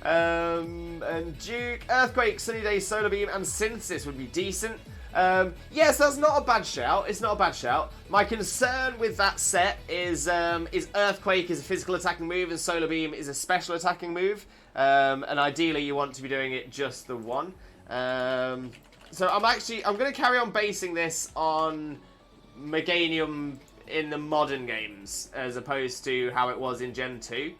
And Duke, Earthquake, Sunny Day, Solar Beam, and Synthesis would be decent. Yes, that's not a bad shout. It's not a bad shout. My concern with that set is Earthquake is a physical attacking move and Solar Beam is a special attacking move. And ideally you want to be doing it just the one. So I'm going to carry on basing this on Meganium in the modern games as opposed to how it was in Gen 2.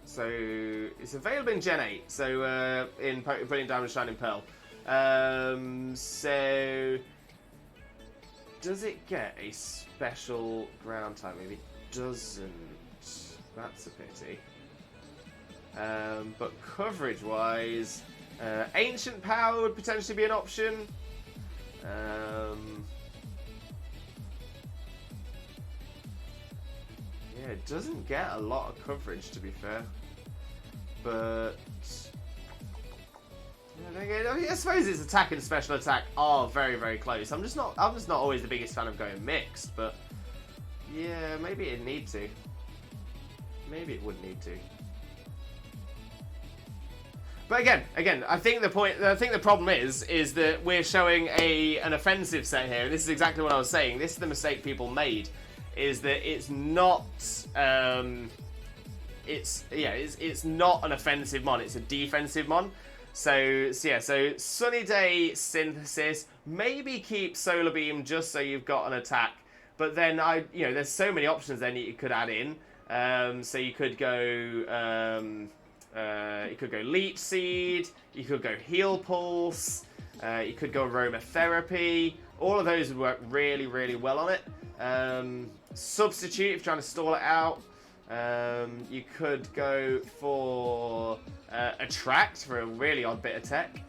So it's available in Gen 8, so in Brilliant Diamond Shining Pearl. So does it get a special ground type? Maybe it doesn't. That's a pity. But coverage-wise, Ancient Power would potentially be an option. Yeah, it doesn't get a lot of coverage, to be fair. But I suppose its attack and special attack are very, very close. I'm just not always the biggest fan of going mixed, but yeah, maybe it'd need to. Maybe it would need to. But again, I think the problem is that we're showing an offensive set here, and this is exactly what I was saying. This is the mistake people made, is that it's not it's not an offensive mon, it's a defensive mon. So Sunny Day, Synthesis, maybe keep Solar Beam just so you've got an attack. But then there's so many options then you could add in. So you could go Leech Seed, you could go Heal Pulse, you could go Aromatherapy. All of those would work really, really well on it. Substitute if you're trying to stall it out. You could go for Attract for a really odd bit of tech.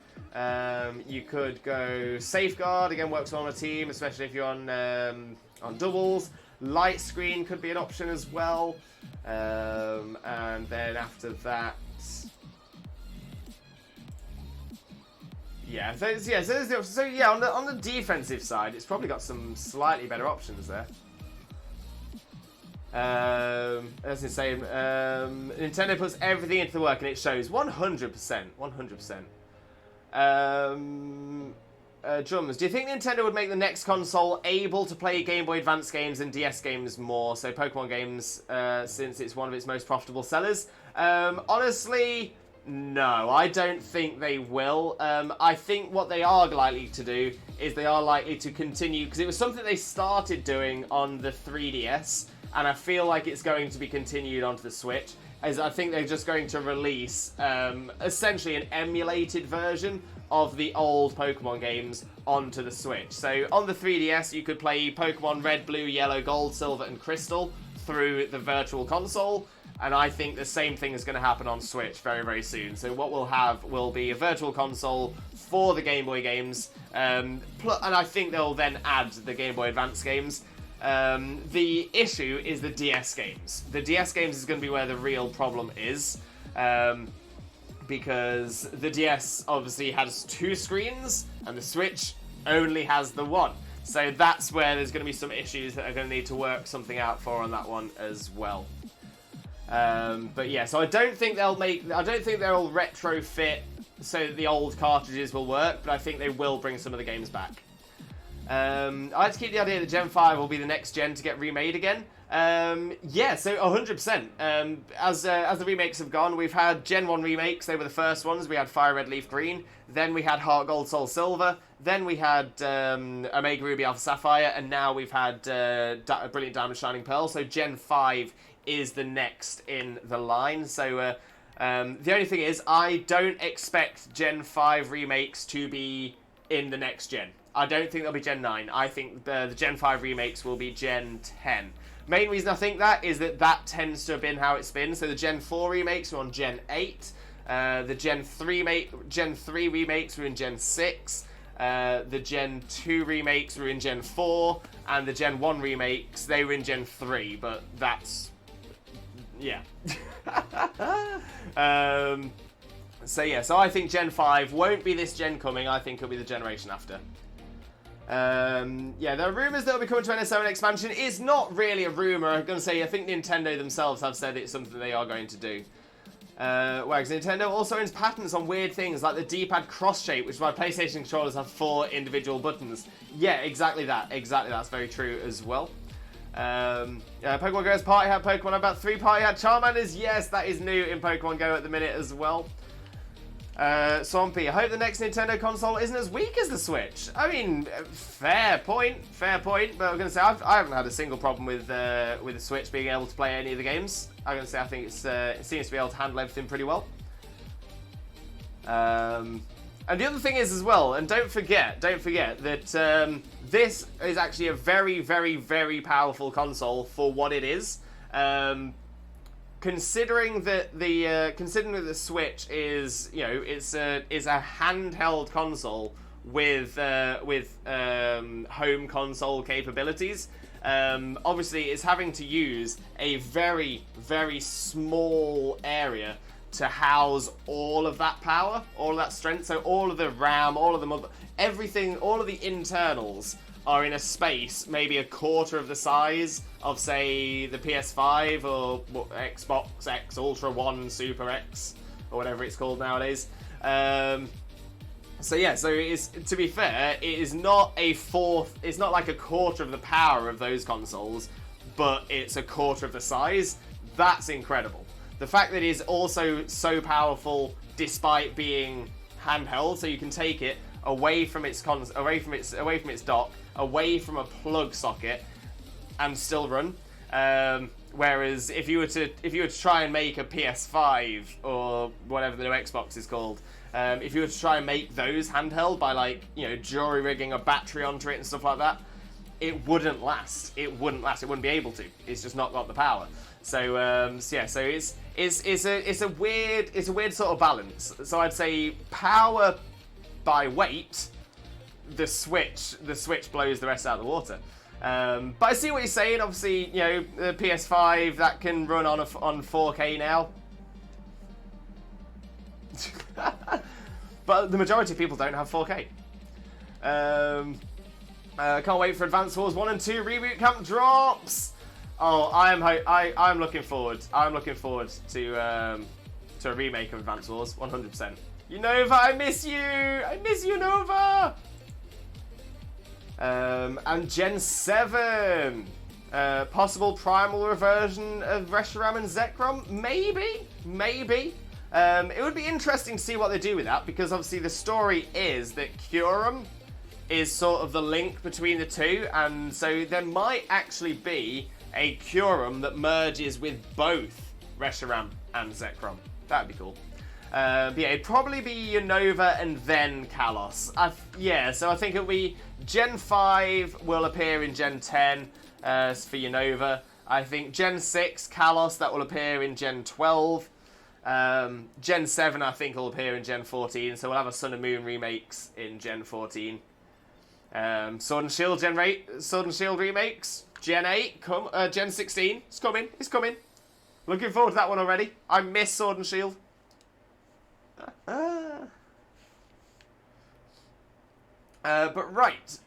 You could go Safeguard, again works well on a team, especially if you're on doubles. Light Screen could be an option as well. And then after that, on the defensive side, it's probably got some slightly better options there. As I say, Nintendo puts everything into the work and it shows 100%. 100%. Drums, do you think Nintendo would make the next console able to play Game Boy Advance games and DS games more, so Pokemon games, since it's one of its most profitable sellers? Honestly, no, I don't think they will. I think what they are likely to do is they are likely to continue, because it was something they started doing on the 3DS, and I feel like it's going to be continued onto the Switch, as I think they're just going to release essentially an emulated version of the old Pokemon games onto the Switch. So on the 3DS, you could play Pokemon Red, Blue, Yellow, Gold, Silver, and Crystal through the Virtual Console, and I think the same thing is going to happen on Switch very, very soon. So what we'll have will be a Virtual Console for the Game Boy games, and I think they'll then add the Game Boy Advance games. The issue is the DS games. The DS games is going to be where the real problem is, because the DS obviously has 2 screens and the Switch only has the 1. So that's where there's going to be some issues that are going to need to work something out for on that one as well. But yeah, so I don't think they'll retrofit so that the old cartridges will work, but I think they will bring some of the games back. I like to keep the idea that Gen 5 will be the next gen to get remade again. Yeah, so 100%. As the remakes have gone, we've had Gen 1 remakes. They were the first ones. We had Fire Red Leaf Green. Then we had Heart Gold Soul Silver. Then we had Omega Ruby Alpha Sapphire. And now we've had Brilliant Diamond Shining Pearl. So Gen 5 is the next in the line. So the only thing is, I don't expect Gen 5 remakes to be in the next gen. I don't think they'll be Gen 9. I think the Gen 5 remakes will be Gen 10. Main reason I think that is that tends to have been how it's been. So the Gen 4 remakes were on Gen 8. The Gen 3 remakes were in Gen 6. The Gen 2 remakes were in Gen 4. And the Gen 1 remakes, they were in Gen 3. But that's... yeah. So I think Gen 5 won't be this gen coming. I think it'll be the generation after. Yeah, there are rumours that will be coming to NS7 expansion. It's not really a rumour. I'm going to say I think Nintendo themselves have said it's something they are going to do. Whereas Nintendo also owns patents on weird things like the D-pad cross-shape, which is why PlayStation controllers have 4 individual buttons. Yeah, exactly that. Exactly, that's very true as well. Pokemon Go's Party Hat Pokemon. About 3 Party Hat Charmanders. Yes, that is new in Pokemon Go at the minute as well. Swampy, I hope the next Nintendo console isn't as weak as the Switch. I mean, fair point, but I'm going to say I haven't had a single problem with the Switch being able to play any of the games. I'm going to say I think it seems to be able to handle everything pretty well. And the other thing is as well, and don't forget that this is actually a very, very, very powerful console for what it is. Considering that the Switch is, you know, is a handheld console with home console capabilities. Obviously, it's having to use a very, very small area to house all of that power, all of that strength. So all of the RAM, all of the everything, all of the internals are in a space maybe a quarter of the size of, say, the PS5 or Xbox X Ultra One Super X or whatever it's called nowadays. So yeah, so it is, to be fair, it is not it's not like a quarter of the power of those consoles, but it's a quarter of the size. That's incredible. The fact that it is also so powerful despite being handheld, so you can take it away from its dock, away from a plug socket, and still run. Whereas if you were to try and make a PS5 or whatever the new Xbox is called, if you were to try and make those handheld by, like, you know, jury rigging a battery onto it and stuff like that, it wouldn't last. It wouldn't be able to. It's just not got the power. So yeah, so it's a weird sort of balance. So I'd say power by weight, the Switch blows the rest out of the water. But I see what you're saying. Obviously, you know, the PS5 that can run on 4K now. But the majority of people don't have 4K. Can't wait for Advance Wars 1 and 2 Reboot Camp drops. Oh, I'm looking forward. I'm looking forward to a remake of Advance Wars, 100%. Unova, I miss you! I miss you, Nova! And Gen 7. Possible primal reversion of Reshiram and Zekrom? Maybe. It would be interesting to see what they do with that, because obviously the story is that Kyurem is sort of the link between the two, and so there might actually be a Kyurem that merges with both Reshiram and Zekrom. That'd be cool. But yeah, it'd probably be Unova and then Kalos. So I think it'll be Gen 5 will appear in Gen 10 for Unova. I think Gen 6 Kalos, that will appear in Gen 12. Gen 7 I think will appear in Gen 14, so we'll have a Sun and Moon remakes in Gen 14. Sword and Shield remakes, Gen 8, Gen 16, it's coming. Looking forward to that one already. I miss Sword and Shield. But right.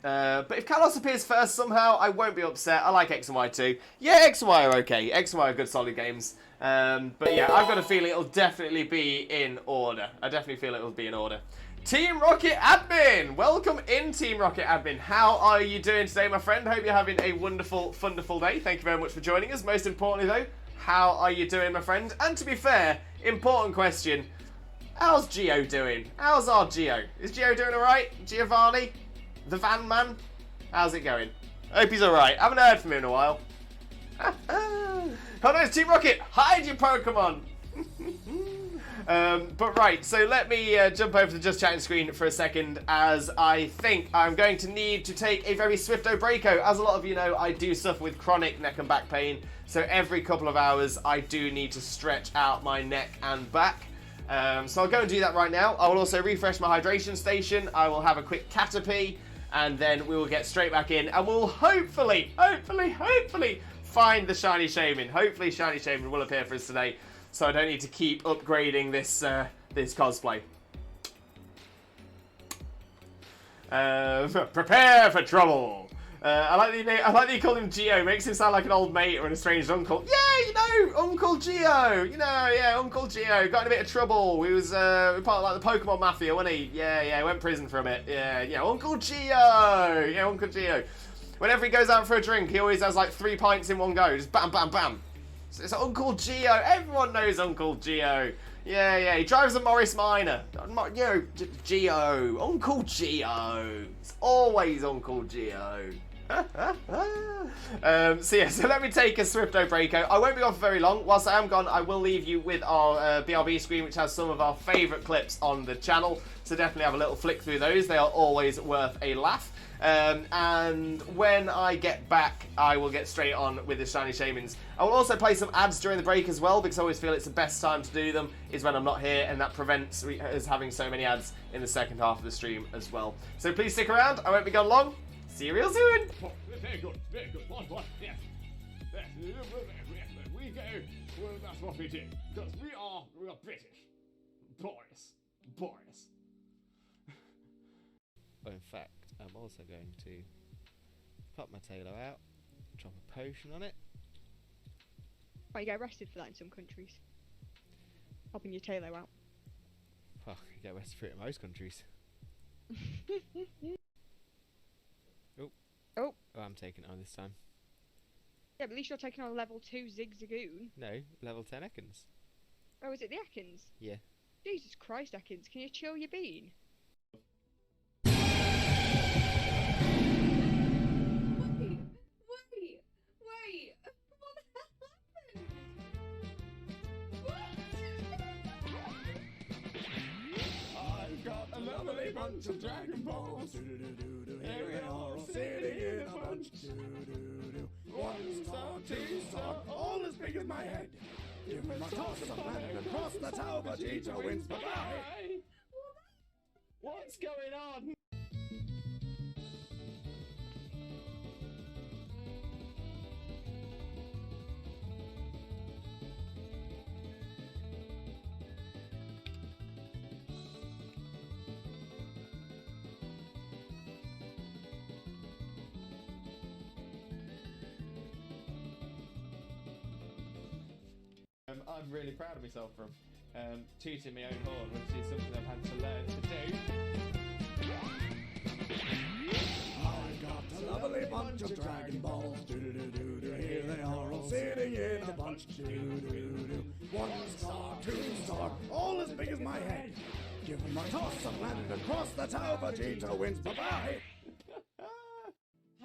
But if Kalos appears first somehow, I won't be upset. I like X and Y too. Yeah, X and Y are okay. X and Y are good, solid games. But yeah, I've got a feeling it'll definitely be in order. I definitely feel it'll be in order. Team Rocket Admin! Welcome in, Team Rocket Admin. How are you doing today, my friend? Hope you're having a wonderful, wonderful day. Thank you very much for joining us. Most importantly, though, how are you doing, my friend? And to be fair, important question, how's Gio doing? How's our Gio? Is Gio doing alright? Giovanni? The Van Man? How's it going? Hope he's alright. Haven't heard from him in a while. Oh no, it's Team Rocket! Hide your Pokemon! But right, so let me jump over to the Just Chatting screen for a second, as I think I'm going to need to take a very swifto breako. As a lot of you know, I do suffer with chronic neck and back pain, so every couple of hours I do need to stretch out my neck and back. So I'll go and do that right now. I will also refresh my hydration station. I will have a quick Caterpie, and then we will get straight back in, and we'll hopefully find the shiny Shaymin. Hopefully shiny Shaymin will appear for us today, so I don't need to keep upgrading this this cosplay. Prepare for trouble. I like that you called him Gio. Makes him sound like an old mate or an estranged uncle. Yeah, you know, Uncle Gio. You know, yeah, Uncle Gio got in a bit of trouble. He was part of like the Pokemon Mafia, wasn't he? Yeah, he went to prison for a bit. Yeah, Uncle Gio. Yeah, Uncle Gio. Whenever he goes out for a drink, he always has like 3 pints in one go. Just bam, bam, bam. So it's Uncle Gio. Everyone knows Uncle Gio. Yeah, he drives a Morris Minor. Gio. Uncle Gio. It's always Uncle Gio. So let me take a swifto breako. I won't be gone for very long. Whilst I am gone, I will leave you with our BRB screen, which has some of our favourite clips on the channel. So definitely have a little flick through those. They are always worth a laugh. And when I get back, I will get straight on with the shiny Shaymins. I will also play some ads during the break as well, because I always feel it's the best time to do them is when I'm not here, and that prevents us having so many ads in the second half of the stream as well. So please stick around. I won't be gone long. See you real soon. Very good, very good. One, yes. We go. Well, that's what we do. Because we are British. Boris. In fact, I'm also going to pop my tailor out, drop a potion on it. Oh, you get arrested for that in some countries. Popping your tailor out. Well, you get arrested for it in most countries. Oh, I'm taking it on this time. Yeah, but at least you're taking on level 2 Zigzagoon. No, level 10 Ekans. Oh, is it the Ekans? Yeah. Jesus Christ, Ekans, can you chill your bean? Wait! What the hell happened? I've got a lovely bunch of Dragon Balls. Here we are, all sitting in a bunch. 1 star, 2 star, all as big as my head. Give me my toss of land and cross the tower, Vegeta wins. Bye-bye. What's going on? I'm really proud of myself for tooting my own horn, which is something I've had to learn to do. I've got a lovely bunch of Dragon Balls. Here they are, all sitting in a bunch. 1 star, 2 star, all as big as my head. Give me my toss of land and cross the tower, Vegeta wins. Bye-bye.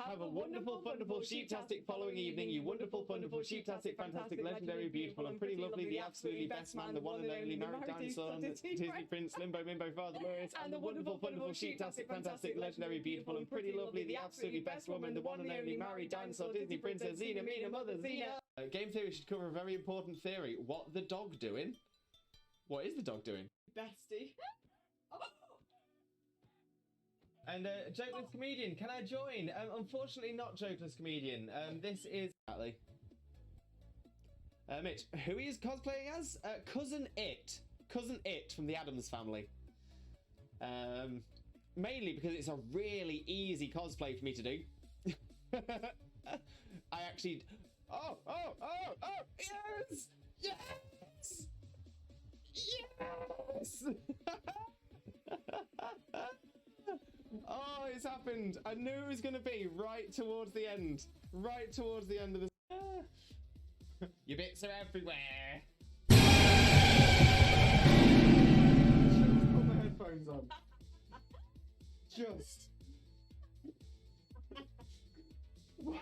Have a wonderful, wonderful, sheep-tastic following evening, you wonderful, wonderful, sheep-tastic, fantastic, legendary, beautiful, and pretty lovely, the absolutely best man, the one and only married dinosaur, Disney Prince, Limbo, Mimbo, Father Glorious, and the wonderful, wonderful, sheep-tastic, fantastic, legendary, beautiful, and pretty lovely, the absolutely best woman, the one and only married dinosaur, Disney Princess, Xena, Mina, Mother, Xena. Game theory should cover a very important theory. What the dog doing? What is the dog doing? Bestie. And Jokeless Comedian, can I join? Unfortunately not Jokeless Comedian. This is... Mitch, who he is cosplaying as? Cousin It. Cousin It from the Addams Family. Mainly because it's a really easy cosplay for me to do. I actually... Oh! Yes! Yes! Yes! happened. I knew it was going to be right towards the end. Right towards the end of the... Your bits are everywhere. Just put the headphones on. Just. Look,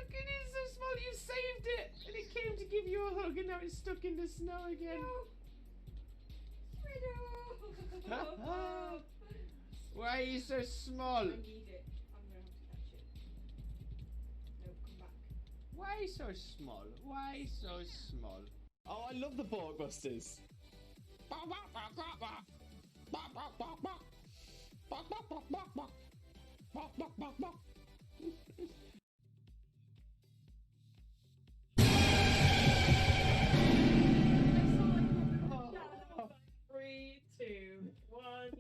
it is so small. You saved it, and it came to give you a hug, and now it's stuck in the snow again. Why are you so small? I need it. I'm gonna have to catch it. No, come back. Why so small? Why so small? Oh, I love the Porkbusters. Three, two, one.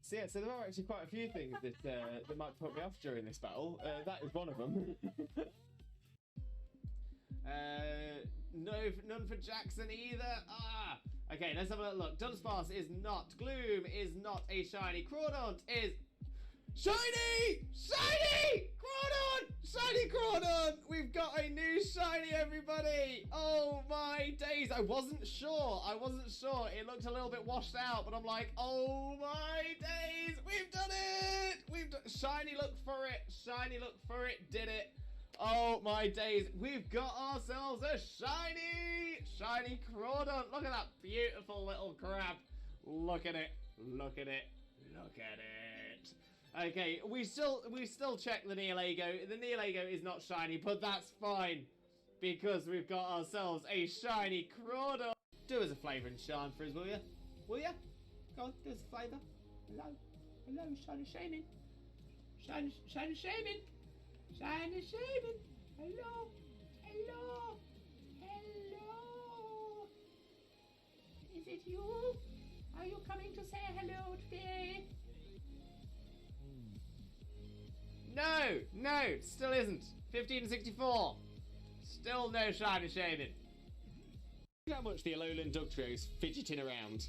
So there are actually quite a few things that might put me off during this battle. That is one of them. None for Jackson either. Ah. Okay, let's have a look. Dunsparce is not. Gloom is not a shiny. Crawdaunt is shiny! Shiny! Crawdaunt! Shiny Crawdaunt! We've got a new shiny, everybody! Oh my days! I wasn't sure. It looked a little bit washed out, but I'm like, oh my days! We've done it! Shiny, look for it. Shiny, look for it. Did it. Oh my days, we've got ourselves a shiny Crawdaunt. Look at that beautiful little crab. Look at it. Okay, we still check the Neolago. The Neolago is not shiny, but that's fine because we've got ourselves a shiny Crawdaunt. Do us a flavor and shine for us, will you? Go on, do us a flavor. Hello, shiny Shaymin. Shiny Shaymin. Shiny Shaymin. Hello. Is it you? Are you coming to say hello today? No, still isn't. 1564. Still no shiny Shaymin. Look how much the Alolan Dugtrio is fidgeting around.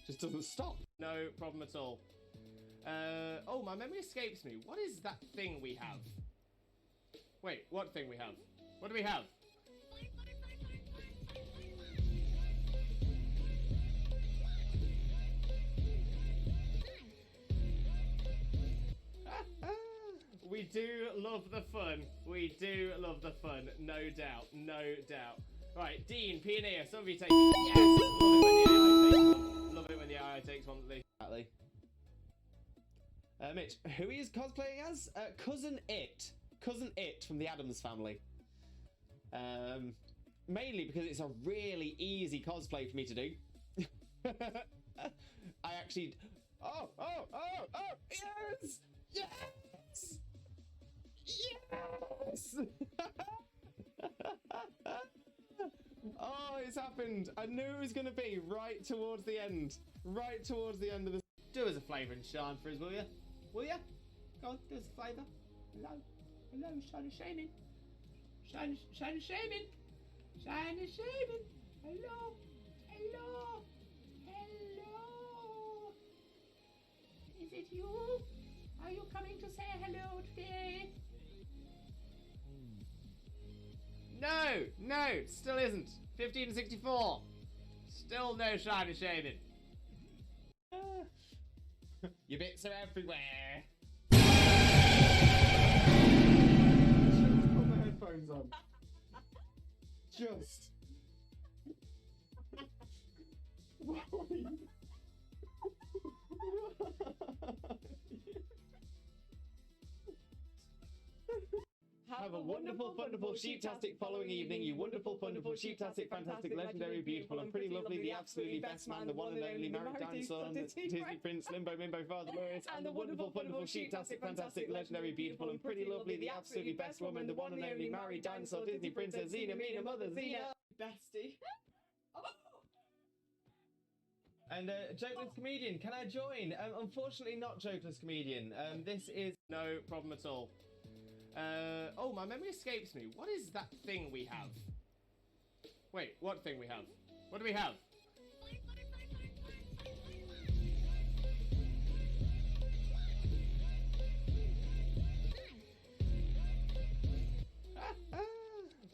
Just doesn't stop. No problem at all. Oh, my memory escapes me. What is that thing we have? Wait, what thing we have? What do we have? We do love the fun. No doubt. Right, Dean, Pioneer, some of you take it. Yes! Love it when the AI takes one. Exactly. Mitch, who he is cosplaying as? Cousin It from the Addams Family. Mainly because it's a really easy cosplay for me to do. I actually... Oh, yes! Oh, it's happened. I knew it was going to be right towards the end. Of the... Do us a flavor and shine for us, will you? Go on, do us a flavor. Hello, shiny Shaymin. Shiny Shaymin. Hello. Is it you? Are you coming to say hello today? No, still isn't. 1564. Still no shiny Shaymin. Your bits are everywhere. Just put the headphones on. Just. Have a wonderful, sheep-tastic following evening, you wonderful, sheep-tastic, fantastic, legendary, beautiful, and pretty lovely, the absolutely best man, the one and only married dinosaur, Disney Prince, Limbo, Father Lawrence, and the wonderful, sheep-tastic, fantastic, legendary, beautiful, and pretty lovely, the absolutely best woman, the one and only married dinosaur, Disney Princess, Xena, Mina, Mother, Xena. Bestie. And Jokeless Comedian, can I join? Unfortunately not Jokeless Comedian. This is no problem at all. Oh, my memory escapes me. What is that thing we have? Wait, what thing we have? What do we have?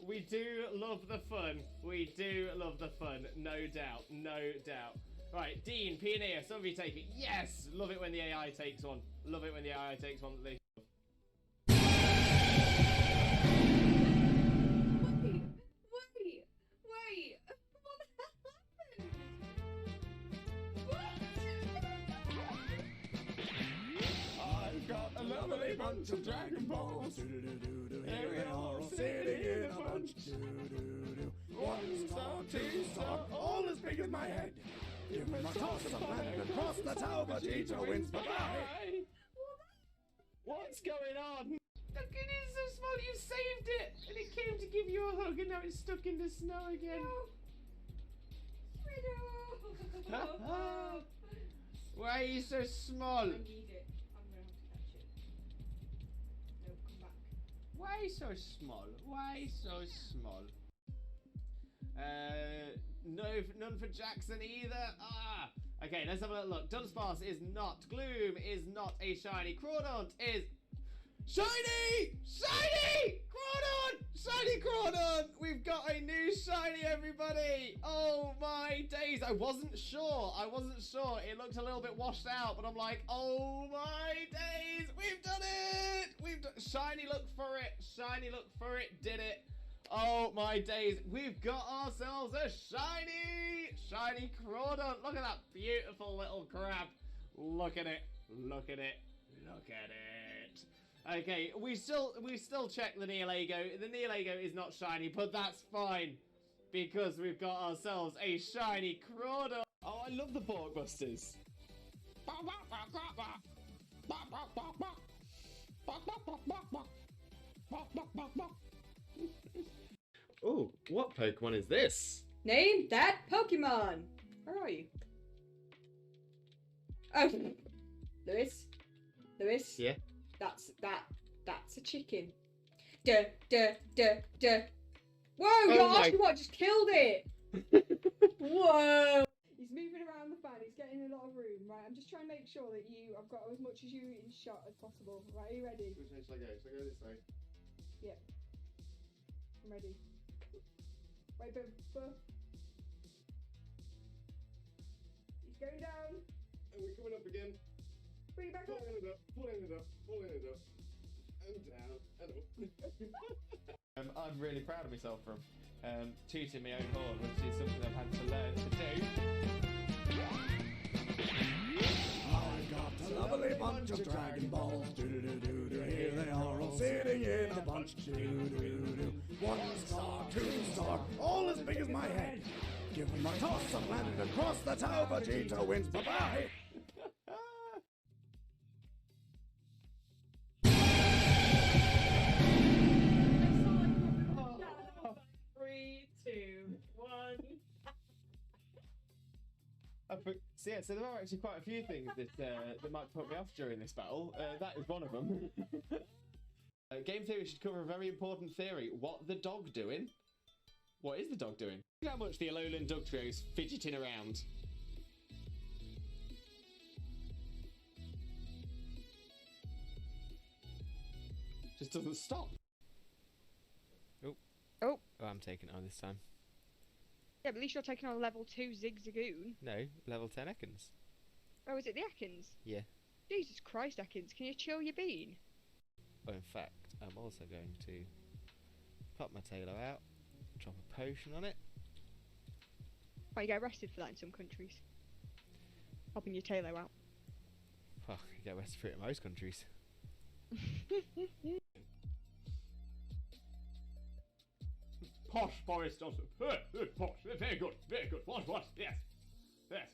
We do love the fun. We do love the fun. No doubt. No doubt. Right, Dean, Pioneer, some of you take it. Yes! Love it when the AI takes one. Love it when the AI takes one that they... Wait! What the hell happened? I've got a lovely bunch of Dragon Balls. Here we are, all sitting in a bunch. 1 star, 2 star, all as big as my head. Give me a toss of land across the tower, Vegeta wins. Bye-bye. What's going on? Look, it is so small. You saved it, and it came to give you a hug, and now it's stuck in the snow again. Why are you so small? I need it. I'm gonna have to catch it. No, come back. Why so small? Why so small? No, none for Jackson either. Ah. Okay, let's have a look. Dunsparce is not. Gloom is not a shiny. Crawdaunt is shiny! Shiny! Crawdaunt! Shiny Crawdaunt! We've got a new shiny, everybody! Oh my days! I wasn't sure. It looked a little bit washed out, but I'm like, oh my days! We've done it! We've done shiny. Look for it. Shiny. Look for it. Did it? Oh my days! We've got ourselves a shiny Crawdaunt. Look at that beautiful little crab. Look at it. Look at it. Look at it. Okay, we still check the Neolago. The Neolago is not shiny, but that's fine because we've got ourselves a shiny Crawdaunt. Oh, I love the Borkbusters. Oh, what Pokemon is this? Name that Pokemon. Where are you? Oh, Lewis. Yeah. That's a chicken. Duh. Whoa, Oh your my- Oshawott just killed it. Whoa. He's moving around the fan. He's getting a lot of room. Right, I'm just trying to make sure that I've got as much as you in shot as possible. Right, are you ready? Which way should I go? Should I go this way? Yep. I'm ready. Wait, but he's going down. And we're coming up again. Bring it back up. Pulling it up. And down. And up. I'm really proud of myself from tooting my own horn, which is something I've had to learn to do. I've got a lovely bunch of Dragon Balls. Here they are, all sitting in a bunch. 1 star, 2 star, all as big as my head. Give them a toss of land across the tower, Vegeta wins. Bye-bye. 3, 2, 1. So there are actually quite a few things that might put me off during this battle. That is one of them. Game theory should cover a very important theory. What the dog doing? What is the dog doing? Look how much the Alolan Dugtrio is fidgeting around. Just doesn't stop. Oh, I'm taking it on this time. Yeah, but at least you're taking on level 2 Zigzagoon. No, level 10 Ekans. Oh, is it the Ekans? Yeah. Jesus Christ, Ekans, can you chill your bean? Oh, in fact, I'm also going to pop my tailor out, drop a potion on it. Oh, you get arrested for that in some countries. Popping your tailo out. Well, you get arrested for it in most countries. Posh Boris Johnson. Posh. Very good. Very good. What? Yes. Yes.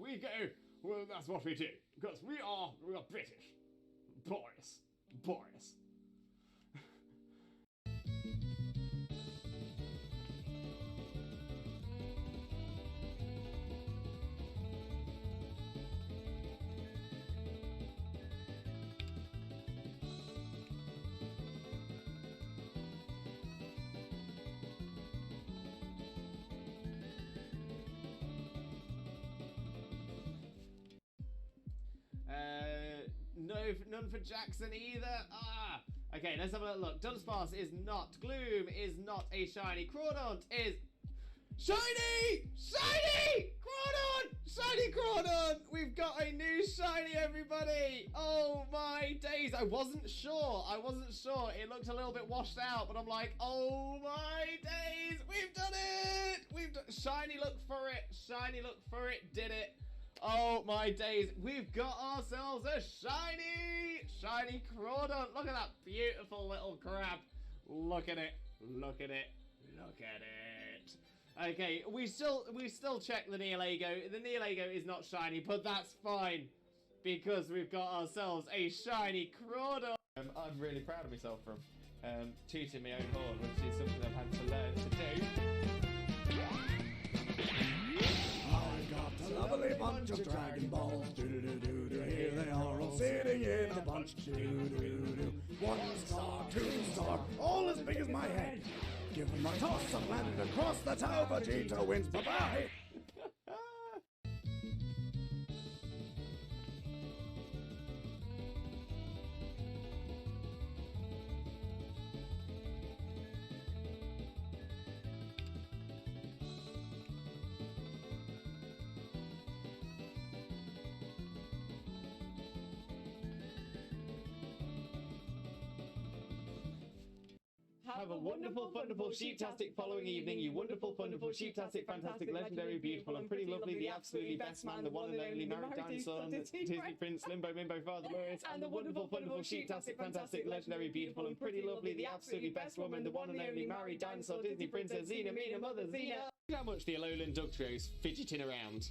We go. Well, that's what we do. Because we are British. Boris. none for Jackson either. Ah. Okay, let's have a little look. Dunsparce is not. Gloom is not a shiny. Crawdaunt is shiny! Shiny! Crawdaunt! Shiny Crawdaunt! We've got a new shiny, everybody! Oh my days! I wasn't sure. It looked a little bit washed out, but I'm like, oh my days! We've done it! Shiny look for it. Shiny look for it. Did it. Oh my days. We've got ourselves a shiny Crawdaunt. Look at that beautiful little crab. Look at it. Look at it. Look at it. Okay, we still check the Neolago. The Neolago is not shiny, but that's fine because we've got ourselves a shiny Crawdaunt. I'm really proud of myself from tooting my own horn, which is something I've had to learn to do. A lovely bunch of Dragon Balls. Do-do-do-do-do. Here they are all sitting in a bunch. Do-do-do-do. 1 star, 2 star, all as big as my head. Give them a toss and landed across the tower. Vegeta wins. Bye-bye. Have a wonderful, wonderful, sheeptastic following evening, you wonderful, wonderful, sheeptastic, fantastic, legendary, beautiful, and pretty lovely, the absolutely best man, the one and only married dinosaur, Disney Prince, Limbo, Mimbo, Father Lewis, and the wonderful, wonderful, sheeptastic, fantastic, legendary, beautiful, and pretty lovely, the absolutely best woman, the one and only married dinosaur, Disney Princess, Xena, Mina, Mother, Xena. Look how much the Alolan Dug Trio's fidgeting around.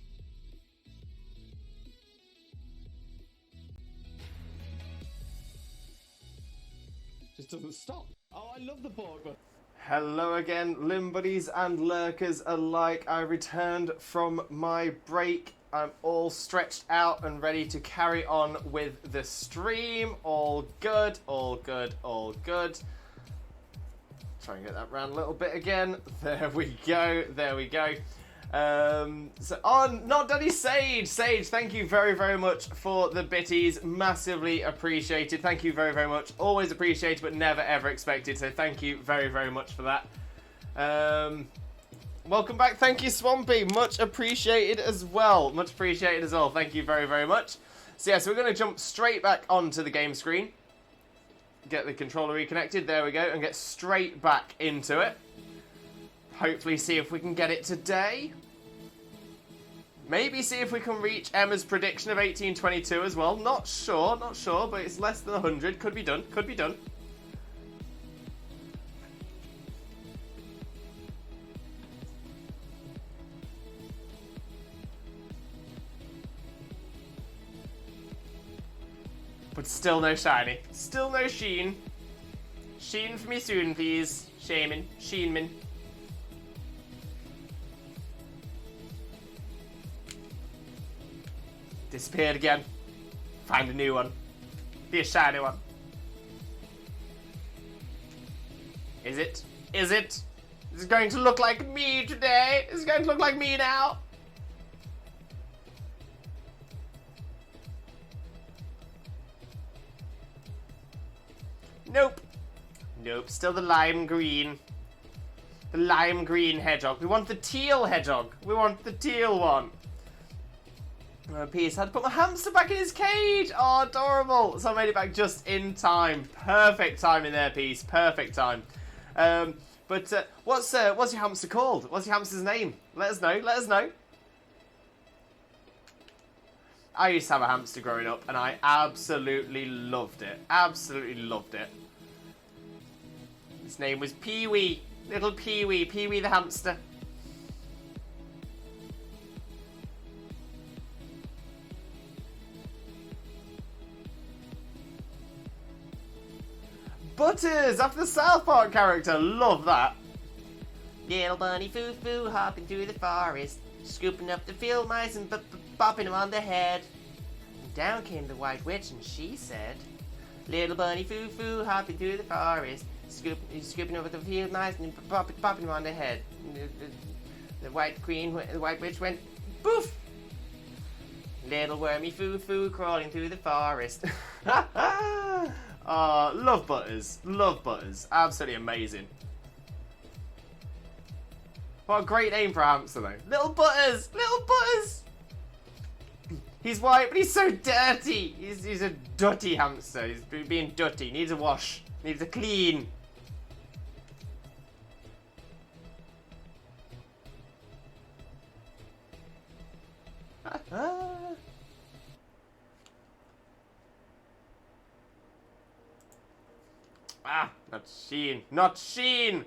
Just doesn't stop. Oh, I love the board button. Hello again, Limbuddies and lurkers alike. I returned from my break. I'm all stretched out and ready to carry on with the stream. All good, all good, all good. Try and get that round a little bit again. There we go, there we go. Not Daddy Sage. Sage, thank you very, very much for the bitties. Massively appreciated. Thank you very, very much. Always appreciated, but never ever expected. So thank you very, very much for that. Welcome back. Thank you, Swampy. Much appreciated as well. Much appreciated as well. Thank you very, very much. So yeah, so we're going to jump straight back onto the game screen. Get the controller reconnected. There we go. And get straight back into it. Hopefully see if we can get it today. Maybe see if we can reach Emma's prediction of 1822 as well. Not sure, but it's less than 100. Could be done, could be done. But still no shiny. Still no Sheen. Sheen for me soon, please. Shaymin. Sheenmin. Disappeared again. Find a new one. Be a shiny one. Is it? Is it? Is it going to look like me today? Is it going to look like me now? Nope. Nope. Still the lime green. The lime green hedgehog. We want the teal hedgehog. We want the teal one. Peace. Had to put my hamster back in his cage. Oh, adorable. So I made it back just in time. Perfect timing there, Peace. Perfect time. What's your hamster called? What's your hamster's name? Let us know. Let us know. I used to have a hamster growing up, and I absolutely loved it. Absolutely loved it. His name was Pee-wee. Little Pee-wee. Pee-wee the hamster. Butters, after the South Park character. Love that. Little bunny foo-foo hopping through the forest, scooping up the field mice and bopping them on the head. And down came the White Witch and she said, little bunny foo-foo hopping through the forest, scooping up the field mice and bopping them on the head. The White Witch went, boof! Little wormy foo-foo crawling through the forest. Love Butters. Love Butters. Absolutely amazing. What a great name for a hamster, though. Little Butters! Little Butters! He's white, but he's so dirty. He's a dirty hamster. He's being dirty. Needs a wash. Needs a clean. Not Sheen. Not Sheen!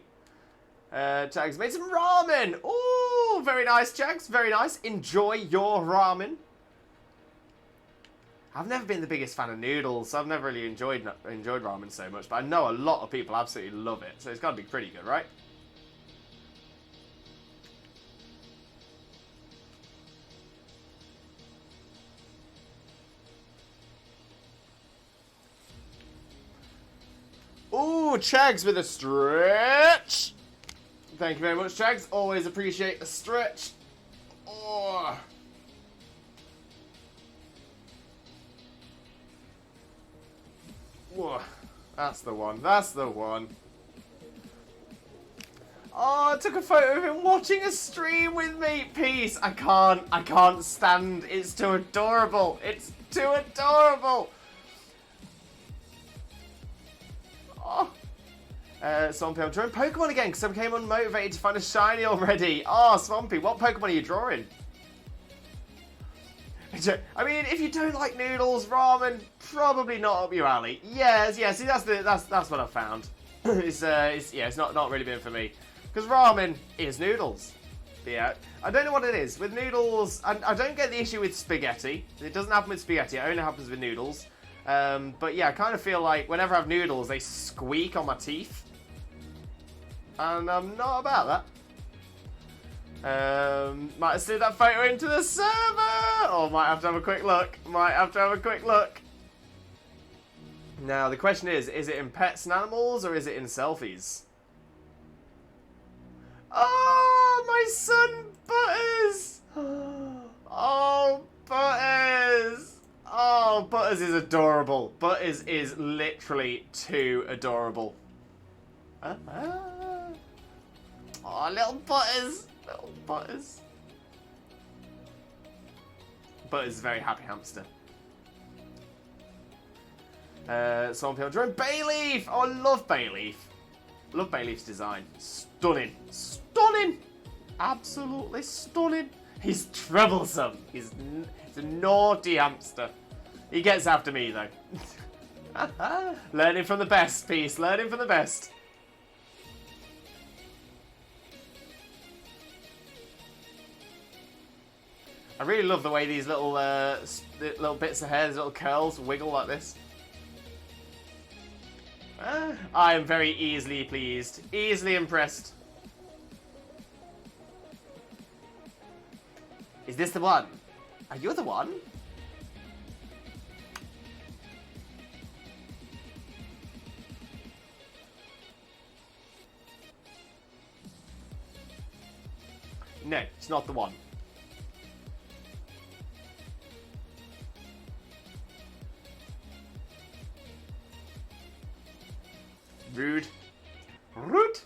Jags made some ramen! Ooh, very nice, Jags. Very nice. Enjoy your ramen. I've never been the biggest fan of noodles. I've never really enjoyed ramen so much, but I know a lot of people absolutely love it, so it's got to be pretty good, right? Ooh, Chags with a stretch. Thank you very much, Chags. Always appreciate a stretch. Oh. Whoa. That's the one. That's the one. Oh, I took a photo of him watching a stream with me. Peace. I can't stand. It's too adorable. It's too adorable. Oh. Swampy, I'm drawing Pokemon again because I became unmotivated to find a shiny already. Oh, Swampy, what Pokemon are you drawing? I mean, if you don't like noodles, ramen, probably not up your alley. Yes, yeah, see, that's what I found. It's not really been for me. Because ramen is noodles. Yeah, I don't know what it is. With noodles, I don't get the issue with spaghetti. It doesn't happen with spaghetti, it only happens with noodles. But yeah, I kind of feel like whenever I have noodles, they squeak on my teeth. And I'm not about that. Might have slid that photo into the server! Or might have to have a quick look. Might have to have a quick look. Now, the question is it in pets and animals, or is it in selfies? Oh, my son, Butters! Oh, Butters! Oh, Butters is adorable. Butters is literally too adorable. Oh, little Butters. Little Butters. Butters is a very happy hamster. Some people drawing Bayleaf. Oh, I love Bayleaf. Love Bayleaf's design. Stunning. Stunning. Absolutely stunning. He's troublesome. He's a naughty hamster. He gets after me, though. Learning from the best, Peace. Learning from the best. I really love the way these little bits of hair, these little curls, wiggle like this. I am very easily pleased. Easily impressed. Is this the one? Are you the one? No, it's not the one. Rude. Rude.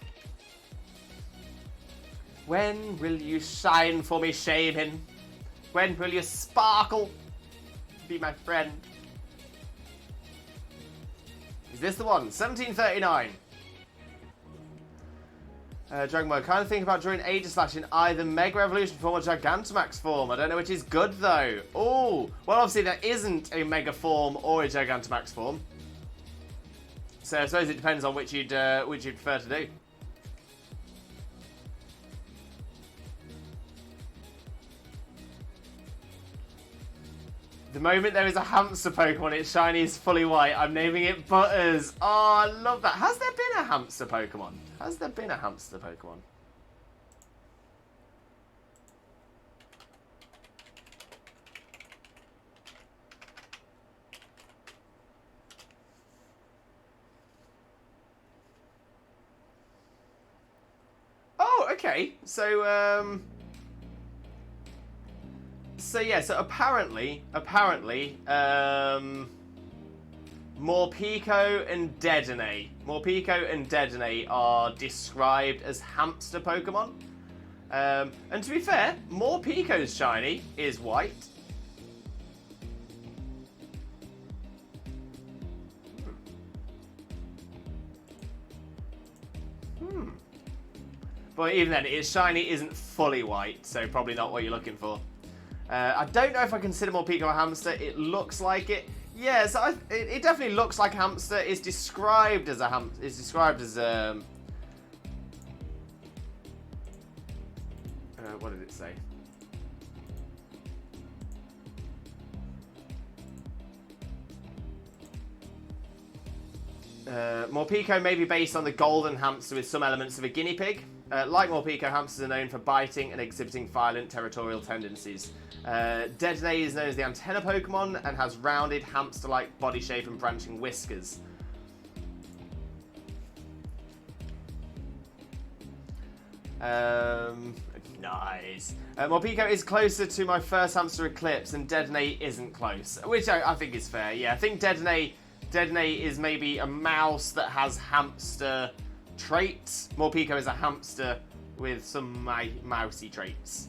When will you shine for me, Shaymin? When will you sparkle? Be my friend. Is this the one? 1739. Dragon Ball, kind of think about drawing Aegislash in either Mega Evolution form or Gigantamax form. I don't know which is good though. Oh, well obviously there isn't a Mega form or a Gigantamax form. So I suppose it depends on which you'd prefer to do. The moment there is a hamster Pokemon, its shiny is fully white. I'm naming it Butters. Oh, I love that. Has there been a hamster Pokemon? Has there been a hamster Pokemon? Oh, okay. So yeah, so apparently, Morpeko and Dedenne. Morpeko and Dedenne are described as hamster Pokemon. And to be fair, Morpeko's shiny is white. But even then, its shiny isn't fully white, so probably not what you're looking for. I don't know if I consider Morpeko a hamster. It looks like it. Yeah, so it definitely looks like a hamster. It's described as a hamster. It's described as what did it say? Morpeko may be based on the golden hamster with some elements of a guinea pig. Like Morpeko, hamsters are known for biting and exhibiting violent territorial tendencies. Dedenne is known as the antenna Pokemon and has rounded hamster-like body shape and branching whiskers. Nice. Morpeko is closer to my first hamster Eclipse, and Dedenne isn't close, which I think is fair. Yeah, I think Dedenne is maybe a mouse that has hamster traits. Morpeko is a hamster with some mousy traits.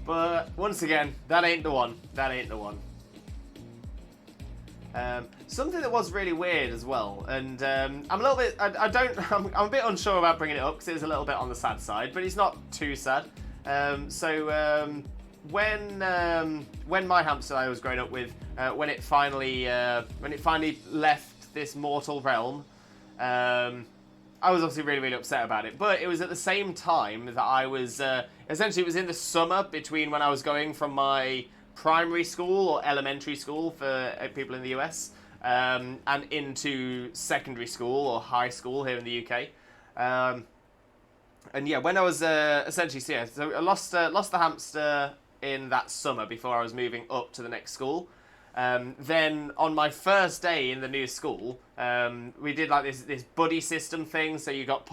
But once again, that ain't the one. That ain't the one. Something that was really weird as well, and I'm a little bit. I'm a bit unsure about bringing it up because it is a little bit on the sad side, but it's not too sad. When my hamster I was growing up with, when it finally left this mortal realm, I was obviously really, really upset about it. But it was at the same time that I was, essentially it was in the summer between when I was going from my primary school or elementary school for people in the US, and into secondary school or high school here in the UK. And yeah, when I was, essentially, so I lost the hamster in that summer before I was moving up to the next school. Then on my first day in the new school, we did like this buddy system thing. So you got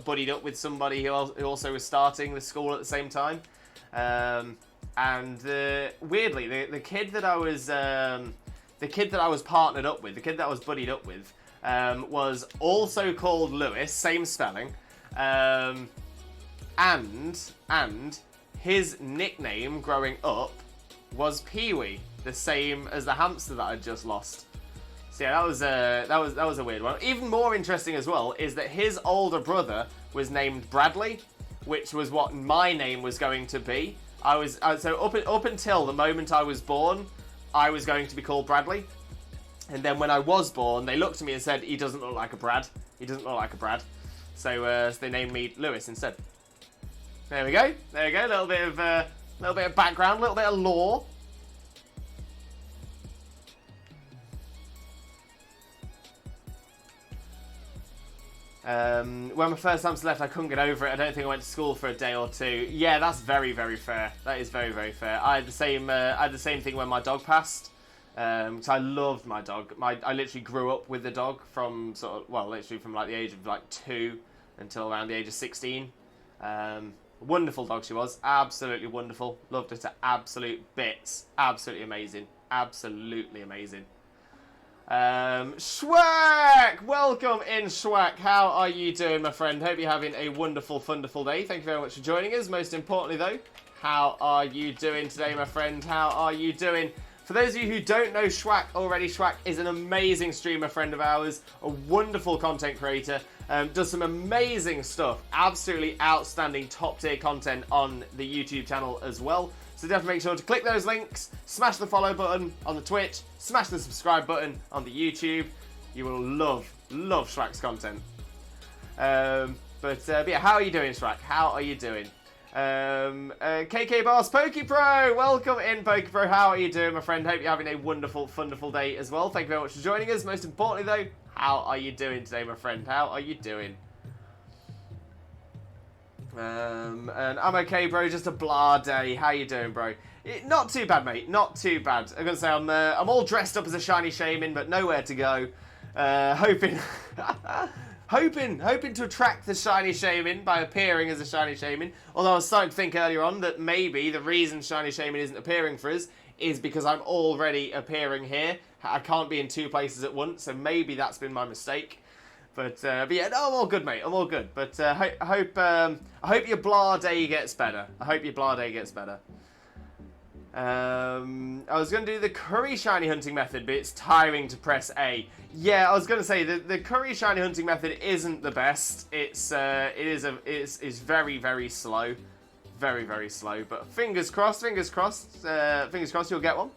buddied up with somebody who also was starting the school at the same time. Weirdly, the kid that I was partnered up with, the kid that I was buddied up with, was also called Lewis, same spelling, and his nickname growing up was Pee-wee, the same as the hamster that I'd just lost. So yeah, that was a weird one. Even more interesting as well is that his older brother was named Bradley, which was what my name was going to be. So up until the moment I was born, I was going to be called Bradley, and then when I was born, they looked at me and said, "He doesn't look like a Brad. He doesn't look like a Brad." So they named me Lewis instead. There we go. There we go. A little bit of background, a little bit of lore. When my first hamster left, I couldn't get over it. I don't think I went to school for a day or two. Yeah, that's very, very fair. That is very, very fair. I had the same thing when my dog passed. So I loved my dog. I literally grew up with the dog from literally from like the age of like 2 until around the age of 16. Wonderful dog she was. Absolutely wonderful. Loved her to absolute bits. Absolutely amazing. Absolutely amazing. Schwack! Welcome in, Schwack. How are you doing, my friend? Hope you're having a wonderful, wonderful day. Thank you very much for joining us. Most importantly, though, how are you doing today, my friend? How are you doing? For those of you who don't know Schwack already, Schwack is an amazing streamer friend of ours, a wonderful content creator, does some amazing stuff, absolutely outstanding top-tier content on the YouTube channel as well. So definitely make sure to click those links, smash the follow button on the Twitch, smash the subscribe button on the YouTube. You will love Schwack's content. But yeah, how are you doing, Schwack? How are you doing? KK Boss, PokePro, welcome in, PokePro. How are you doing, my friend? Hope you're having a wonderful day as well. Thank you very much for joining us. Most importantly, though, how are you doing today, my friend? How are you doing? And I'm okay, bro. Just a blah day. How you doing, bro? Not too bad, mate. Not too bad. I'm gonna say I'm all dressed up as a shiny Shaymin, but nowhere to go. Hoping, hoping to attract the shiny Shaymin by appearing as a shiny Shaymin. Although I was starting to think earlier on that maybe the reason shiny Shaymin isn't appearing for us is because I'm already appearing here. I can't be in two places at once, so maybe that's been my mistake. But yeah, no, I'm all good, mate. I'm all good. But I hope your blah day gets better. I hope your blah day gets better. I was going to do the curry shiny hunting method, but it's tiring to press A. Yeah, I was going to say the curry shiny hunting method isn't the best. It's very, very slow, very, very slow. But fingers crossed, fingers crossed you'll get one.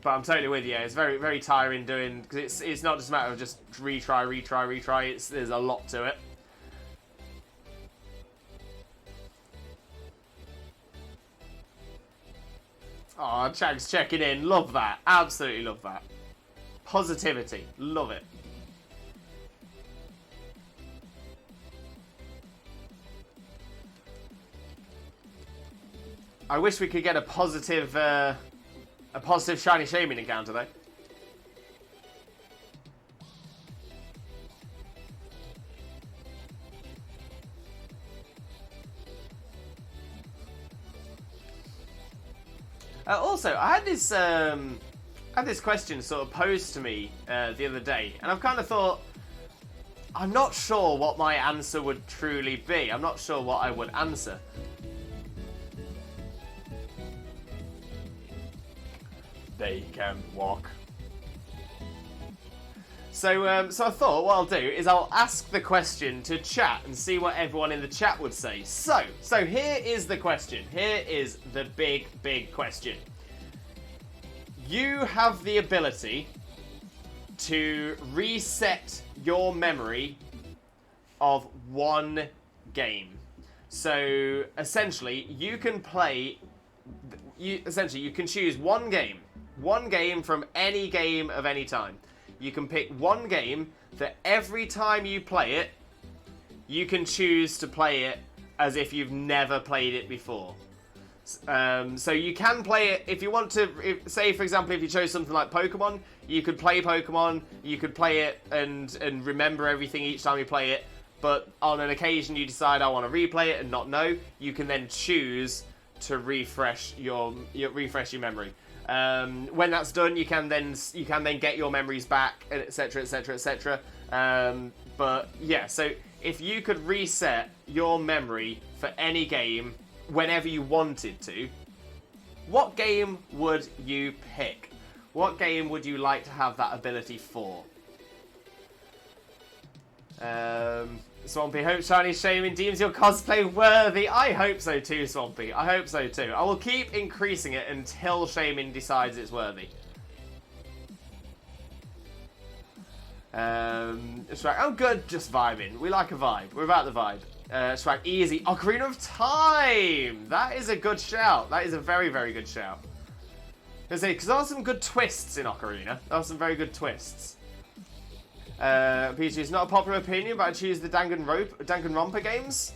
But I'm totally with you. It's very, very tiring doing, because it's not just a matter of just retry. There's a lot to it. Oh, Chag's checking in. Love that. Absolutely love that. Positivity. Love it. I wish we could get a positive shiny Shaymin encounter though. Also, I had this question sort of posed to me the other day, and I've kind of thought, I'm not sure what my answer would truly be. I'm not sure what I would answer. They can walk. So, so I thought what I'll do is I'll ask the question to chat and see what everyone in the chat would say. So here is the question. Here is the big, big question. You have the ability to reset your memory of one game. So essentially, you can play. You can choose one game from any game of any time. You can pick one game that every time you play it, you can choose to play it as if you've never played it before. So you can play it if you want to. Say, for example, if you chose something like Pokemon, you could play Pokemon. You could play it and remember everything each time you play it. But on an occasion you decide I want to replay it and not know, you can then choose to refresh your memory. When that's done, you can then get your memories back, etc, etc, etc. But yeah, so if you could reset your memory for any game whenever you wanted to, what game would you pick? What game would you like to have that ability for? Swampy, hope shiny Shaymin deems your cosplay worthy. I hope so too, Swampy. I hope so too. I will keep increasing it until Shaymin decides it's worthy. Shrek, I'm good, just vibing. We like a vibe. We're about the vibe. Shrek, easy. Ocarina of Time! That is a good shout. That is a very, very good shout. Because there are some good twists in Ocarina. There are some very good twists. Peter, it's not a popular opinion, but I choose the Danganronpa games.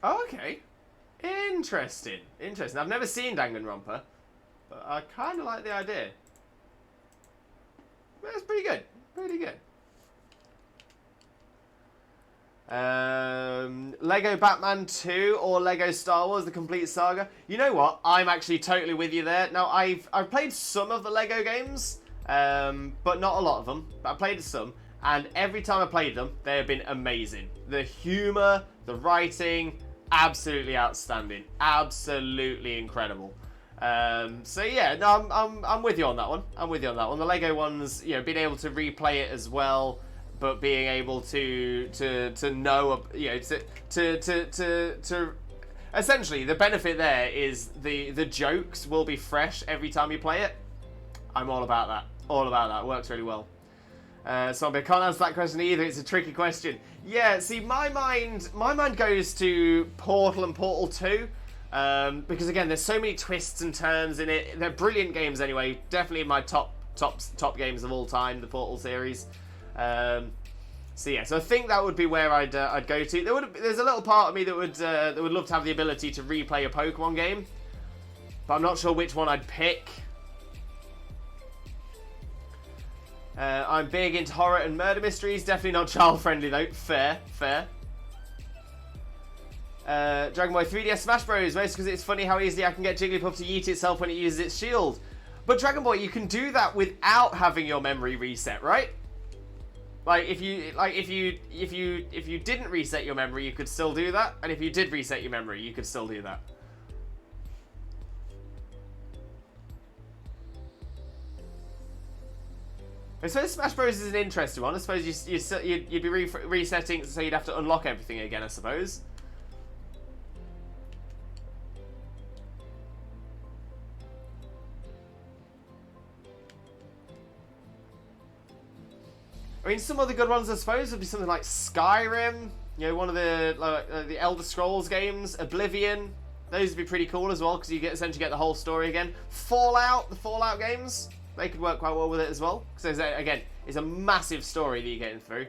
Oh, okay. Interesting. Interesting. I've never seen Danganronpa, but I kind of like the idea. That's pretty good. Pretty good. Lego Batman 2 or Lego Star Wars: The Complete Saga. You know what? I'm actually totally with you there. Now, I've played some of the Lego games, but not a lot of them. But I played some, and every time I played them, they have been amazing. The humor, the writing, absolutely outstanding, absolutely incredible. So yeah, no, I'm with you on that one. I'm with you on that one. The Lego ones, you know, being able to replay it as well, but being able to know, you know, to essentially the benefit there is the jokes will be fresh every time you play it. I'm all about that. All about that. It works really well. So I can't answer that question either. It's a tricky question. Yeah, see, my mind goes to Portal and Portal 2. Because again, there's so many twists and turns in it. They're brilliant games anyway. Definitely my top games of all time, the Portal series. So yeah, so I think that would be where I'd go to. There's a little part of me that would love to have the ability to replay a Pokemon game, but I'm not sure which one I'd pick. I'm big into horror and murder mysteries. Definitely not child friendly though. Fair. Dragon Boy 3DS Smash Bros. Mostly because it's funny how easily I can get Jigglypuff to yeet itself when it uses its shield. But Dragon Boy, you can do that without having your memory reset, right? Like if you didn't reset your memory, you could still do that, and if you did reset your memory, you could still do that. I suppose Smash Bros is an interesting one. I suppose you'd be resetting, so you'd have to unlock everything again, I suppose. I mean, some other good ones, I suppose, would be something like Skyrim. You know, one of the Elder Scrolls games, Oblivion. Those would be pretty cool as well, because you essentially get the whole story again. Fallout, the Fallout games, they could work quite well with it as well. Because, again, it's a massive story that you're getting through.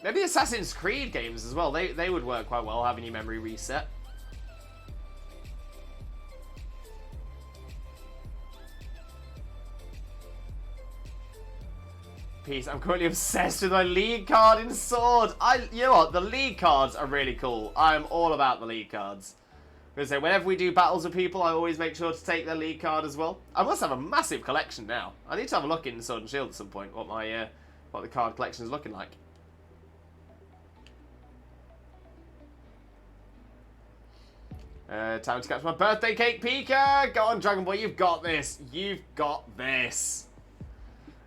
Maybe Assassin's Creed games as well. They would work quite well, having your memory reset. Peace. I'm currently obsessed with my league card in Sword. You know what? The league cards are really cool. I'm all about the league cards. Because whenever we do battles with people, I always make sure to take their league card as well. I must have a massive collection now. I need to have a look in Sword and Shield at some point. What the card collection is looking like. Time to catch my birthday cake, Pika. Go on, Dragon Boy. You've got this. You've got this.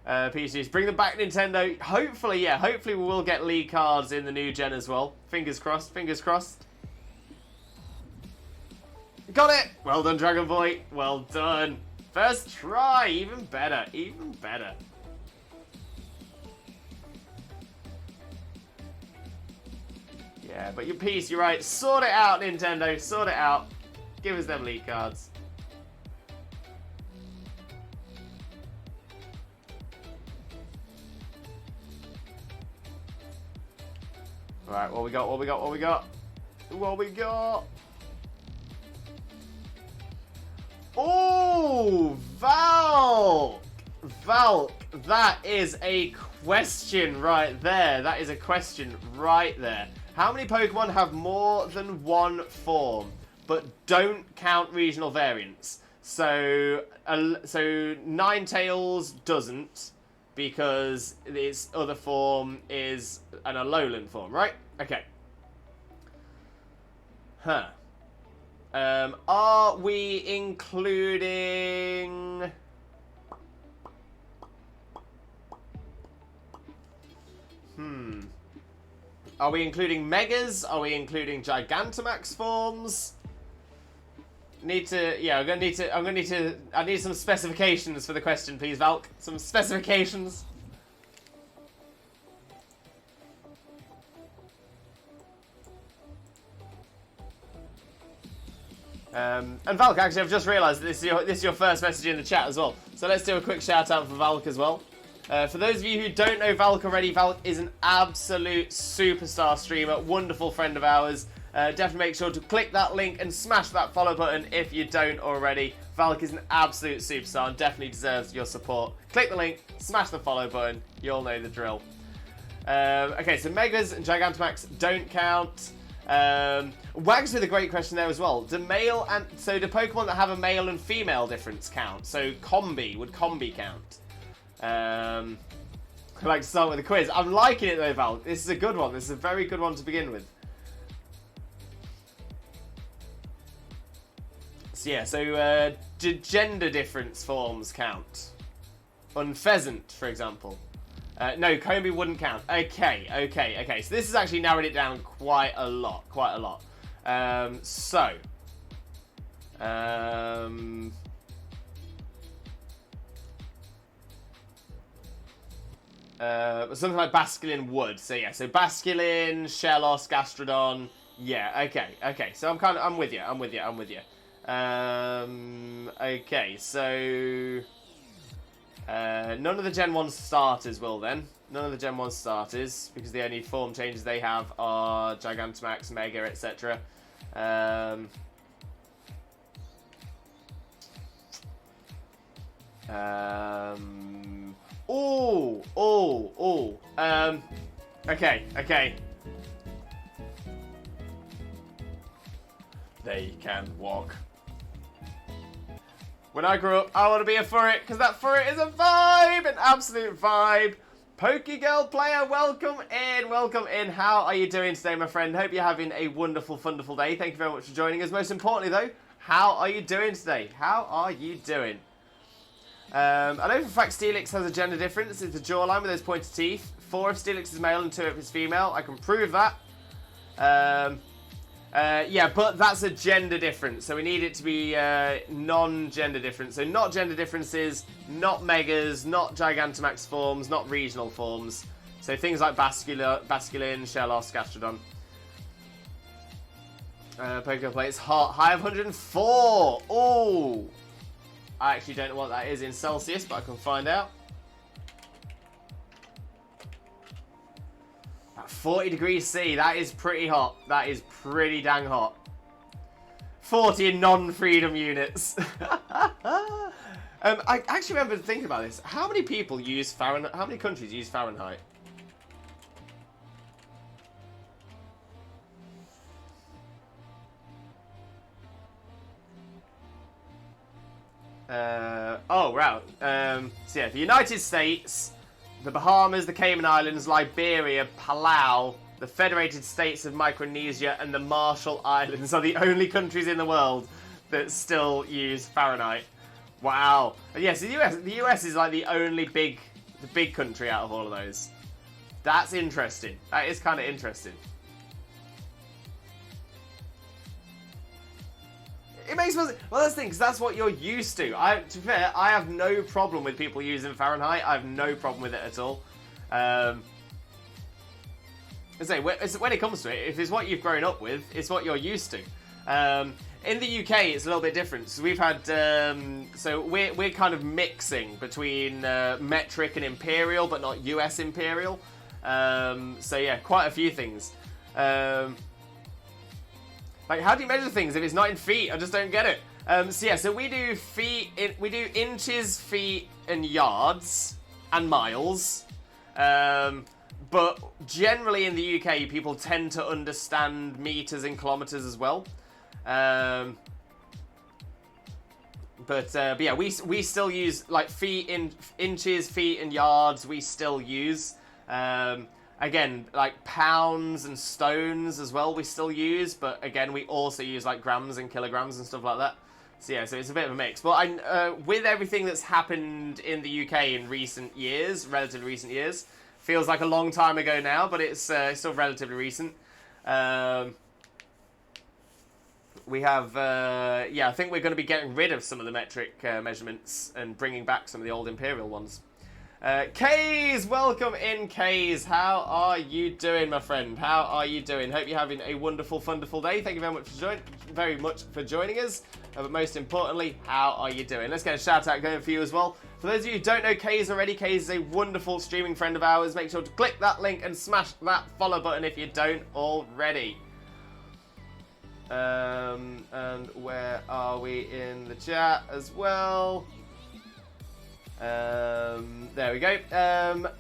PCs, bring them back, Nintendo. Hopefully, yeah, hopefully we will get League cards in the new gen as well. Fingers crossed, fingers crossed. Got it! Well done, Dragon Boy. Well done. First try, even better, even better. Yeah, but your piece, you're right. Sort it out, Nintendo. Sort it out. Give us them League cards. Alright, what we got, what we got, what we got? What we got? Oh, Valk! Valk, that is a question right there. That is a question right there. How many Pokemon have more than one form, but don't count regional variants? So Ninetales doesn't, because its other form is an Alolan form, right? Okay. Huh. Are we including... Are we including Megas? Are we including Gigantamax forms? I need some specifications for the question, please, Valk. Some specifications. And Valk, actually, I've just realised that this is your first message in the chat as well. So let's do a quick shout out for Valk as well. For those of you who don't know Valk already, Valk is an absolute superstar streamer, wonderful friend of ours. Definitely make sure to click that link and smash that follow button if you don't already. Valk is an absolute superstar and definitely deserves your support. Click the link, smash the follow button, you all know the drill. Okay, so Megas and Gigantamax don't count. Wags with a great question there as well. Do Pokemon that have a male and female difference count? So would Combi count? I'd like to start with a quiz. I'm liking it though, Val. This is a good one. This is a very good one to begin with. So yeah, do gender difference forms count? Unpheasant, for example. No, Combi wouldn't count. Okay. So this has actually narrowed it down quite a lot. Something like Basculin would. So yeah, so Basculin, Shellos, Gastrodon. Yeah, okay. So I'm with you. Okay, so none of the Gen 1 starters will then. None of the Gen 1 starters, because the only form changes they have are Gigantamax, Mega, etc. Okay. They can walk. When I grow up, I want to be a furret, because that furret is a vibe, an absolute vibe. Pokegirl player, welcome in. How are you doing today, my friend? Hope you're having a wonderful, wonderful day. Thank you very much for joining us. Most importantly, though, how are you doing today? How are you doing? I know for a fact Steelix has a gender difference. It's the jawline with those pointed teeth. 4 if Steelix is male and 2 if it's female. I can prove that. Yeah, but that's a gender difference, so we need it to be non-gender difference. So not gender differences, not megas, not Gigantamax forms, not regional forms. So things like Basculin, Shellos, Gastrodon. Pokemon play, it's hot. High of 104. Oh, I actually don't know what that is in Celsius, but I can find out. At 40 degrees C, that is pretty hot. That is pretty dang hot. 40 in non-freedom units. I actually remember thinking about this. How many people use Fahrenheit? How many countries use Fahrenheit? Oh, right. So yeah, the United States, the Bahamas, the Cayman Islands, Liberia, Palau, the Federated States of Micronesia, and the Marshall Islands are the only countries in the world that still use Fahrenheit. Wow. And yes, the US is like the only big country out of all of those. That's interesting. That is kind of interesting. It makes well, that's the thing, because that's what you're used to. To be fair, I have no problem with people using Fahrenheit. I have no problem with it at all. I say, when it comes to it, if it's what you've grown up with, it's what you're used to. In the UK, it's a little bit different. So we've had, so we're kind of mixing between metric and imperial, but not US imperial. So yeah, quite a few things. Like, how do you measure things if it's not in feet? I just don't get it. So yeah, so we do we do inches, feet, and yards, and miles. But generally in the UK, people tend to understand meters and kilometers as well. But yeah, we still use like feet in inches, feet, and yards. We still use. Again, like pounds and stones as well we still use, but again, we also use like grams and kilograms and stuff like that. So yeah, so it's a bit of a mix. But with everything that's happened in the UK in recent years, relatively recent years, feels like a long time ago now, but it's still relatively recent. We have, yeah, I think we're going to be getting rid of some of the metric measurements and bringing back some of the old imperial ones. Kays, welcome in, Kays. How are you doing, my friend? How are you doing? Hope you're having a wonderful, wonderful day. Thank you very much for joining us. But most importantly, how are you doing? Let's get a shout out going for you as well. For those of you who don't know Kays already, Kays is a wonderful streaming friend of ours. Make sure to click that link and smash that follow button if you don't already. And where are we in the chat as well? There we go.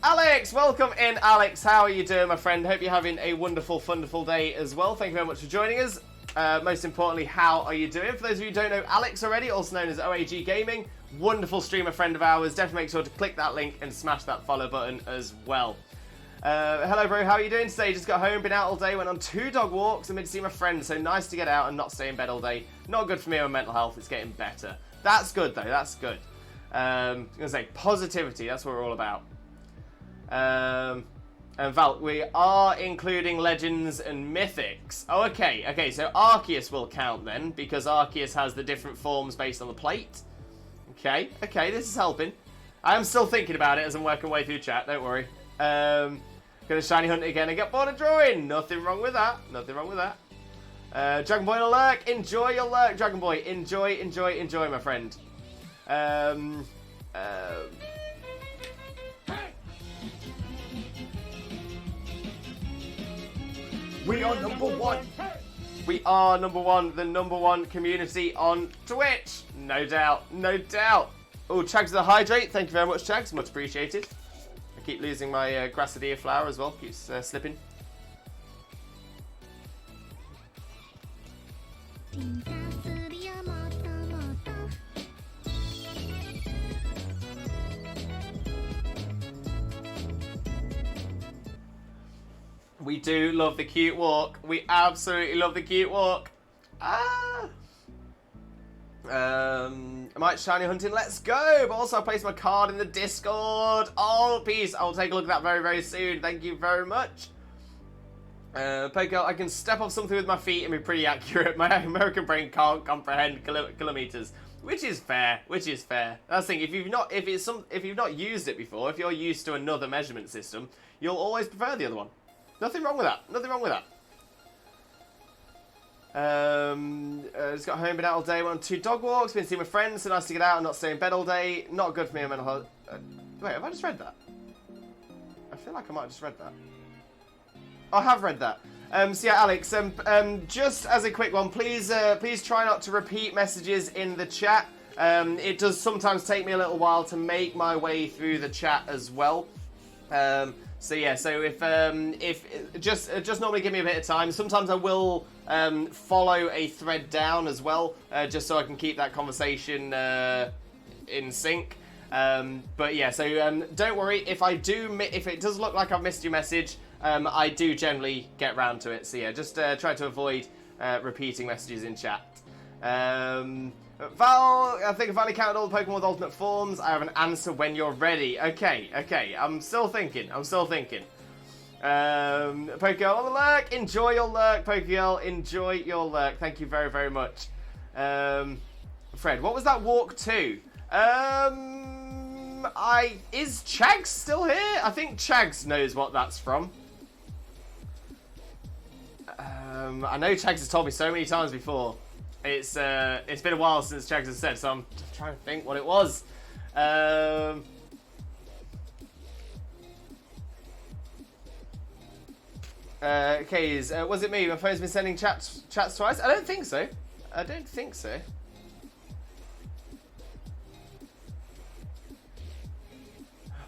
Alex, welcome in, Alex. How are you doing, my friend? Hope you're having a wonderful, wonderful day as well. Thank you very much for joining us. Most importantly, how are you doing? For those of you who don't know Alex already, also known as OAG Gaming, wonderful streamer friend of ours. Definitely make sure to click that link and smash that follow button as well. Hello, bro. How are you doing today? Just got home, been out all day, went on 2 dog walks, and been to see my friends. So nice to get out and not stay in bed all day. Not good for me and my mental health. It's getting better. That's good, though. That's good. I'm going to say positivity. That's what we're all about. And Val, we are including legends and mythics. Oh, okay. Okay, so Arceus will count then, because Arceus has the different forms based on the plate. Okay, okay, this is helping. I am still thinking about it as I'm working my way through chat. Don't worry. Gonna shiny hunt again and get bored of drawing. Nothing wrong with that. Nothing wrong with that. Dragon Boy in a lurk. Enjoy your lurk, Dragon Boy. Enjoy, enjoy, enjoy, my friend. We are number one. We are number one, the number one community on Twitch. No doubt, no doubt. Oh, Chags the Hydrate. Thank you very much, Chags. Much appreciated. I keep losing my Grassadilla flower as well. Keeps slipping. We do love the cute walk. We absolutely love the cute walk. I might shiny hunting. Let's go. But also I placed my card in the Discord. Oh, peace. I'll take a look at that very, very soon. Thank you very much. Peko, I can step off something with my feet and be pretty accurate. My American brain can't comprehend kilometers, which is fair. Which is fair. That's the thing. If you've not used it before, if you're used to another measurement system, you'll always prefer the other one. Nothing wrong with that. Nothing wrong with that. Just got home, been out all day, went on 2 dog walks, been seeing my friends, so nice to get out and not stay in bed all day. Not good for me and mental health. Wait, have I just read that? I feel like I might have just read that. I have read that. So yeah, Alex, just as a quick one, please try not to repeat messages in the chat. It does sometimes take me a little while to make my way through the chat as well. So yeah, so if just normally give me a bit of time. Sometimes I will follow a thread down as well, just so I can keep that conversation in sync. But yeah, so don't worry if it does look like I've missed your message. I do generally get round to it. So yeah, just try to avoid repeating messages in chat. Val, I think I finally counted all the Pokemon with alternate forms. I have an answer when you're ready. Okay. I'm still thinking. Pokegirl on the lurk. Enjoy your lurk, Pokegirl. Enjoy your lurk. Thank you very, very much. Fred, what was that walk to? Is Chags still here? I think Chags knows what that's from. I know Chags has told me so many times before. It's been a while since Chags has said, so I'm trying to think what it was. Was it me? My phone's been sending chats twice? I don't think so.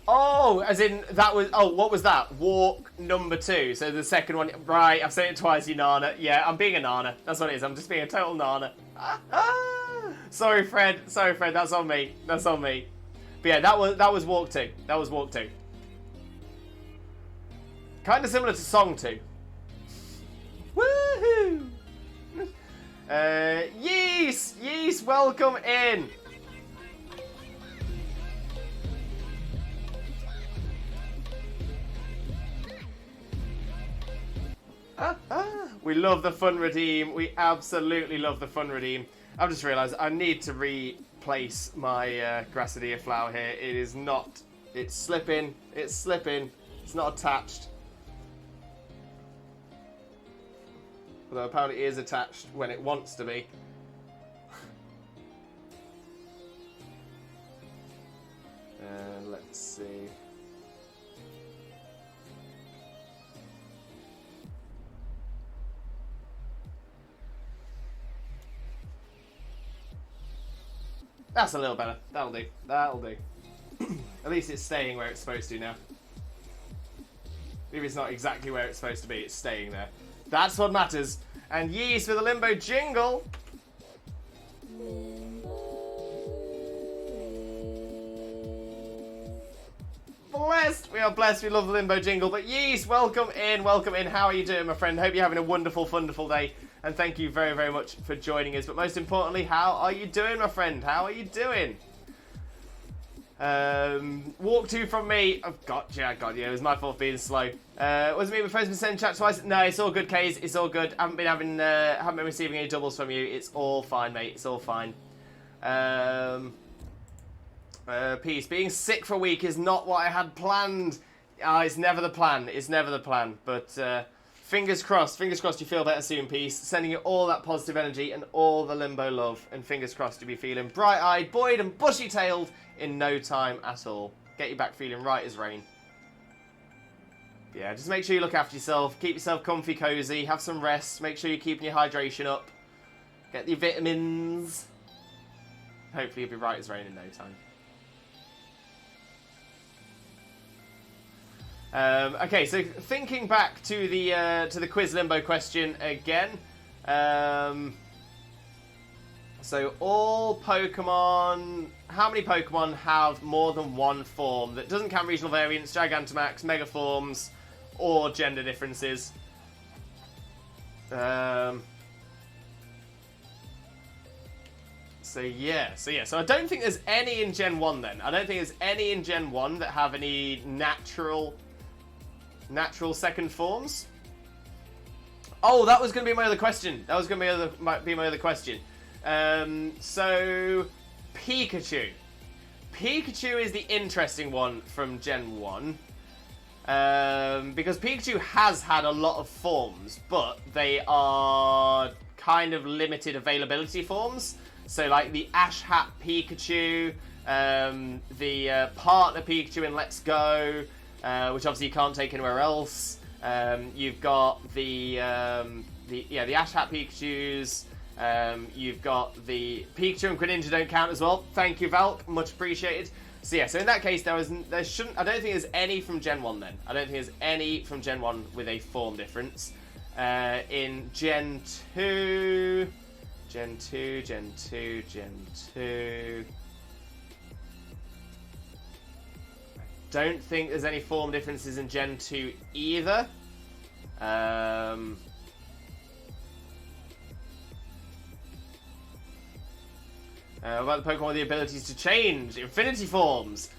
Oh, as in that was. Oh, what was that? Walk number 2. So the second one, right? I've said it twice, you Nana. Yeah, I'm being a Nana. That's what it is. I'm just being a total Nana. Sorry, Fred. That's on me. But yeah, that was walk 2. Kind of similar to song 2. Woohoo! Yeast, welcome in. We love the fun redeem. We absolutely love the fun redeem. I've just realised I need to replace my Grassadilla flower here. It is not. It's slipping. It's not attached. Although apparently it is attached when it wants to be. Let's see. That's a little better. That'll do. At least it's staying where it's supposed to now. If it's not exactly where it's supposed to be, it's staying there. That's what matters. And Yeast with a limbo jingle. Blessed. We are blessed. We love the limbo jingle. But Yeast, welcome in. How are you doing, my friend? Hope you're having a wonderful, wonderful day. And thank you very, very much for joining us. But most importantly, how are you doing, my friend? How are you doing? Walk 2 from me. Oh, God, yeah, it was my fault being slow. Was it me? My phone's been sending chat twice. No, it's all good, Kays. It's all good. Haven't been receiving any doubles from you. It's all fine, mate. It's all fine. Peace. Being sick for a week is not what I had planned. It's never the plan. It's never the plan. But fingers crossed. Fingers crossed you feel better soon, Peace. Sending you all that positive energy and all the limbo love. And fingers crossed you'll be feeling bright-eyed, buoyed and bushy-tailed in no time at all. Get you back feeling right as rain. Yeah, just make sure you look after yourself. Keep yourself comfy, cozy. Have some rest. Make sure you're keeping your hydration up. Get your vitamins. Hopefully you'll be right as rain in no time. Okay, so thinking back to the quiz limbo question again. So all Pokemon. How many Pokemon have more than one form? That doesn't count regional variants, Gigantamax, Mega Forms, or gender differences. So I don't think there's any in Gen 1 then. I don't think there's any in Gen 1 that have any natural second forms. Oh, that was going to be my other question. That was going to be my other question. So, Pikachu. Pikachu is the interesting one from Gen 1. Because Pikachu has had a lot of forms, but they are kind of limited availability forms. So, like the Ash Hat Pikachu, the partner Pikachu in Let's Go, which obviously you can't take anywhere else. You've got the Ash Hat Pikachus. You've got the Pikachu and Greninja don't count as well. Thank you, Valk. Much appreciated. So yeah, so in that case, I don't think there's any from Gen 1 then. I don't think there's any from Gen 1 with a form difference. In Gen 2... Gen 2... Don't think there's any form differences in Gen 2 either. What about the Pokemon with the abilities to change? Infinity forms!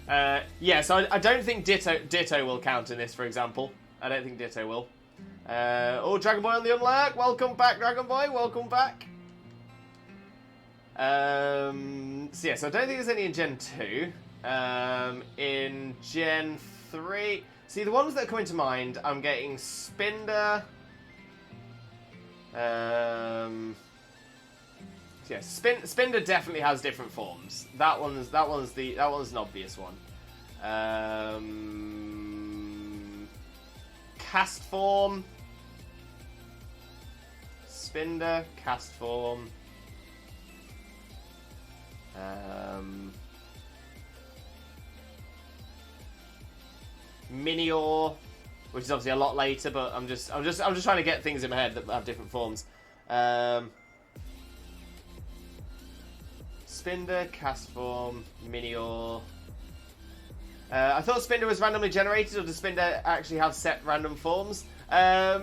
Yeah, so I don't think Ditto will count in this, for example. I don't think Ditto will. Oh, Dragon Boy on the Unlurk! Welcome back, Dragon Boy! Welcome back! So yeah, so I don't think there's any in Gen 2. In Gen 3... See, the ones that come into mind, I'm getting Spinder... Yeah, Spinder definitely has different forms. That one's an obvious one. Cast form. Spinder, cast form. Minior, which is obviously a lot later, but I'm just trying to get things in my head that have different forms. Spinder, cast form, Minior. I thought Spinder was randomly generated, or does Spinder actually have set random forms? Yeah,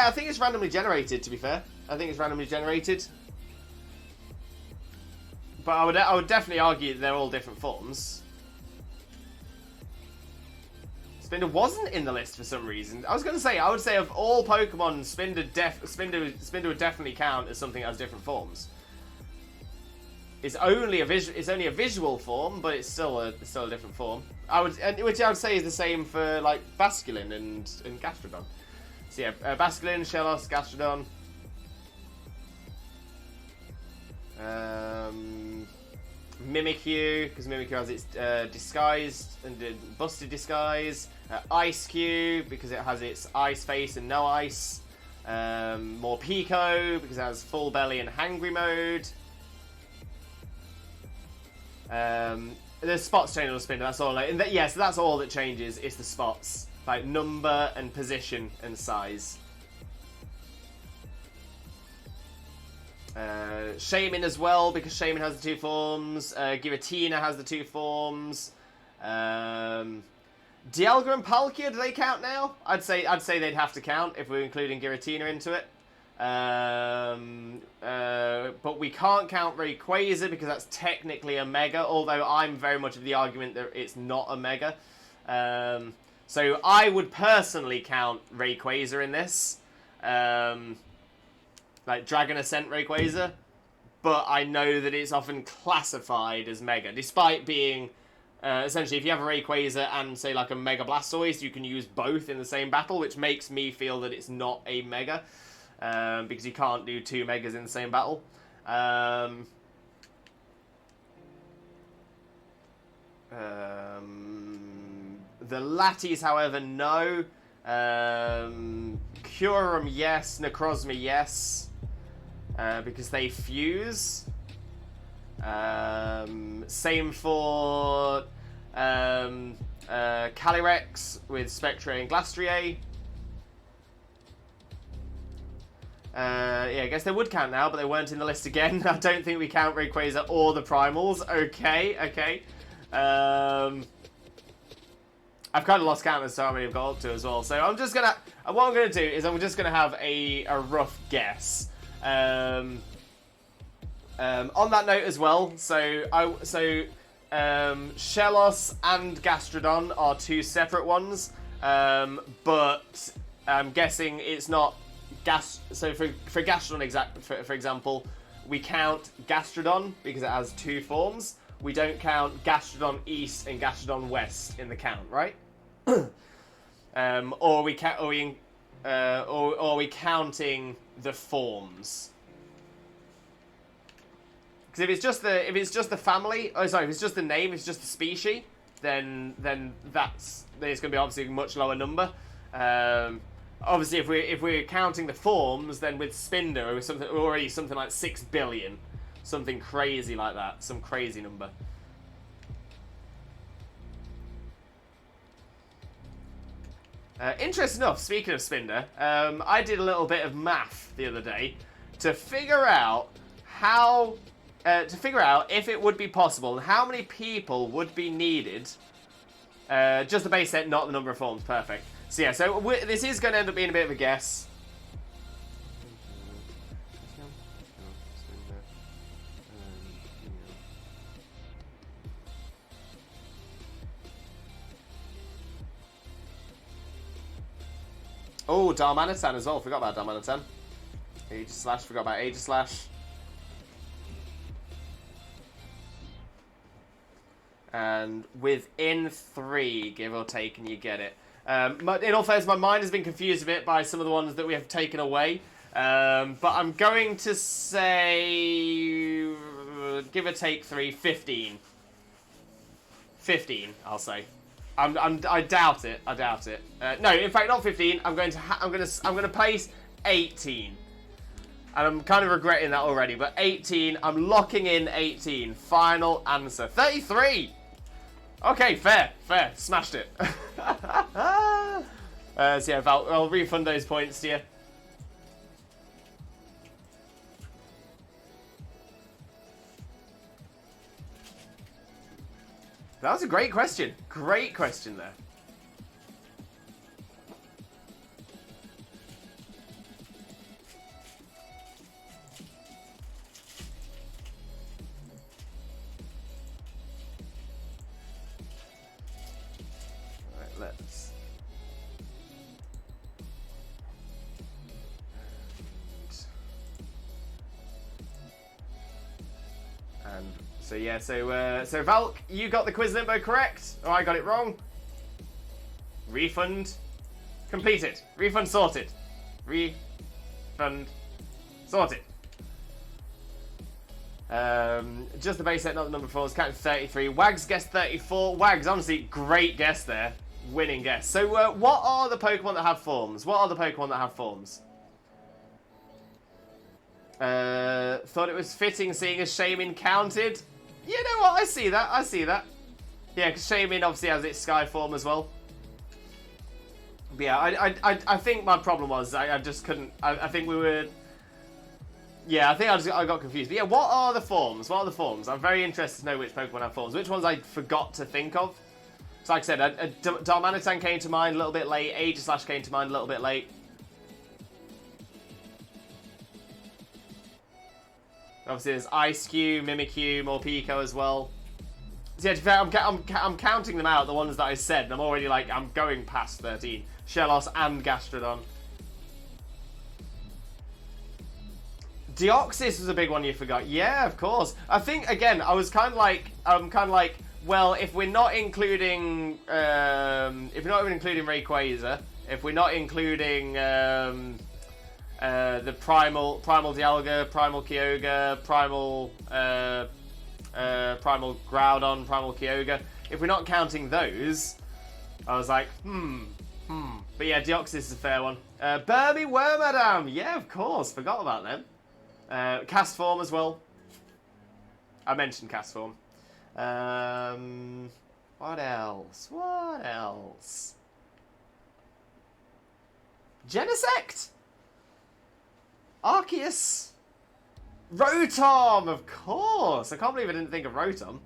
I think it's randomly generated, to be fair. I think it's randomly generated. But I would definitely argue that they're all different forms. Spinder wasn't in the list for some reason. I was going to say, I would say of all Pokemon, Spinder would definitely count as something that has different forms. It's only a visual form, but it's still a different form. Which I would say is the same for like Basculin and Gastrodon. So yeah, Basculin, Shellos, Gastrodon. Mimikyu, because Mimikyu has its disguised and busted disguise. Ice-Q, because it has its ice face and no ice. Morpeko, because it has full belly and hangry mode. The spots change on the Spinder, that's all. So that's all that changes, is the spots. Like number and position and size. Shaymin as well, because Shaymin has the two forms. Giratina has the two forms. Dialga and Palkia, do they count now? I'd say they'd have to count if we're including Giratina into it. But we can't count Rayquaza because that's technically a Mega, although I'm very much of the argument that it's not a Mega. So I would personally count Rayquaza in this. Like Dragon Ascent Rayquaza. But I know that it's often classified as Mega, despite being essentially, if you have a Rayquaza and, say, like a Mega Blastoise, you can use both in the same battle, which makes me feel that it's not a Mega, because you can't do 2 Megas in the same battle. The Latis, however, no. Kyurem, yes. Necrozma, yes. Because they fuse. Same for Calyrex with Spectre and Glastrier. Yeah, I guess they would count now, but they weren't in the list again. I don't think we count Rayquaza or the Primals. Okay, okay. I've kind of lost count as to how many I've got up to as well. So I'm just gonna, what I'm gonna do is I'm just gonna have a rough guess. On that note as well, Shellos and Gastrodon are 2 separate ones, but I'm guessing it's not So for Gastrodon, for example, we count Gastrodon because it has 2 forms. We don't count Gastrodon East and Gastrodon West in the count, right? Or are we counting the forms? Because if it's just the family, if it's just the name, if it's just the species, then there's going to be obviously a much lower number. Obviously, if we're counting the forms, then with Spinder, we're already something like 6 billion, something crazy like that, some crazy number. Interesting enough, speaking of Spinder, I did a little bit of math the other day to figure out if it would be possible and how many people would be needed. Just the base set, not the number of forms. Perfect. So yeah, this is going to end up being a bit of a guess. Oh, Darmanitan as well. Forgot about Darmanitan. Aegislash. Forgot about Aegislash. And within 3, give or take, and you get it. In all fairness, my mind has been confused a bit by some of the ones that we have taken away. But I'm going to say, give or take 3, 15. 15, I'll say. I doubt it. I doubt it. No, in fact, not 15. I'm going to place 18. And I'm kind of regretting that already. But 18. I'm locking in 18. Final answer. 33. Okay, fair. Smashed it. So yeah, Val, I'll refund those points to you. That was a great question. Great question there. So yeah, so Valk, you got the quiz limbo correct, or I got it wrong. Refund completed. Refund sorted. Refund sorted. Just the base set, not the number 4. Counting 33. Wags guessed 34. Wags, honestly, great guess there. Winning guess. So what are the Pokemon that have forms? What are the Pokemon that have forms? Thought it was fitting seeing as Shaymin counted. You know what? I see that. I see that. Yeah, because Shaymin obviously has its Sky form as well. But yeah, I think my problem was I just couldn't. I think we were. Yeah, I think I got confused. But yeah, what are the forms? What are the forms? I'm very interested to know which Pokemon have forms. Which ones I forgot to think of. So like I said, Darmanitan came to mind a little bit late. Aegislash came to mind a little bit late. Obviously, there's Ice-Q, Mimikyu, Morpeko as well. So yeah, to be fair, I'm counting them out, the ones that I said, and I'm already like, I'm going past 13. Shellos and Gastrodon. Deoxys was a big one you forgot. Yeah, of course. I think, again, I'm kind of like, Well, if we're not including, if we're not even including Rayquaza, if we're not including the Primal Dialga, Primal Kyogre, Primal Groudon, Primal Kyogre, if we're not counting those, I was like, But yeah, Deoxys is a fair one. Burmy Wormadam, yeah, of course, forgot about them. Cast Form as well. I mentioned Cast Form. What else? What else? Genesect? Arceus? Rotom, of course! I can't believe I didn't think of Rotom.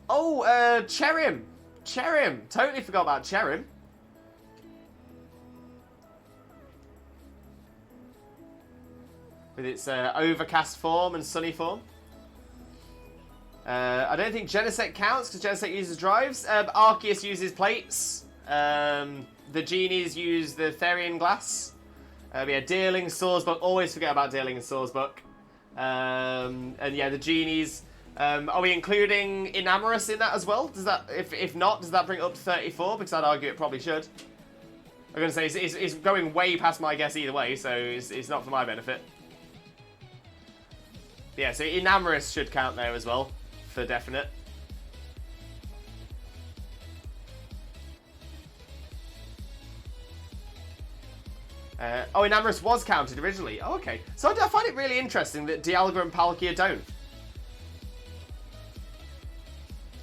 Oh, Cherim! Cherim! Totally forgot about Cherim. With its overcast form and sunny form. I don't think Genesect counts because Genesect uses drives. Arceus uses plates. The genies use the Therian glass. Yeah, Deerling, Swordsbuck. Always forget about Deerling and Swordsbuck. And yeah, the genies. Are we including Enamorus in that as well? Does that, if not, does that bring it up to 34? Because I'd argue it probably should. I'm going to say it's going way past my guess either way, so it's not for my benefit. Yeah, so Enamorus should count there as well, for definite. Oh, Enamorus was counted originally. Oh, okay. So I find it really interesting that Dialga and Palkia don't.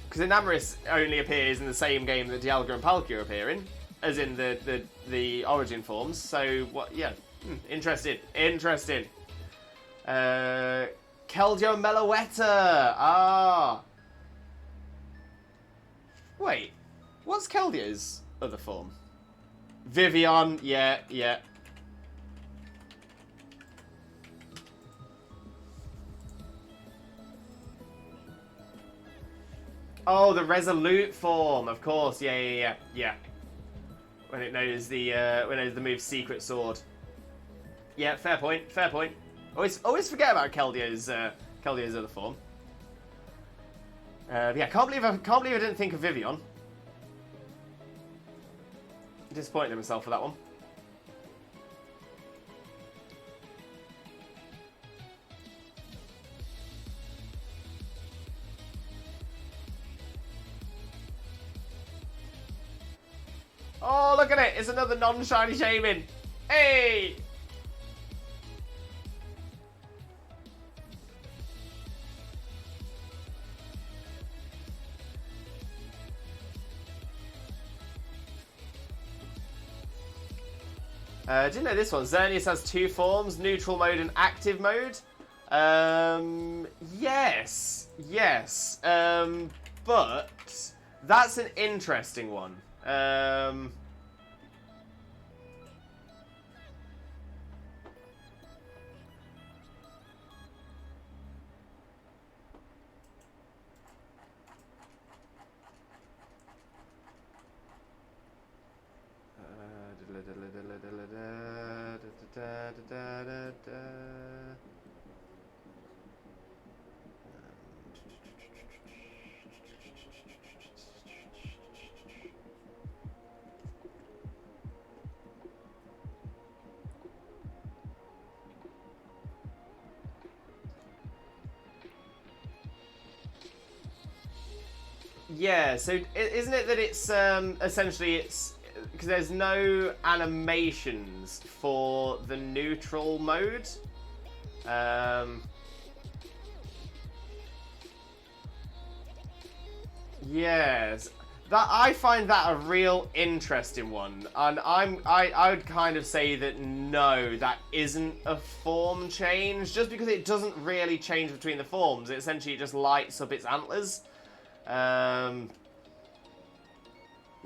Because Enamorus only appears in the same game that Dialga and Palkia appear in, as in the origin forms. So, what? Yeah. Interesting. Interesting. Keldeo Meloetta. Ah. Wait. What's Keldeo's other form? Vivian. Yeah, yeah. Oh, the Resolute form, of course. Yeah. When it knows the move Secret Sword. Yeah, fair point. Fair point. Always forget about Keldeo's other form. Yeah, can't believe I didn't think of Vivian. Disappointed in myself for that one. Oh, look at it! It's another non-shiny Shaymin! Hey! Didn't know this one. Xerneas has two forms, neutral mode and active mode. Yes. But that's an interesting one. Yeah, so isn't it that it's essentially it's because there's no animations for the neutral mode. Yes, that I find that a real interesting one, and I would kind of say that no, that isn't a form change, just because it doesn't really change between the forms. It essentially just lights up its antlers. You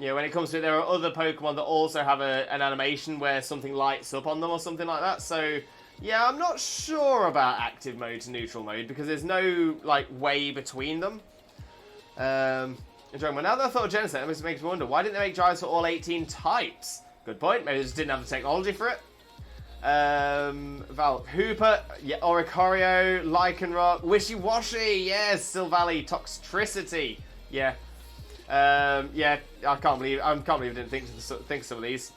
know, when it comes to it, there are other Pokemon that also have an animation where something lights up on them or something like that. So, yeah, I'm not sure about active mode to neutral mode because there's no, like, way between them. Enjoying one. Now that I thought of Genesis, it makes me wonder, why didn't they make drives for all 18 types? Good point. Maybe they just didn't have the technology for it. Val, Hooper, yeah, Oricorio, Lycanroc, Wishy-Washy, yes, Silvally, Toxtricity, yeah. Yeah, I can't believe I didn't think of some of these.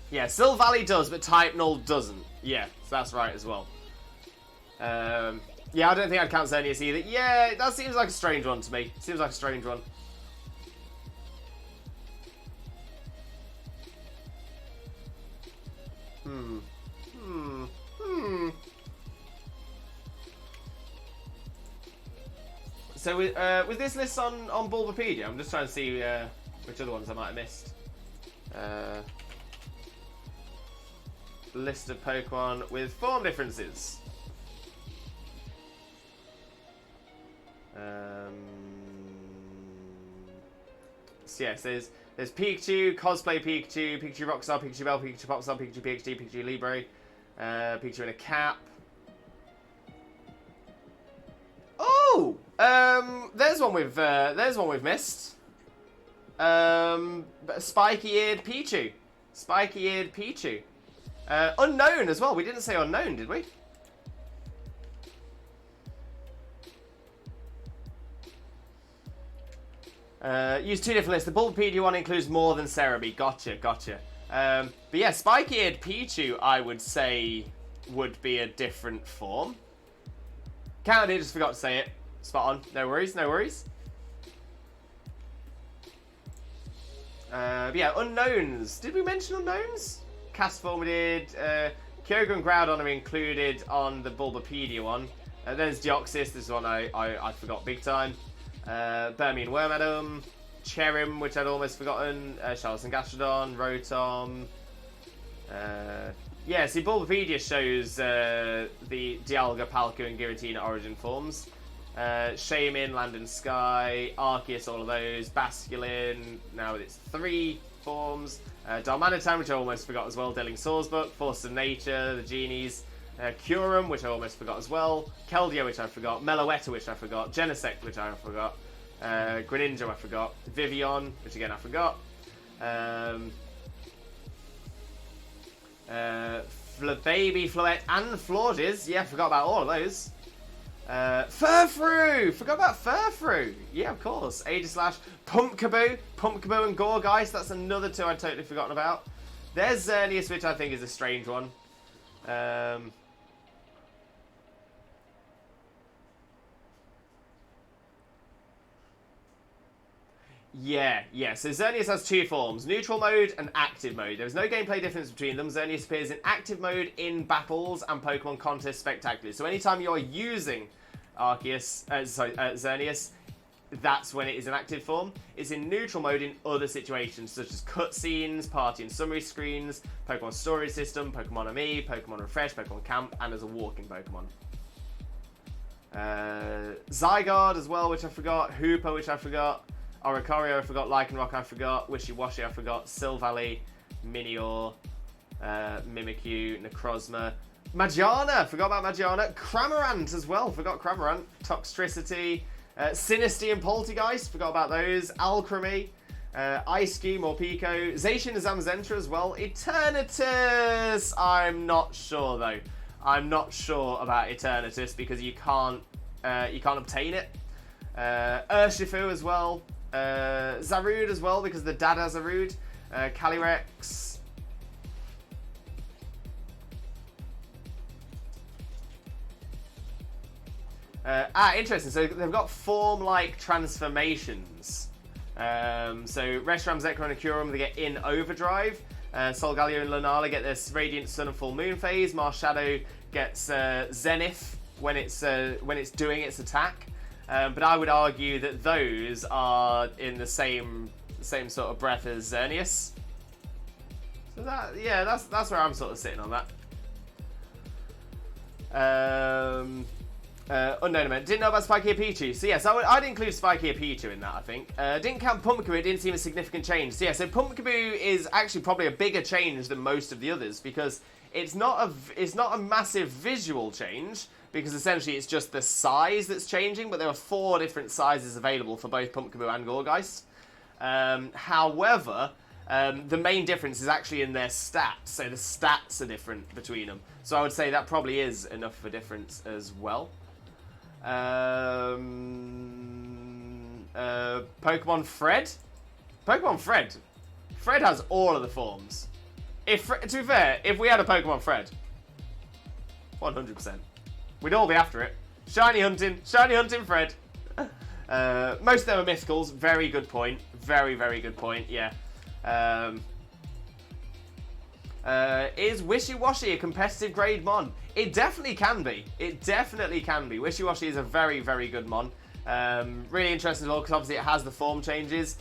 Yeah, Silvally does, but Type Null doesn't. Yeah, so that's right as well. Yeah, I don't think I'd count Xerneas either. Yeah, that seems like a strange one to me. Seems like a strange one. So with this list on Bulbapedia, I'm just trying to see which other ones I might have missed. List of Pokemon with form differences. So yes, there's Pikachu, Cosplay Pikachu, Pikachu Rockstar, Pikachu Bell, Pikachu Popstar, Pikachu PhD, Pikachu Libre, Pikachu in a cap. Oh, there's one we've missed. Spiky-eared Pichu, Spiky-eared Pichu, unknown as well. We didn't say unknown, did we? Use two different lists. The Bulbapedia one includes more than Cerebi. Gotcha. But yeah, Spiky-eared Pichu, I would say, would be a different form. Counted, just forgot to say it. Spot on. No worries. But yeah, unknowns. Did we mention unknowns? Castform we did. Kyogre and Groudon are included on the Bulbapedia one. Then there's Deoxys. This is one I forgot big time. Burmy and Wormadam, Cherim, which I'd almost forgotten, Charlotte and Gastrodon, Rotom. Yeah, see, Bulbapedia shows the Dialga, Palkia, and Giratina origin forms. Shaymin, Land and Sky, Arceus, all of those. Basculin, now with its 3 forms. Darmanitan, which I almost forgot as well. Dealing Swordsbook, Force of Nature, the Genies. Curum, which I almost forgot as well. Keldeo, which I forgot. Meloetta, which I forgot. Genesect, which I forgot. Greninja, I forgot. Vivian, which again I forgot. Baby, Floette, and Florges. Yeah, I forgot about all of those. Furfrou! Forgot about Furfrou! Yeah, of course. Aegislash, Pumpkaboo and Gourgeist. That's another 2 I'd totally forgotten about. There's Xerneas, which I think is a strange one. Yeah. So Xerneas has 2 forms, neutral mode and active mode. There's no gameplay difference between them. Xerneas appears in active mode in battles and Pokemon contests spectacularly. So anytime you're using Xerneas, that's when it is in active form. It's in neutral mode in other situations, such as cutscenes, party and summary screens, Pokemon storage system, Pokemon ME, Pokemon Refresh, Pokemon Camp, and as a walking Pokemon. Zygarde as well, which I forgot. Hooper, which I forgot. Oricorio, I forgot. Lycanroc, I forgot. Wishy-Washy, I forgot. Silvally, Minior, Mimikyu, Necrozma. Magiana, forgot about Magiana. Cramorant as well, forgot Cramorant. Toxtricity, Sinistea and Poltergeist, forgot about those. Alchemy, Ice Cube, Morpeko. Zacian and Zamazenta as well. Eternatus, I'm not sure though. I'm not sure about Eternatus because you can't obtain it. Urshifu as well. Zarude as well because the dad has Zarude. Calyrex. Interesting. So they've got form-like transformations. So Reshiram, Zekrom, and Curum, they get in overdrive. Solgaleo and Lunala get this Radiant Sun and Full Moon phase. Marshadow gets Zenith when it's doing its attack. But I would argue that those are in the same sort of breath as Xerneas. So that's where I'm sort of sitting on that. Unknown event. Didn't know about Spiky Pichu. So yes, I'd include Spiky Pichu in that, I think. Didn't count Pumpkaboo. It didn't seem a significant change. So yeah, so Pumpkaboo is actually probably a bigger change than most of the others because it's not a massive visual change because essentially it's just the size that's changing, but there are 4 different sizes available for both Pumpkaboo and Gorgeist. However, the main difference is actually in their stats, so the stats are different between them. So I would say that probably is enough of a difference as well. Pokemon Fred? Pokemon Fred. Fred has all of the forms. To be fair, if we had a Pokemon Fred, 100%. We'd all be after it. Shiny hunting Fred. Most of them are mythicals. Very good point. Very, very good point, yeah. Is Wishy-Washy a competitive grade mon? It definitely can be. It definitely can be. Wishy-Washy is a very, very good mon. Really interesting as well, because obviously it has the form changes.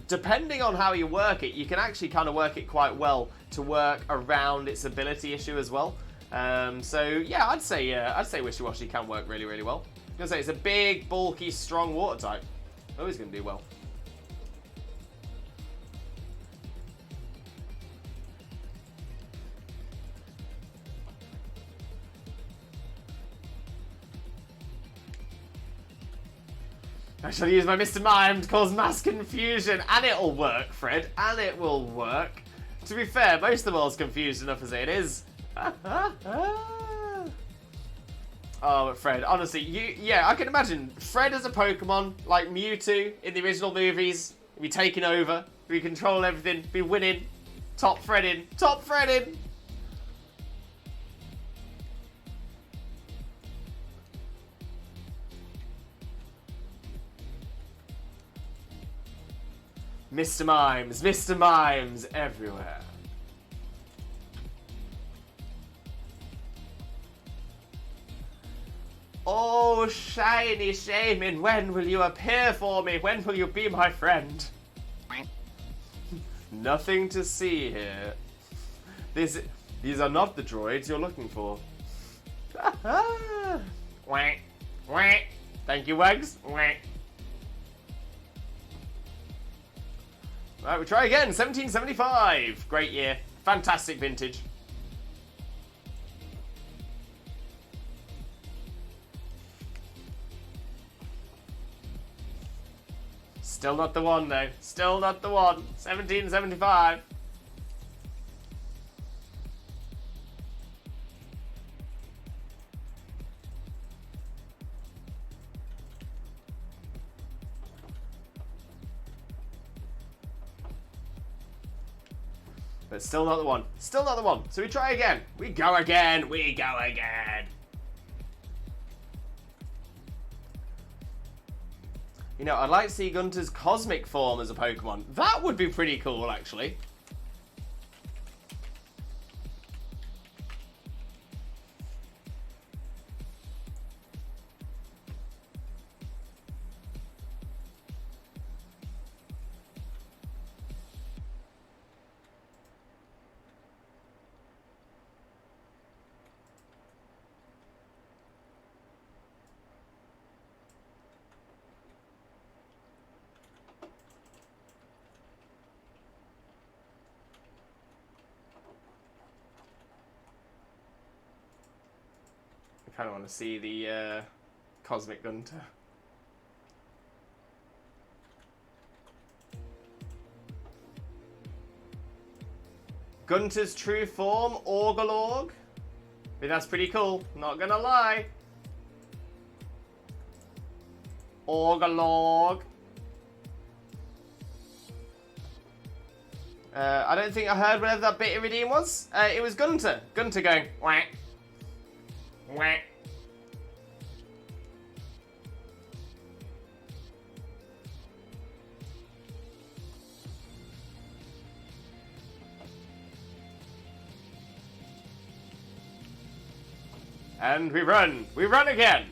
Depending on how you work it, you can actually kind of work it quite well to work around its ability issue as well. So yeah, I'd say Wishy-Washy can work really, really well. I'm gonna say it's a big, bulky, strong water type. Oh, he's gonna do well. I shall use my Mr. Mime to cause mass confusion, and it'll work, Fred, and it will work. To be fair, most of the world's confused enough as it is. Oh, but Fred, honestly, yeah, I can imagine Fred as a Pokemon, like Mewtwo in the original movies, be taking over, be controlling everything, be winning, top Freding, top Freding. Mr. Mimes everywhere. Oh, shiny Shaymin, when will you appear for me? When will you be my friend? Nothing to see here. These are not the droids you're looking for. Whack, whack. Thank you, Wags. Whack. Right, we try again. 1775. Great year. Fantastic vintage. Still not the one, though. Still not the one. 1775. But still not the one. Still not the one. So we try again. We go again. We go again. You know, I'd like to see Gunter's cosmic form as a Pokemon. That would be pretty cool, actually. I kind of want to see the Cosmic Gunter. Gunter's true form, Orgalorg. I think that's pretty cool, not gonna lie. Orgalorg. I don't think I heard whatever that bit Iridium was. It was Gunter. Gunter going, whack. Whack. And we run again.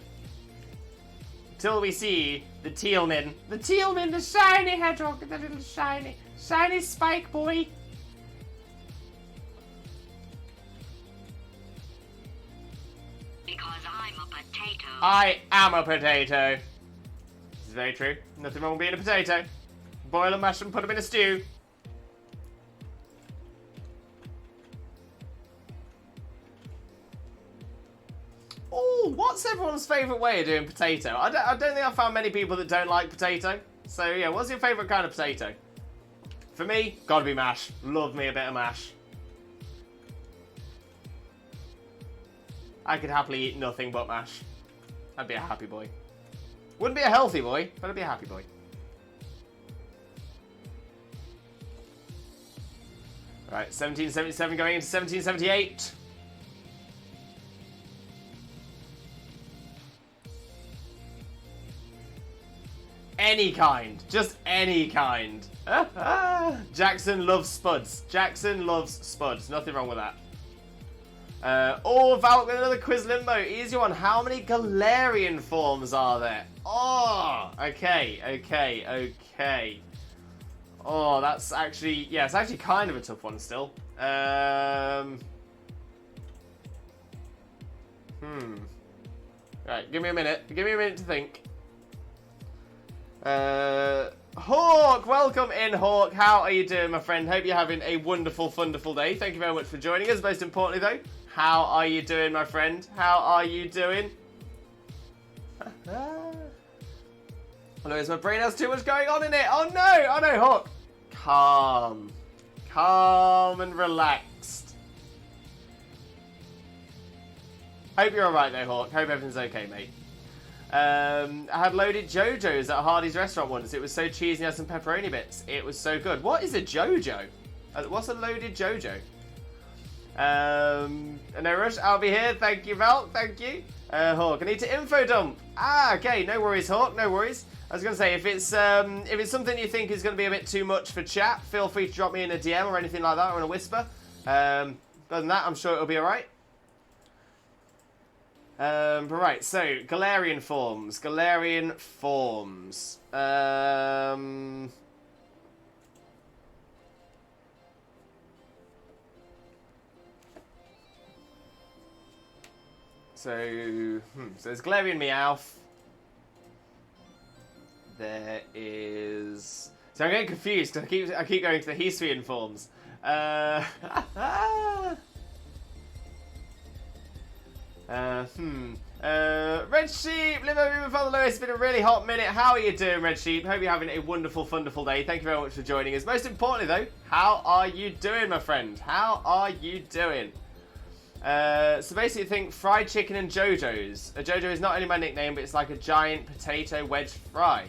Till we see the Tealmin. The Tealmin, the shiny hedgehog, the little shiny spike boy. Because I'm a potato. I am a potato. This is very true. Nothing wrong with being a potato. Boil and mash and put them in a stew. Oh, everyone's favourite way of doing potato? I don't think I've found many people that don't like potato. So yeah, what's your favourite kind of potato? For me, gotta be mash. Love me a bit of mash. I could happily eat nothing but mash. I'd be a happy boy. Wouldn't be a healthy boy, but I'd be a happy boy. Right, 1777 going into 1778. Any kind. Just any kind. Jackson loves spuds. Jackson loves spuds. Nothing wrong with that. Valk with another quiz limbo. Easy one. How many Galarian forms are there? Oh, okay. Oh, that's actually, yeah, it's actually kind of a tough one still. Right, give me a minute. Give me a minute to think. Hawk, welcome in, Hawk. How are you doing, my friend? Hope you're having a wonderful, wonderful day. Thank you very much for joining us. Most importantly, though, how are you doing, my friend? How are you doing? Otherwise, my brain has too much going on in it. Oh no! Oh no, Hawk. Calm. Calm and relaxed. Hope you're alright though, Hawk. Hope everything's okay, mate. I had loaded JoJo's at Hardy's restaurant once. It was so cheesy and had some pepperoni bits. It was so good. What is a JoJo? What's a loaded JoJo? No rush. I'll be here. Thank you, Val. Thank you. Hawk, I need to info dump. Ah, okay. No worries, Hawk. No worries. I was going to say, if it's something you think is going to be a bit too much for chat, feel free to drop me in a DM or anything like that, or in a whisper. Other than that, I'm sure it'll be alright. But right, so, Galarian forms. Galarian forms. So there's Galarian Meowth. There is... So I'm getting confused because I keep going to the Hisuian forms. Red Sheep, live over Father Lewis. It's been a really hot minute. How are you doing, Red Sheep? Hope you're having a wonderful, wonderful day. Thank you very much for joining us. Most importantly, though, how are you doing, my friend? How are you doing? So basically think fried chicken and JoJo's. A JoJo is not only my nickname, but it's like a giant potato wedge fry.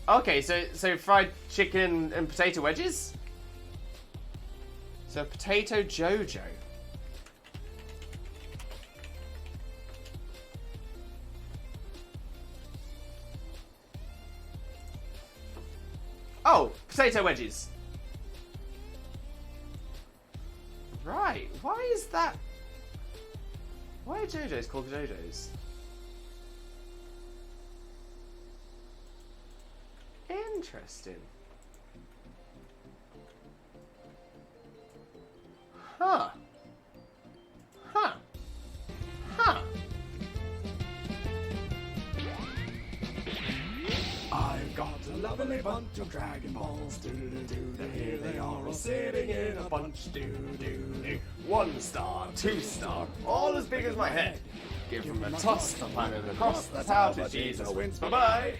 Okay, so fried chicken and potato wedges? So potato JoJo. Oh, potato wedges. Right, why is that? Why are JoJo's called JoJo's? Interesting. Huh. Huh. Huh. I've got a lovely bunch of Dragon Balls. Do-do-do-do. Here they are all sitting in a bunch. Do-do-do. 1 star, 2 star, all as big as my head. Give them a toss, the planet across. That's how to Jesus wins. Bye-bye.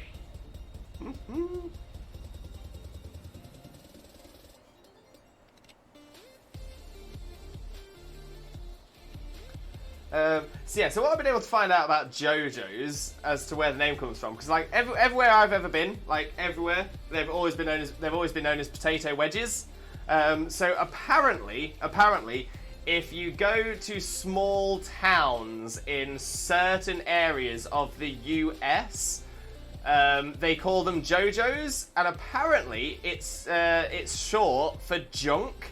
So what I've been able to find out about JoJo's as to where the name comes from, because like everywhere I've ever been, like everywhere, they've always been known as potato wedges. So apparently, if you go to small towns in certain areas of the US, they call them JoJo's, and apparently it's short for junk.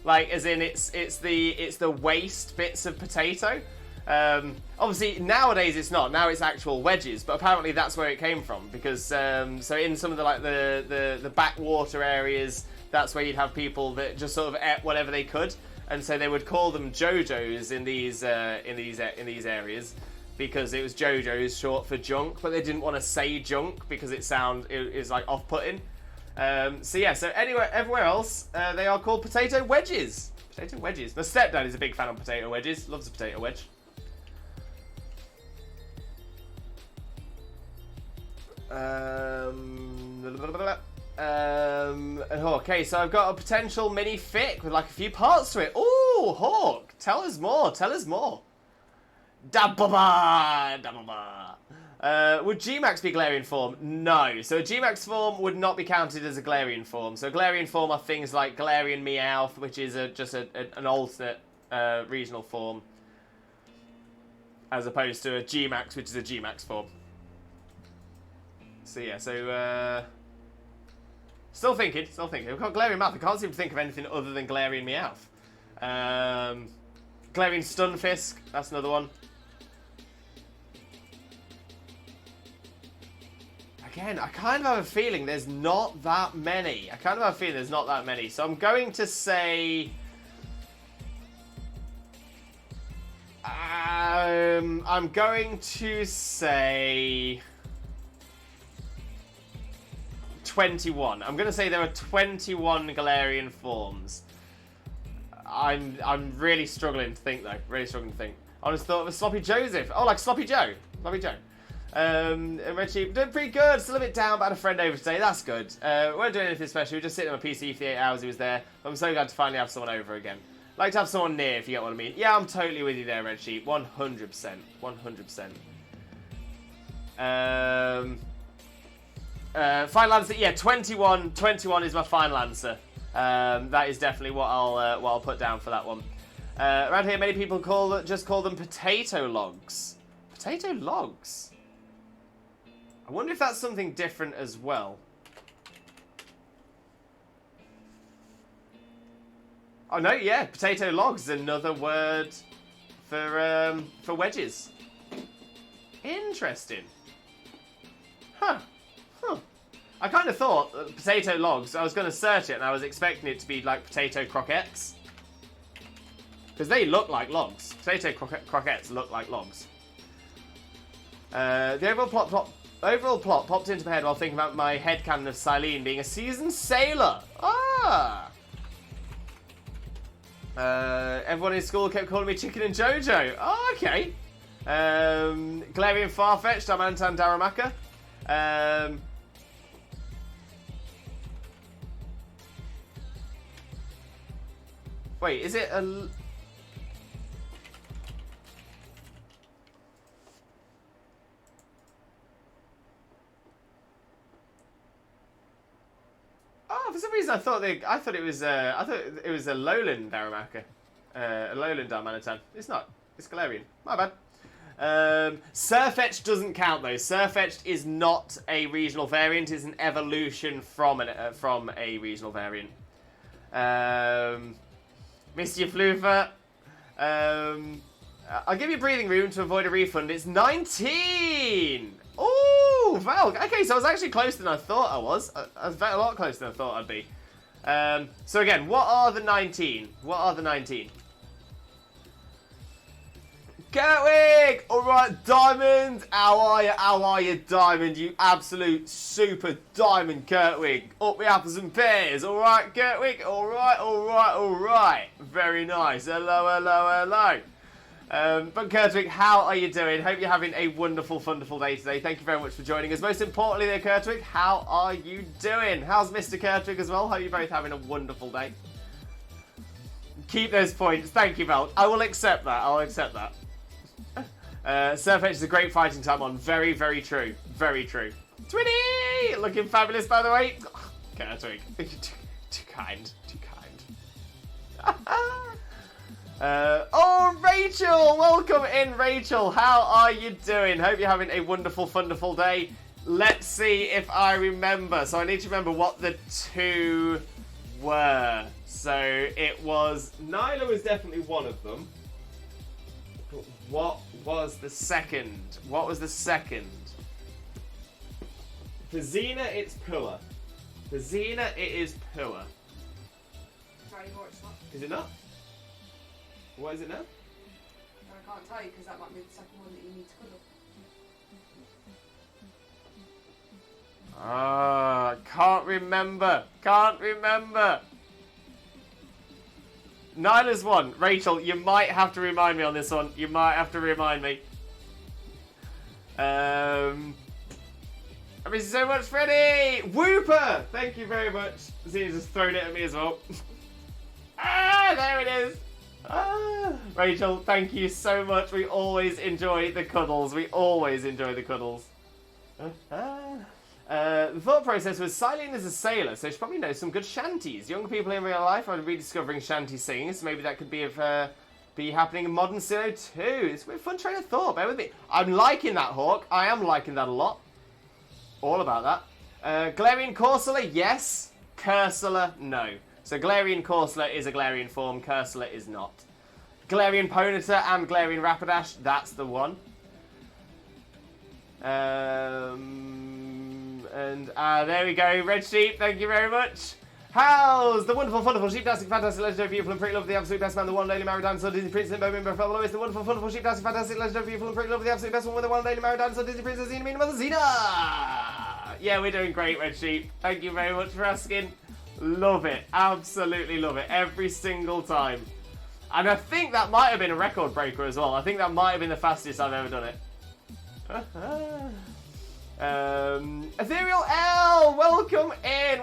Like, as in, it's the waste bits of potato. Obviously, nowadays it's not. Now it's actual wedges, but apparently that's where it came from. Because so in some of the backwater areas, that's where you'd have people that just sort of ate whatever they could, and so they would call them JoJo's in these areas because it was JoJo's short for junk, but they didn't want to say junk because it is like off-putting. So everywhere else, they are called potato wedges. Potato wedges. My stepdad is a big fan of potato wedges. Loves a potato wedge. Okay, so I've got a potential mini fic with like a few parts to it. Ooh, Hawk, tell us more. Tell us more. Da-ba-ba, da-ba-ba. Would G-Max be Galarian form? No. So a G-Max form would not be counted as a Galarian form. So Galarian form are things like Galarian Meowth, which is just an alternate regional form, as opposed to a G-Max, which is a G-Max form. So yeah, so still thinking. We've got Galarian Mouth. I can't seem to think of anything other than Galarian Meowth. Galarian Stunfisk, that's another one. Again, I kind of have a feeling there's not that many. So I'm going to say... I'm going to say... 21. I'm going to say there are 21 Galarian forms. I'm really struggling to think, though. I just thought of a Sloppy Joseph. Oh, like Sloppy Joe. Red Sheep, doing pretty good. Still a bit down, but I had a friend over today. That's good. Weren't doing anything special. We were just sitting on my PC for the 8 hours he was there. I'm so glad to finally have someone over again. Like to have someone near, if you get what I mean. Yeah, I'm totally with you there, Red Sheep. 100%. 100%. Final answer, yeah, 21. 21 is my final answer. That is definitely what I'll put down for that one. Around here, many people just call them potato logs. Potato logs? I wonder if that's something different as well. Oh no, yeah, potato logs, another word for wedges. Interesting. Huh. I kind of thought potato logs, I was going to search it and I was expecting it to be like potato croquettes. Because they look like logs. Potato croquettes look like logs. The overall plot popped into my head while thinking about my headcanon of Silene being a seasoned sailor. Ah! Everyone in school kept calling me Chicken and Jojo. Oh, okay. Galarian Farfetch'd, Amantan Daramaka. Wait, is it a... Oh, for some reason I thought it was a lowland Darumaka. A lowland Darmanitan. It's not. It's Galarian. My bad. Surfetched doesn't count though. Surfetched is not a regional variant. It's an evolution from a regional variant. Misty Floofer. I'll give you breathing room to avoid a refund. It's 19! Ooh, Val. Okay, so I was actually closer than I thought I was. I was a lot closer than I thought I'd be. So again, what are the 19? Gertwig! Alright, Diamond! How are you, Diamond? You absolute super Diamond, Gertwig. Up the apples and pears. Alright, Gertwig? Alright. Very nice. Hello. But Kurtwig, how are you doing? Hope you're having a wonderful day today. Thank you very much for joining us. Most importantly there, Kurtwig, how are you doing? How's Mr. Kurtwig as well? Hope you're both having a wonderful day. Keep those points. Thank you, Val. I will accept that. Surfetch is a great fighting type on. Very, very true. Very true. Twinny! Looking fabulous, by the way. Kurtwig. Too kind. Oh, Rachel! Welcome in, Rachel. How are you doing? Hope you're having a wonderful day. Let's see if I remember. So I need to remember what the two were. So it was... Nyla was definitely one of them. What was the second? For Xena, it's Pua. Is it not? What is it now? I can't tell you because that might be the second one that you need to cuddle. Can't remember. Nyla's one. Rachel, you might have to remind me on this one. I miss you so much, Freddie! Whooper! Thank you very much. Zina's just thrown it at me as well. Ah, there it is! Ah. Rachel, thank you so much. We always enjoy the cuddles. We always enjoy the cuddles. The thought process was Silene is a sailor, so she probably knows some good shanties. Young people in real life are rediscovering shanty singing, so maybe that could be happening in modern Sino too. It's a fun train of thought. Bear with me. I'm liking that, Hawk. I am liking that a lot. All about that. Galarian Corsola, yes. Cursula, no. So Galarian Corsola is a Galarian form. Cursula is not. Galarian Ponyta and Galarian Rapidash, that's the one. And there we go. Red Sheep, thank you very much. How's the wonderful, wonderful, sheep-tastic, fantastic, legendary, beautiful, and pretty love of the absolute best man, the one daily married dinosaur, Disney princess, and Bowman Buffalo is the wonderful, wonderful, sheep-tastic, fantastic, legendary, beautiful, and pretty love of the absolute best one with the one daily married dinosaur, Disney princess, Xena, mean mother, Xena! Yeah, we're doing great, Red Sheep. Thank you very much for asking. Love it. Absolutely love it. Every single time. And I think that might have been a record breaker as well. I think that might have been the fastest I've ever done it. Ethereal L, welcome in.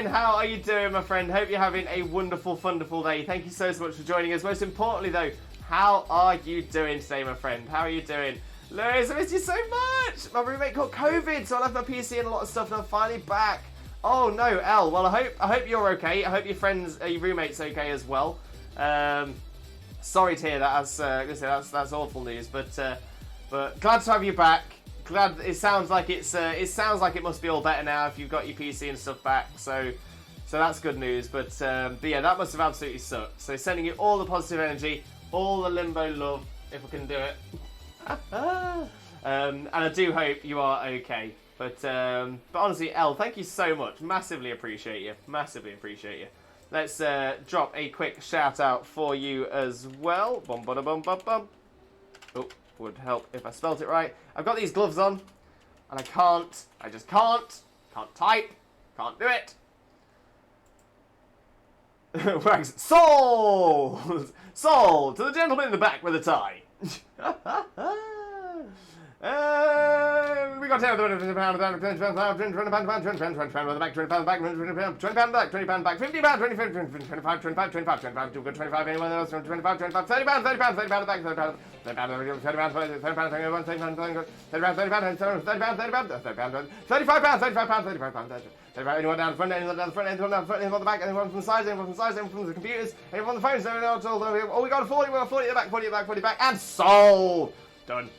How are you doing, my friend? Hope you're having a wonderful, wonderful day. Thank you so much for joining us. Most importantly, though, how are you doing today, my friend? How are you doing? Lewis, I missed you so much. My roommate caught COVID, so I left my PC and a lot of stuff, and I'm finally back. Oh no, L. Well, I hope you're okay. I hope your roommate's okay as well. Sorry to hear that. That's awful news, but glad to have you back. Glad it sounds like it must be all better now if you've got your PC and stuff back. So that's good news. But yeah, that must have absolutely sucked. So sending you all the positive energy, all the limbo love, if I can do it. And I do hope you are okay. But honestly, Elle, thank you so much. Massively appreciate you. Massively appreciate you. Let's drop a quick shout out for you as well. Bum bum bum bum bum. Oh, would help if I spelt it right. I've got these gloves on, and I just can't type, can't do it. Wags, sold to the gentleman in the back with a tie. We got £10 £20 £20 back, £20 back, £20 back, £20 back, £20 back, £50 £25 £25 too good, £25 anyone else, £25 £30 £30 £30 back, £30 anyone down the front, anyone down the front, anyone down the front, anyone on the back, anyone from the sides, anyone from the sides, anyone from the computers, anyone on the phones, oh, we got a 40, we got 40 at the back, 40 at the back, 40 back, and sold! Done.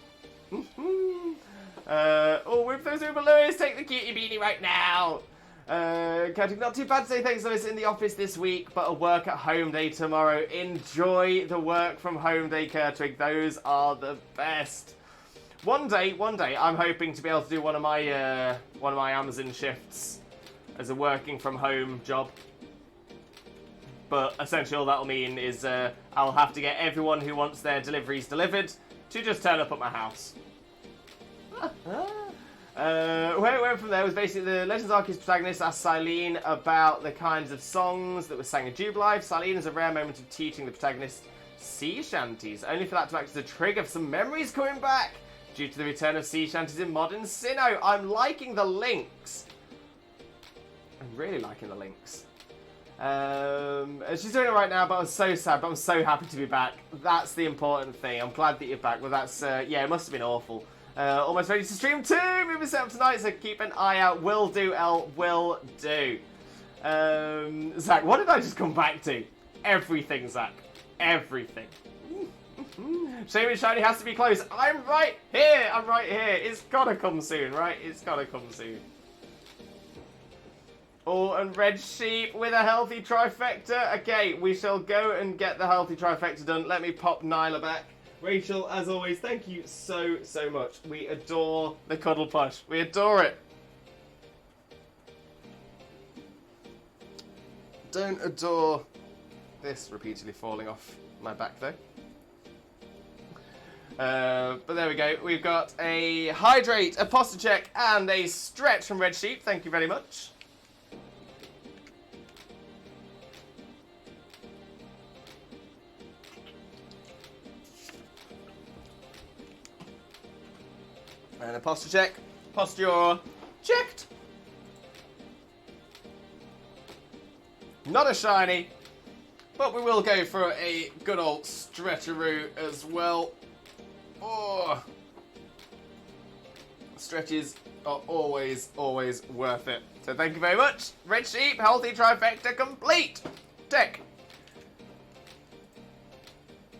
Oh, whip those Uber Lewis, take the cutie beanie right now. Curting, not too bad today, thanks Lewis, in the office this week, but a work at home day tomorrow. Enjoy the work from home day, Kurtwig, those are the best. One day, I'm hoping to be able to do one of my Amazon shifts as a working from home job. But essentially all that'll mean is I'll have to get everyone who wants their deliveries delivered to just turn up at my house. Where it went from there was basically the Legends Arceus protagonist asked Silene about the kinds of songs that were sang in Jubilife. Silene is a rare moment of teaching the protagonist sea shanties, only for that to act as a trigger for some memories coming back due to the return of sea shanties in modern Sinnoh. I'm liking the links. I'm really liking the links. She's doing it right now, but I'm so sad, but I'm so happy to be back. That's the important thing. I'm glad that you're back, but that's, yeah, it must have been awful. Almost ready to stream too! Movie set up tonight, so keep an eye out. Will do, L. Will do. Zach, what did I just come back to? Everything, Zach. Everything. Shaymin Shiny has to be close. I'm right here! I'm right here. It's gotta come soon, right? It's gotta come soon. Oh, and Red Sheep with a healthy trifecta. Okay, we shall go and get the healthy trifecta done. Let me pop Nyla back. Rachel, as always, thank you so much. We adore the cuddle plush. We adore it. Don't adore this repeatedly falling off my back, though. But there we go. We've got a hydrate, a posture check, and a stretch from Red Sheep. Thank you very much. And a posture check. Posture. Checked. Not a shiny, but we will go for a good old stretcheroo as well. Oh, stretches are always worth it. So thank you very much. Red Sheep, healthy trifecta complete. Tick.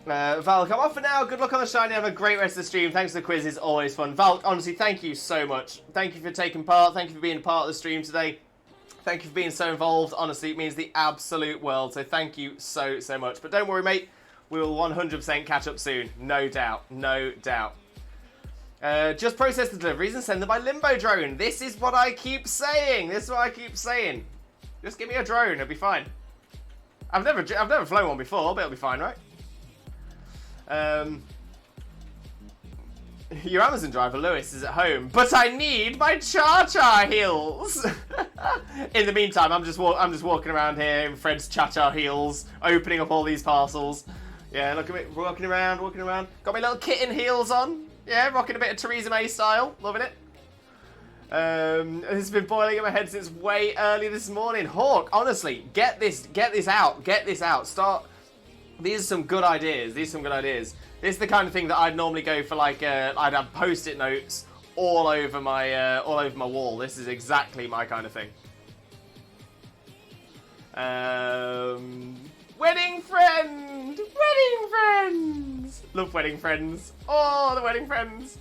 Val, come off for now. Good luck on the shiny. Have a great rest of the stream. Thanks for the quiz. It's always fun. Val, honestly, thank you so much. Thank you for taking part. Thank you for being a part of the stream today. Thank you for being so involved. Honestly, it means the absolute world. So thank you so much. But don't worry, mate. We will 100% catch up soon. No doubt. No doubt. Just process the deliveries and send them by Limbo Drone. This is what I keep saying. This is what I keep saying. Just give me a drone. It'll be fine. I've never flown one before, but it'll be fine, right? Your Amazon driver, Lewis, is at home, but I need my Cha-Cha heels. In the meantime, I'm just walking around here in Fred's Cha-Cha heels, opening up all these parcels. Yeah, look at me, walking around. Got my little kitten heels on. Yeah, rocking a bit of Theresa May style. Loving it. It's been boiling in my head since way early this morning. Hawk, honestly, get this out. Start. These are some good ideas. This is the kind of thing that I'd normally go for, like, I'd have post-it notes all over my wall. This is exactly my kind of thing. Wedding friends! Love wedding friends. Oh, the wedding friends.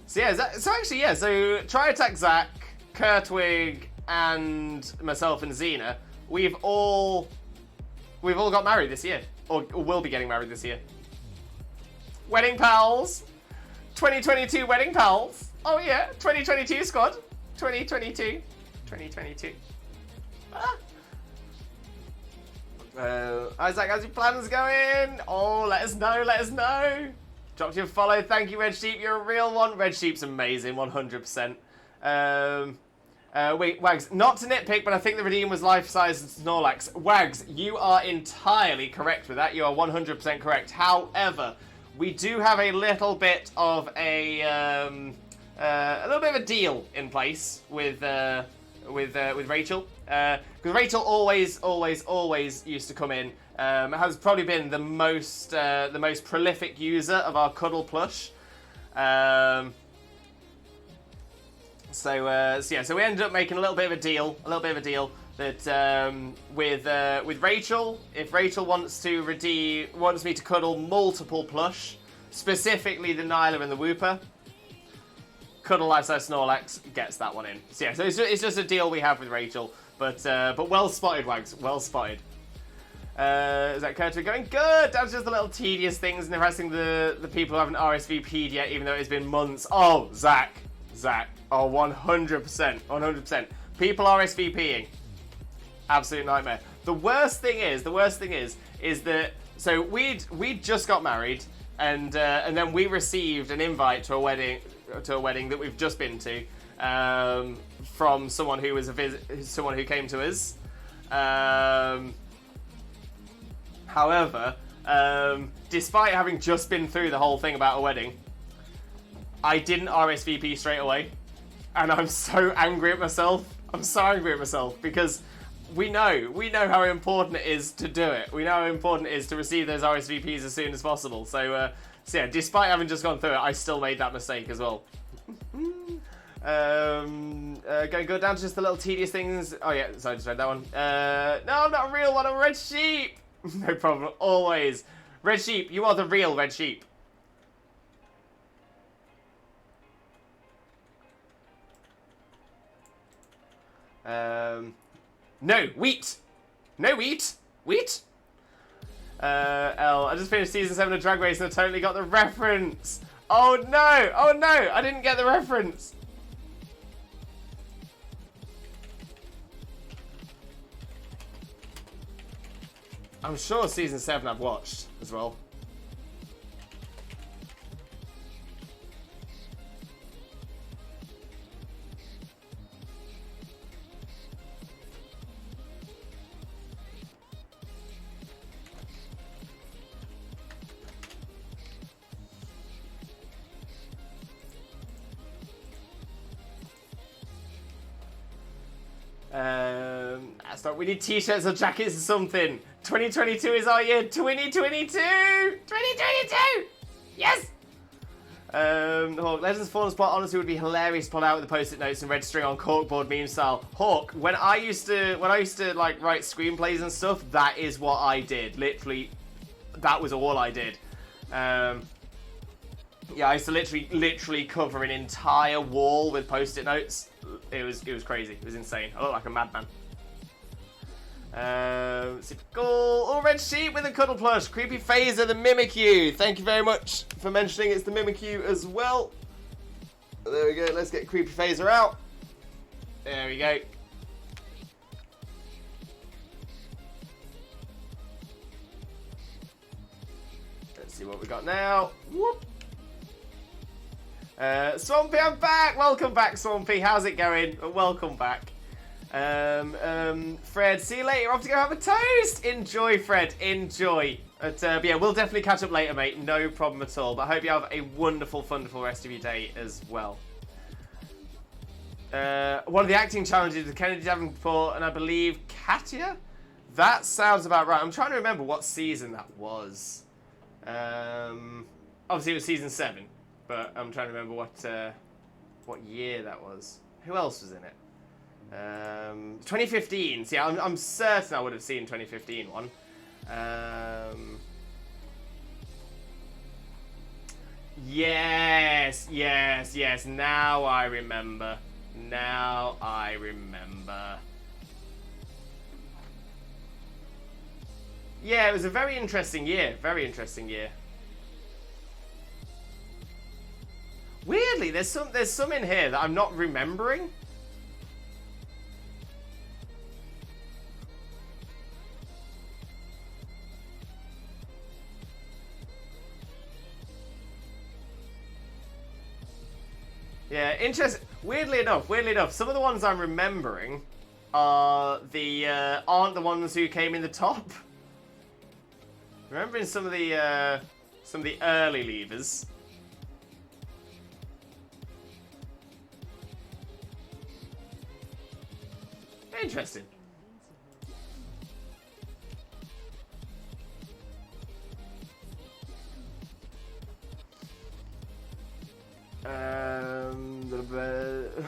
So yeah, so Try Attack Zach, Kurtwig, and myself and Xena, we've all got married this year. Or will be getting married this year. Wedding pals. 2022 wedding pals. Oh yeah, 2022 squad. 2022. Isaac, how's your plans going? Oh, let us know. Dropped you a follow. Thank you, Red Sheep. You're a real one. Red Sheep's amazing, 100%. Wait, Wags, not to nitpick, but I think the redeem was life-size Snorlax. Wags, you are entirely correct with that. You are 100% correct. However, we do have a little bit of a little bit of a deal in place with Rachel. Because Rachel always used to come in. Has probably been the most prolific user of our Cuddle plush. So we ended up making a little bit of a deal that with Rachel, if Rachel wants me to cuddle multiple plush, specifically the Nyla and the Wooper, Cuddle Life-Size Snorlax gets that one in. So yeah, so it's just a deal we have with Rachel, but well spotted, Wags, well spotted. Is that Kurtwig going? Good! That's just the little tedious things and harassing the people who haven't RSVP'd yet, even though it's been months. Oh, Zach. Oh, 100%. People RSVPing. Absolute nightmare. The worst thing is that, so we'd just got married, and then we received an invite to a wedding that we've just been to, from someone who was someone who came to us. However, despite having just been through the whole thing about a wedding, I didn't RSVP straight away, and I'm so angry at myself. Because we know how important it is to do it. We know how important it is to receive those RSVPs as soon as possible. So yeah, despite having just gone through it, I still made that mistake as well. Going to go down to just the little tedious things. Oh yeah, so I just read that one. No, I'm not a real one. I'm a red sheep. No problem. Always. Red Sheep, you are the real Red Sheep. No, wheat. No wheat. Wheat? I just finished season 7 of Drag Race and I totally got the reference. Oh no, I didn't get the reference. I'm sure season 7 I've watched as well. That's not. We need t-shirts or jackets or something. 2022 is our year. 2022! 2022! Yes! Hawk, Legends Fallen Spot honestly would be hilarious to pull out with the post-it notes and red string on corkboard meme style. Hawk, when I used to like write screenplays and stuff, that is what I did. Literally, that was all I did. Yeah, I used to literally cover an entire wall with post-it notes. It was crazy. It was insane. I look like a madman. Cool. Oh, red sheep with a cuddle plush. Creepy Phaser, the Mimikyu. Thank you very much for mentioning it's the Mimikyu as well. There we go. Let's get Creepy Phaser out. There we go. Let's see what we got now. Whoop. Swampy, I'm back. Welcome back, Swampy. How's it going? Welcome back. Fred, see you later. Off to go have a toast. Enjoy, Fred. Enjoy. But yeah, we'll definitely catch up later, mate. No problem at all. But I hope you have a wonderful, wonderful rest of your day as well. One of the acting challenges with Kennedy Davenport and I believe Katya? That sounds about right. I'm trying to remember what season that was. Obviously it was season 7, but I'm trying to remember what year that was. Who else was in it? 2015. See, I'm certain I would have seen 2015 one. Yes. Now I remember. Yeah, it was a very interesting year. Weirdly, there's some in here that I'm not remembering. Yeah, interesting. Weirdly enough, some of the ones I'm remembering are aren't the ones who came in the top. Remembering some of the early leavers. Interesting.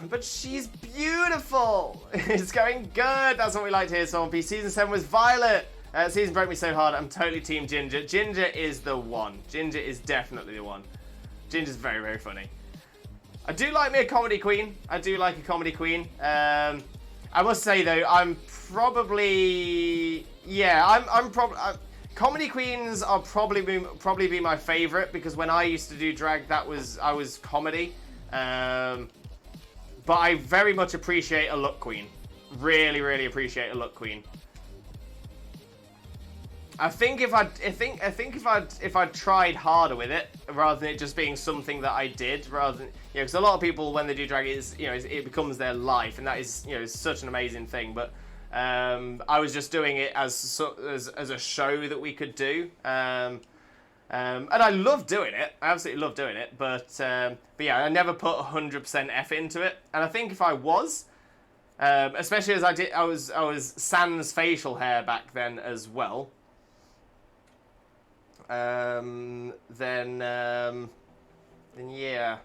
But she's beautiful. It's going good. That's what we like to hear, Zombie. Season 7 was Violet. Season broke me so hard. I'm totally team Ginger. Ginger is the one. Ginger is definitely the one. Ginger's very, very funny. I do like me a comedy queen. I must say though, I'm probably comedy queens are probably be my favorite because when I used to do drag, I was comedy. But I very much appreciate a look queen. Really, really appreciate a look queen. I think if I'd tried harder with it rather than it just being something that I did, rather than because a lot of people when they do drag it becomes their life, and that is such an amazing thing. But I was just doing it as a show that we could do, and I love doing it. I absolutely love doing it. But yeah, I never put 100% effort into it, and I think if I was, especially as I was sans facial hair back then as well. Then yeah.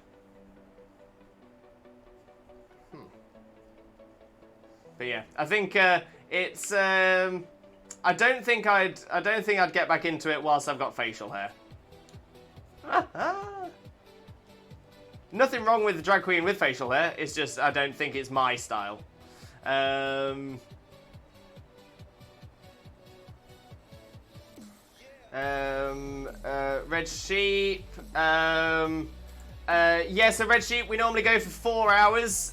But yeah, I think it's. I don't think I'd get back into it whilst I've got facial hair. Nothing wrong with the drag queen with facial hair. It's just I don't think it's my style. Red Sheep. Yeah, so Red Sheep, we normally go for 4 hours.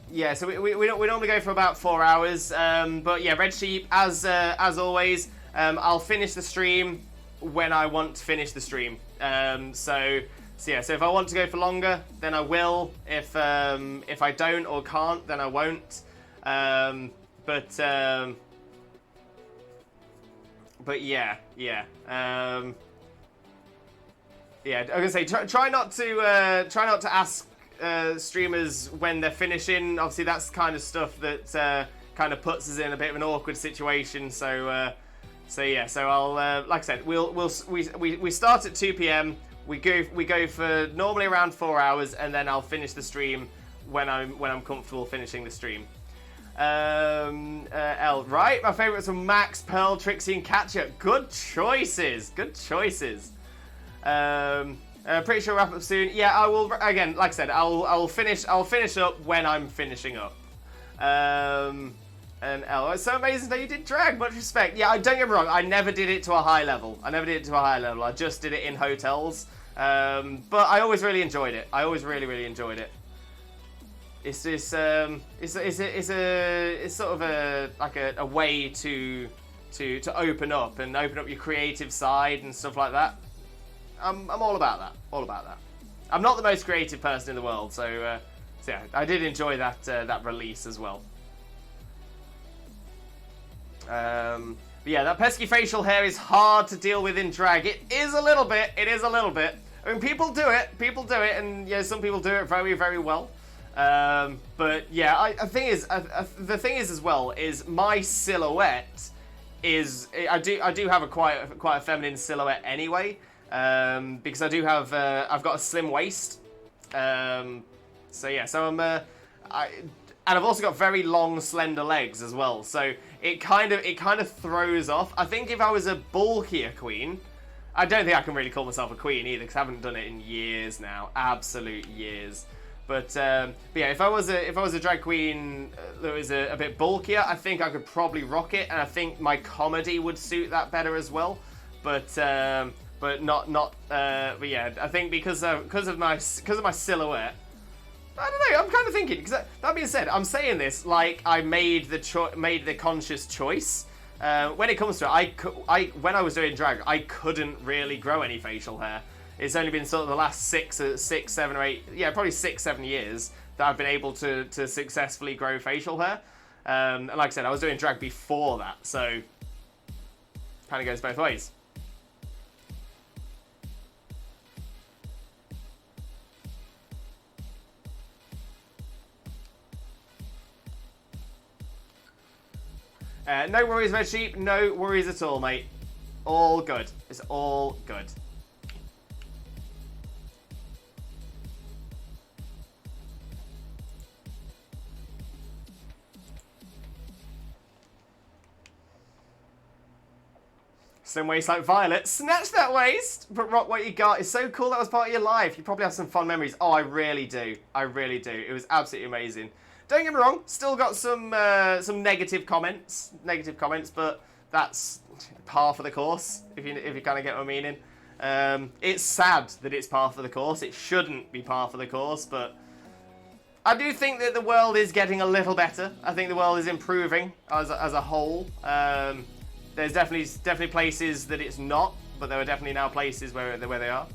Yeah, so we normally go for about 4 hours. But yeah, Red Sheep, as always, I'll finish the stream when I want to finish the stream. So yeah, so if I want to go for longer, then I will. If I don't or can't, then I won't. But yeah. Yeah, I was gonna say try not to ask streamers when they're finishing. Obviously, that's kind of stuff that kind of puts us in a bit of an awkward situation. So yeah. So I'll like I said, we start at 2 p.m. We go for normally around 4 hours, and then I'll finish the stream when I'm comfortable finishing the stream. L, right? My favourites were Max, Pearl, Trixie, and Katya. Good choices. Good choices. Pretty sure we'll wrap up soon. Yeah, I will. Again, like I said, I'll finish up when I'm finishing up. And L, it's so amazing that you did drag. Much respect. Yeah, don't get me wrong. I never did it to a high level. I just did it in hotels. But I always really enjoyed it. I always really enjoyed it. It's sort of a way to open up your creative side and stuff like that. I'm all about that. I'm not the most creative person in the world, so yeah, I did enjoy that release as well. But yeah, that pesky facial hair is hard to deal with in drag. It is a little bit. I mean, people do it, and yeah, some people do it very, very well. But yeah, the thing is as well is my silhouette is I do have quite a feminine silhouette anyway, because I do have I've got a slim waist, so yeah, so and I've also got very long, slender legs as well, so it kind of throws off. I think if I was a bulkier queen, I don't think I can really call myself a queen either, because I haven't done it in years now, absolute years. But yeah, if I was a drag queen that was a bit bulkier, I think I could probably rock it, and I think my comedy would suit that better as well. But not. But yeah, I think because of my silhouette, I don't know. I'm kind of thinking, because that being said, I'm saying this like I made the conscious choice. When it comes to it, when I was doing drag, I couldn't really grow any facial hair. It's only been sort of the last 6, 7, or 8, yeah, probably 6, 7 years that I've been able to successfully grow facial hair. And like I said, I was doing drag before that, so kind of goes both ways. No worries, Red Sheep. No worries at all, mate. All good. It's all good. Slim waist like Violet. Snatch that waist, but rock what you got. It's so cool that was part of your life. You probably have some fond memories. Oh, I really do. I really do. It was absolutely amazing. Don't get me wrong. Still got some negative comments. But that's par for the course. If you kind of get my meaning. It's sad that it's par for the course. It shouldn't be par for the course, but I do think that the world is getting a little better. I think the world is improving as a whole. There's definitely places that it's not, but there are definitely now places where they are.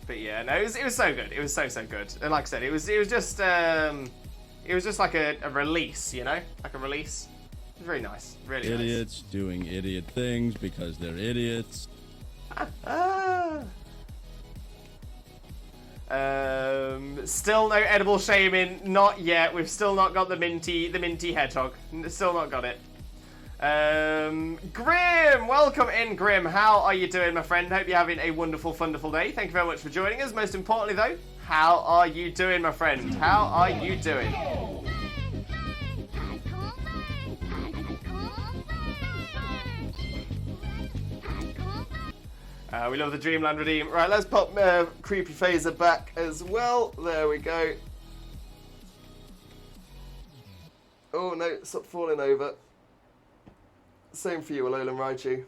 But yeah, no, it was so good. It was so good. And like I said, it was just like a release, you know, like a release. It was very nice, really nice. Idiots doing idiot things because they're idiots. Still no edible Shaymin, not yet. We've still not got the minty hedgehog. Still not got it. Grim, welcome in, Grim. How are you doing, my friend? Hope you're having a wonderful day. Thank you very much for joining us. Most importantly, though, how are you doing, my friend? How are you doing? We love the Dreamland Redeem. Right, let's pop Creepy Phaser back as well. There we go. Oh no, stop falling over. Same for you, Alolan Raichu.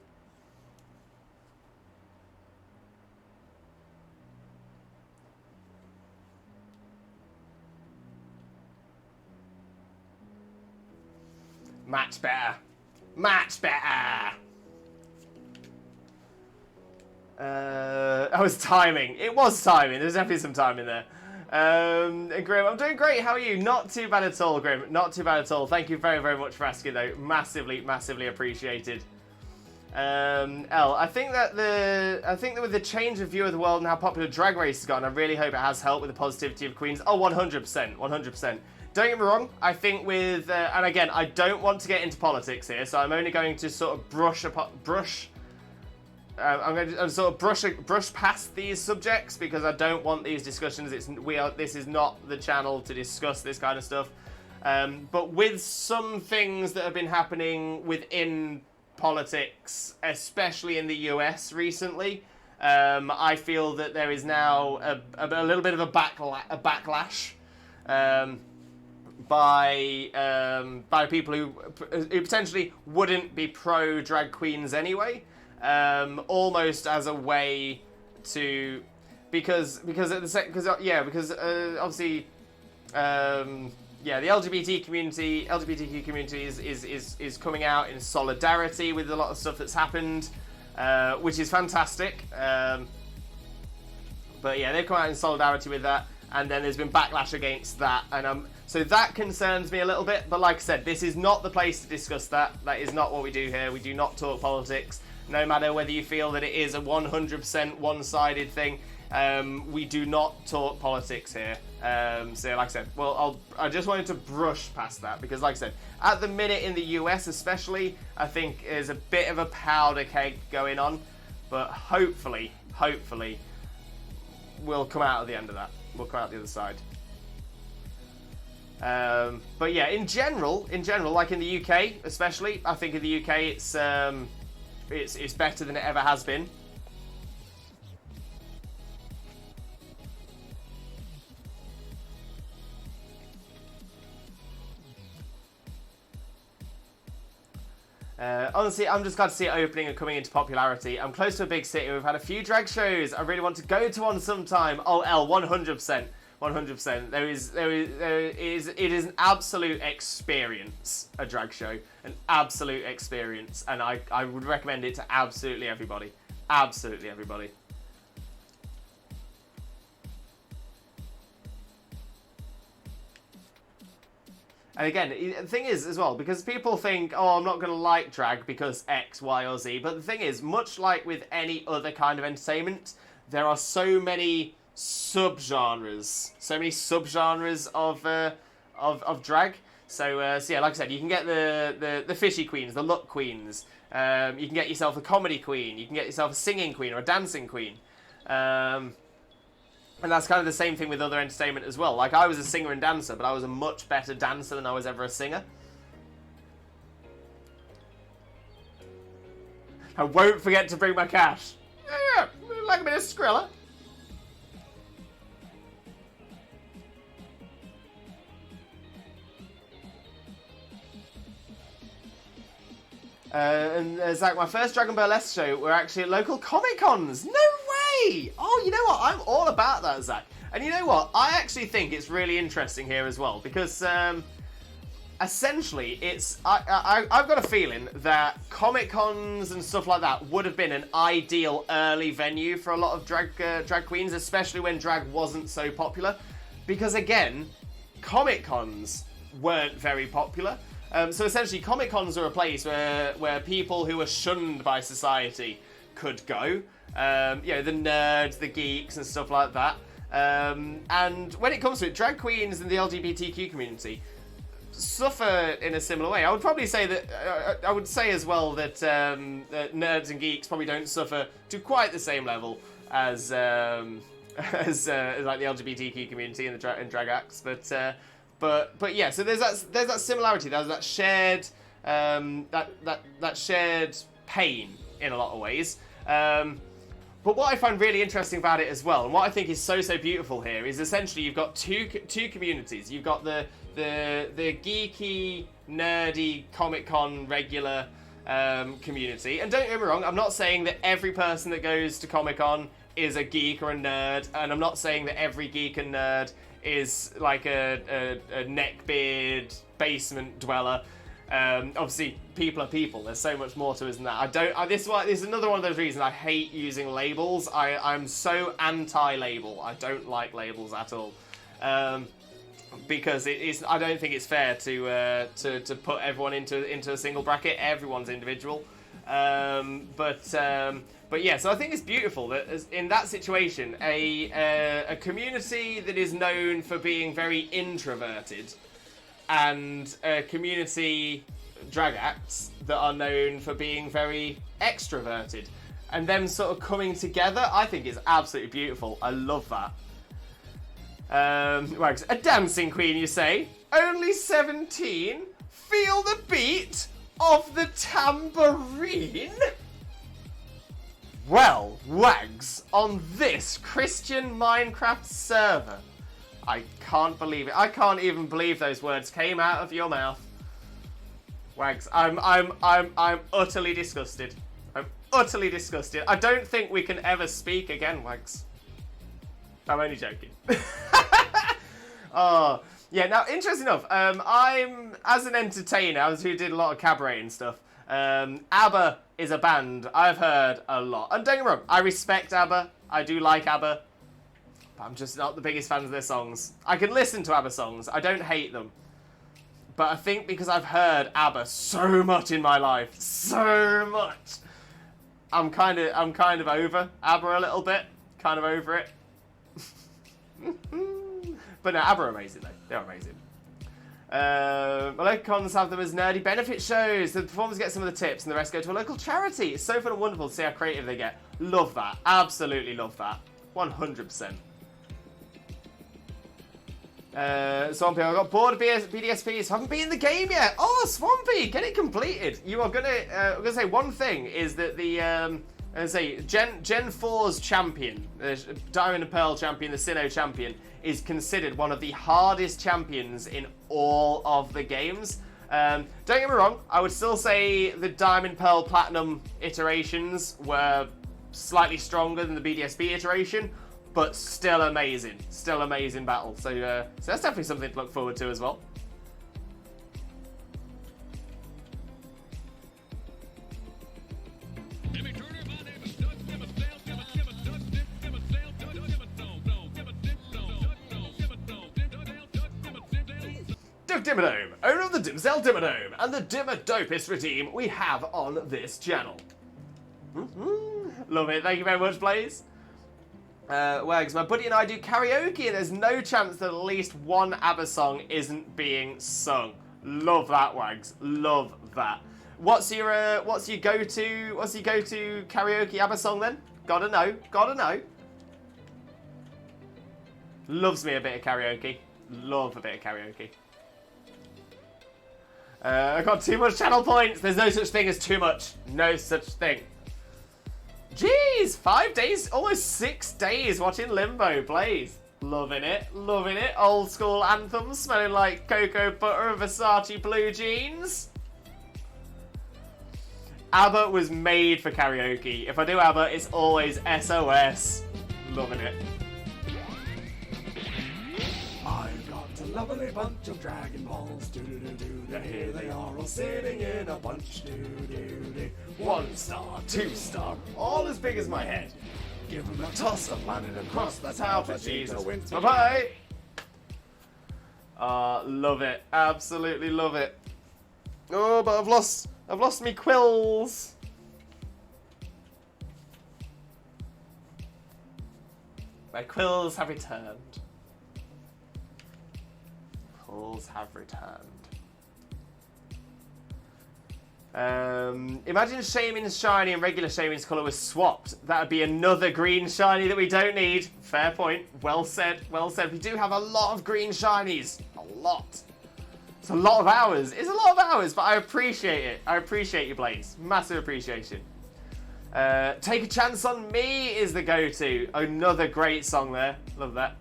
Much better. Much better. That was timing. It was timing. There's definitely some time in there. Grim, I'm doing great. How are you? Not too bad at all, Grim. Not too bad at all. Thank you very, very much for asking, though. Massively, massively appreciated. I think that with the change of view of the world and how popular Drag Race has gotten, I really hope it has helped with the positivity of Queens. Oh, 100%, 100%. Don't get me wrong, I think with, and again, I don't want to get into politics here, so I'm only going to sort of brush past these subjects because I don't want these discussions. This is not the channel to discuss this kind of stuff. But with some things that have been happening within politics, especially in the US recently, I feel that there is now a little bit of a backlash. By people who potentially wouldn't be pro drag queens anyway, almost as a way to obviously the LGBTQ community is coming out in solidarity with a lot of stuff that's happened, which is fantastic. But yeah, they've come out in solidarity with that, and then there's been backlash against that, and so that concerns me a little bit. But like I said, this is not the place to discuss that. That is not what we do here. We do not talk politics, no matter whether you feel that it is a 100% one-sided thing. We do not talk politics here. So like I said, I just wanted to brush past that because like I said, at the minute in the US especially, I think there's a bit of a powder keg going on, but hopefully we'll come out at the end of that. We'll come out the other side. But yeah, in general, like in the UK especially, I think in the UK it's better than it ever has been. Honestly, I'm just glad to see it opening and coming into popularity. I'm close to a big city. We've had a few drag shows. I really want to go to one sometime. Oh, 100%. 100%. It is an absolute experience, a drag show. An absolute experience. And I would recommend it to absolutely everybody. Absolutely everybody. And again, the thing is as well, because people think, oh, I'm not going to like drag because X, Y, or Z. But the thing is, much like with any other kind of entertainment, there are so many subgenres of drag. So yeah, like I said, you can get the fishy queens, the look queens. You can get yourself a comedy queen. You can get yourself a singing queen or a dancing queen. And that's kind of the same thing with other entertainment as well. Like, I was a singer and dancer, but I was a much better dancer than I was ever a singer. I won't forget to bring my cash. Yeah, like a bit of Skrilla. And Zach, my first Dragon Burlesque show were actually at local Comic-Cons. No way! Oh, you know what? I'm all about that, Zach. And you know what? I actually think it's really interesting here as well, because essentially I've got a feeling that Comic-Cons and stuff like that would have been an ideal early venue for a lot of drag queens, especially when drag wasn't so popular. Because again, Comic-Cons weren't very popular. So essentially, Comic-Cons are a place where people who are shunned by society could go. You know, the nerds, the geeks, and stuff like that. And when it comes to it, drag queens and the LGBTQ community suffer in a similar way. I would probably say that I would say as well that nerds and geeks probably don't suffer to quite the same level as like the LGBTQ community and drag acts, But yeah, so there's that similarity. There's that shared that shared pain in a lot of ways. But what I find really interesting about it as well, and what I think is so beautiful here, is essentially you've got two communities. You've got the geeky, nerdy Comic-Con regular community. And don't get me wrong, I'm not saying that every person that goes to Comic-Con is a geek or a nerd, and I'm not saying that every geek and nerd is like a neckbeard basement dweller. Obviously, people are people. There's so much more to us than that. This is another one of those reasons I hate using labels. I'm so anti-label. I don't like labels at all. Because I don't think it's fair to put everyone into a single bracket. Everyone's individual. But yeah, so I think it's beautiful that in that situation, a community that is known for being very introverted and a community drag acts that are known for being very extroverted, and them sort of coming together, I think is absolutely beautiful. I love that. Wags, a dancing queen, you say? Only 17? Feel the beat of the tambourine? Well, Wags, on this Christian Minecraft server, I can't believe it. I can't even believe those words came out of your mouth. Wags, I'm utterly disgusted. I'm utterly disgusted. I don't think we can ever speak again, Wags. I'm only joking. Oh, yeah, now, interesting enough, I'm, as an entertainer, as who did a lot of cabaret and stuff, ABBA is a band I've heard a lot. And don't get me wrong, I respect ABBA. I do like ABBA. But I'm just not the biggest fan of their songs. I can listen to ABBA songs. I don't hate them. But I think because I've heard ABBA so much in my life, so much, I'm kind of over ABBA a little bit. Kind of over it. But no, ABBA are amazing though. They're amazing. My local cons have them as nerdy benefit shows. The performers get some of the tips and the rest go to a local charity. It's so fun and wonderful to see how creative they get. Love that. Absolutely love that. 100%. Swampy, I got bored of BDSPs. Haven't beaten the game yet. Oh, Swampy, get it completed. You are gonna. I'm gonna say one thing is that the. I'm gonna say Gen 4's champion, Diamond and Pearl champion, the Sinnoh champion, is considered one of the hardest champions in all of the games. Don't get me wrong, I would still say the Diamond, Pearl, Platinum iterations were slightly stronger than the BDSP iteration, but still amazing battle. So that's definitely something to look forward to as well. Dimmadome, owner of the Dimsdale Dimmadome, and the Dimmadopest redeem we have on this channel. Love it, thank you very much, Blaze. Wags, my buddy and I do karaoke, and there's no chance that at least one ABBA song isn't being sung. Love that, Wags. Love that. What's your go-to karaoke ABBA song then? Gotta know. Loves me a bit of karaoke. Love a bit of karaoke. I got too much channel points. There's no such thing as too much. No such thing. Jeez, 5 days, almost 6 days watching Limbo, Blaze. Loving it. Old school anthems smelling like cocoa butter and Versace blue jeans. ABBA was made for karaoke. If I do ABBA, it's always SOS. Loving it. I've got a lovely bunch of Dragon Balls. Do-do-do-do. Here they are all sitting in a bunch. Do-do-do. 1 star, 2 star, all as big as my head. Give them a toss, a planet across. That's how Vegeta wins. Bye-bye. Love it. Absolutely love it. Oh, but I've lost me quills. My quills have returned. Quills have returned. Imagine Shaymin's shiny and regular Shaymin's colour was swapped. That would be another green shiny that we don't need. Fair point. Well said. Well said. We do have a lot of green shinies. A lot. It's a lot of hours. It's a lot of hours, but I appreciate it. I appreciate you, Blaze. Massive appreciation. Take a Chance on Me is the go-to. Another great song there. Love that.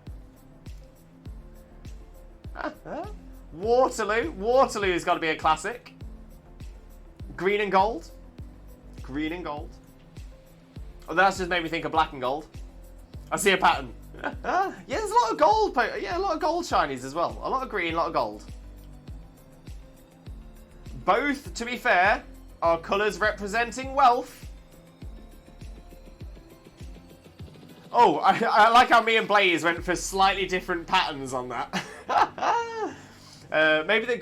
Waterloo. Waterloo's got to be a classic. Green and Gold. Green and Gold. Oh, that's just made me think of Black and Gold. I see a pattern. Yeah, there's a lot of gold. Yeah, a lot of gold shinies as well. A lot of green, a lot of gold. Both, to be fair, are colours representing wealth. Oh, I like how me and Blaze went for slightly different patterns on that. Maybe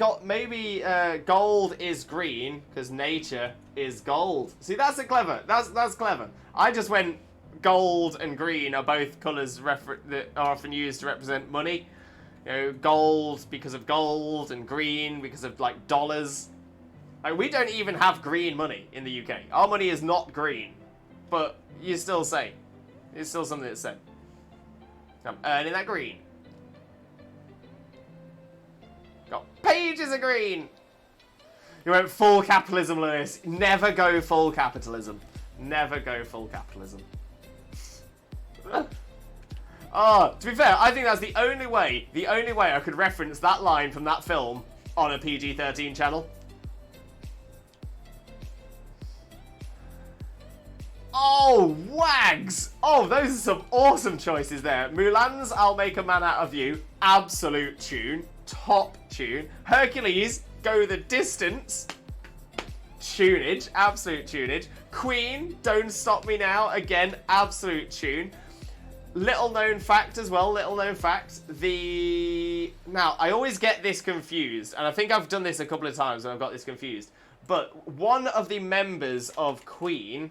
gold is green because nature is gold. See, that's clever. That's clever. I just went gold and green are both colours that are often used to represent money. You know, gold because of gold and green because of like dollars. Like, we don't even have green money in the UK. Our money is not green, but you still say it's still something that's said. I'm earning that green. Got pages of green. You went full capitalism, Lewis. Never go full capitalism. Never go full capitalism. Oh, to be fair, I think that's the only way I could reference that line from that film on a PG-13 channel. Oh, wags! Oh, those are some awesome choices there. Mulan's I'll Make a Man Out of You. Absolute tune. Top tune. Hercules, Go the Distance. Tunage. Absolute tunage. Queen, Don't Stop Me Now. Again, absolute tune. Little known fact as well. Little known fact. Now, I always get this confused. And I think I've done this a couple of times and I've got this confused. But one of the members of Queen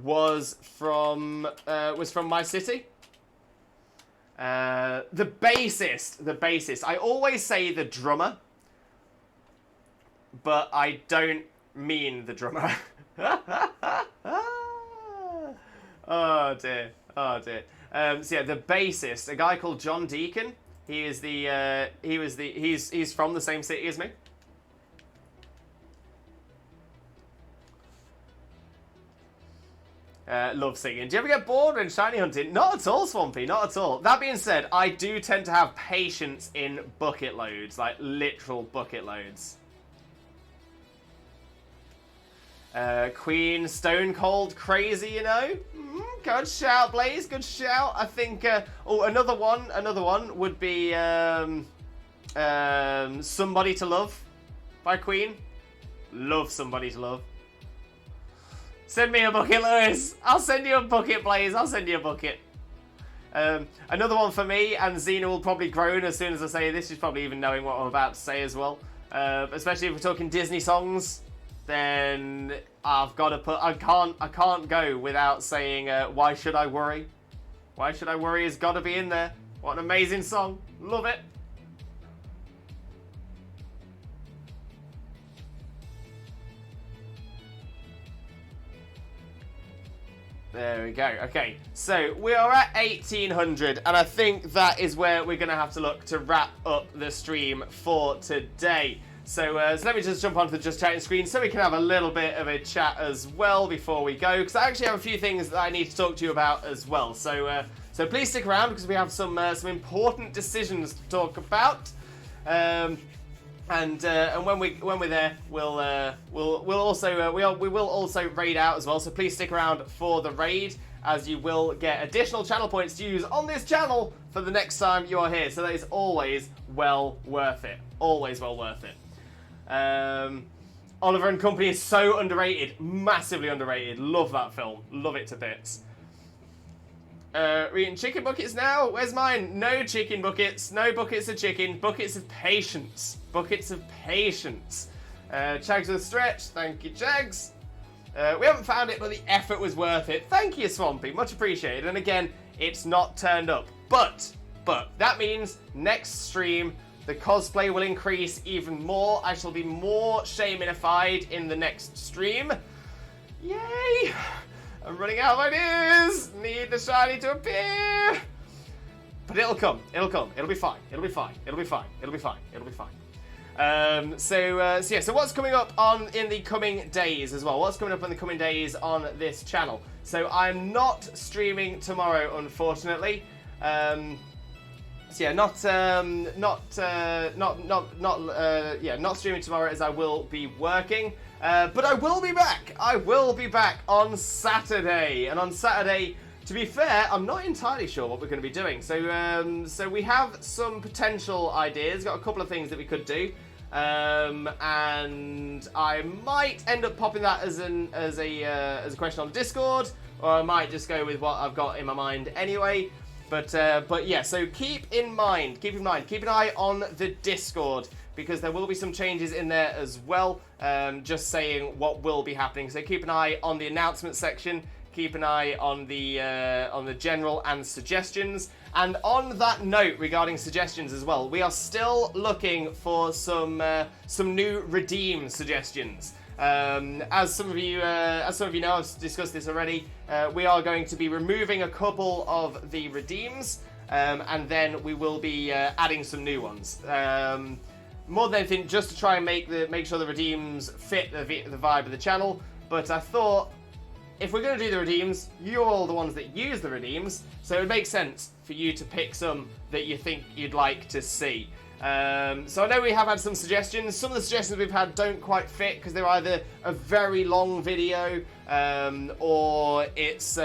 was from My City. The bassist. I always say the drummer, but I don't mean the drummer. Oh dear. So yeah, the bassist, a guy called John Deacon. He's from the same city as me. Love singing. Do you ever get bored when shiny hunting? Not at all, Swampy. Not at all. That being said, I do tend to have patience in bucket loads, like literal bucket loads. Queen, Stone Cold Crazy, you know. Good shout, Blaze. Good shout. I think. Another one would be Somebody to Love by Queen. Love Somebody to Love. Send me a bucket, Lewis. I'll send you a bucket, Blaze. I'll send you a bucket. Another one for me, and Xena will probably groan as soon as I say this. She's probably even knowing what I'm about to say as well. Especially if we're talking Disney songs, then I've got to put. I can't go without saying Why Should I Worry? Why Should I Worry has got to be in there. What an amazing song. Love it. There we go. Okay, so we are at 1800, and I think that is where we're going to have to look to wrap up the stream for today. So let me just jump onto the Just Chatting screen so we can have a little bit of a chat as well before we go, because I actually have a few things that I need to talk to you about as well. So please stick around because we have some important decisions to talk about. And when we're there, we will also raid out as well. So please stick around for the raid, as you will get additional channel points to use on this channel for the next time you are here. So that is always well worth it. Always well worth it. Oliver and Company is so underrated, massively underrated. Love that film. Love it to bits. We're eating chicken buckets now. Where's mine? No chicken buckets. No buckets of chicken. Buckets of patience. Buckets of patience. Chags with a stretch. Thank you, Chags. We haven't found it, but the effort was worth it. Thank you, Swampy. Much appreciated. And again, it's not turned up. But that means next stream, the cosplay will increase even more. I shall be more Shayminified in the next stream. Yay! I'm running out of ideas. Need the shiny to appear. But it'll come. It'll come. It'll be fine. It'll be fine. It'll be fine. It'll be fine. It'll be fine. So what's coming up in the coming days as well? What's coming up in the coming days on this channel? So I'm not streaming tomorrow, unfortunately. Not streaming tomorrow, as I will be working. But I will be back. I will be back on Saturday. And on Saturday, to be fair, I'm not entirely sure what we're going to be doing. So we have some potential ideas. Got a couple of things that we could do. And I might end up popping that as a question on Discord, or I might just go with what I've got in my mind anyway. But yeah, so keep an eye on the Discord, because there will be some changes in there as well. Just saying what will be happening. So keep an eye on the announcement section. Keep an eye on the general and suggestions. And on that note regarding suggestions as well, we are still looking for some new redeem suggestions. As some of you know, I've discussed this already. We are going to be removing a couple of the redeems, and then we will be adding some new ones. More than anything, just to try and make sure the redeems fit the vibe of the channel. But I thought, if we're going to do the redeems, you're all the ones that use the redeems, so it would make sense for you to pick some that you think you'd like to see. So I know we have had some suggestions. Some of the suggestions we've had don't quite fit because they're either a very long video, or it's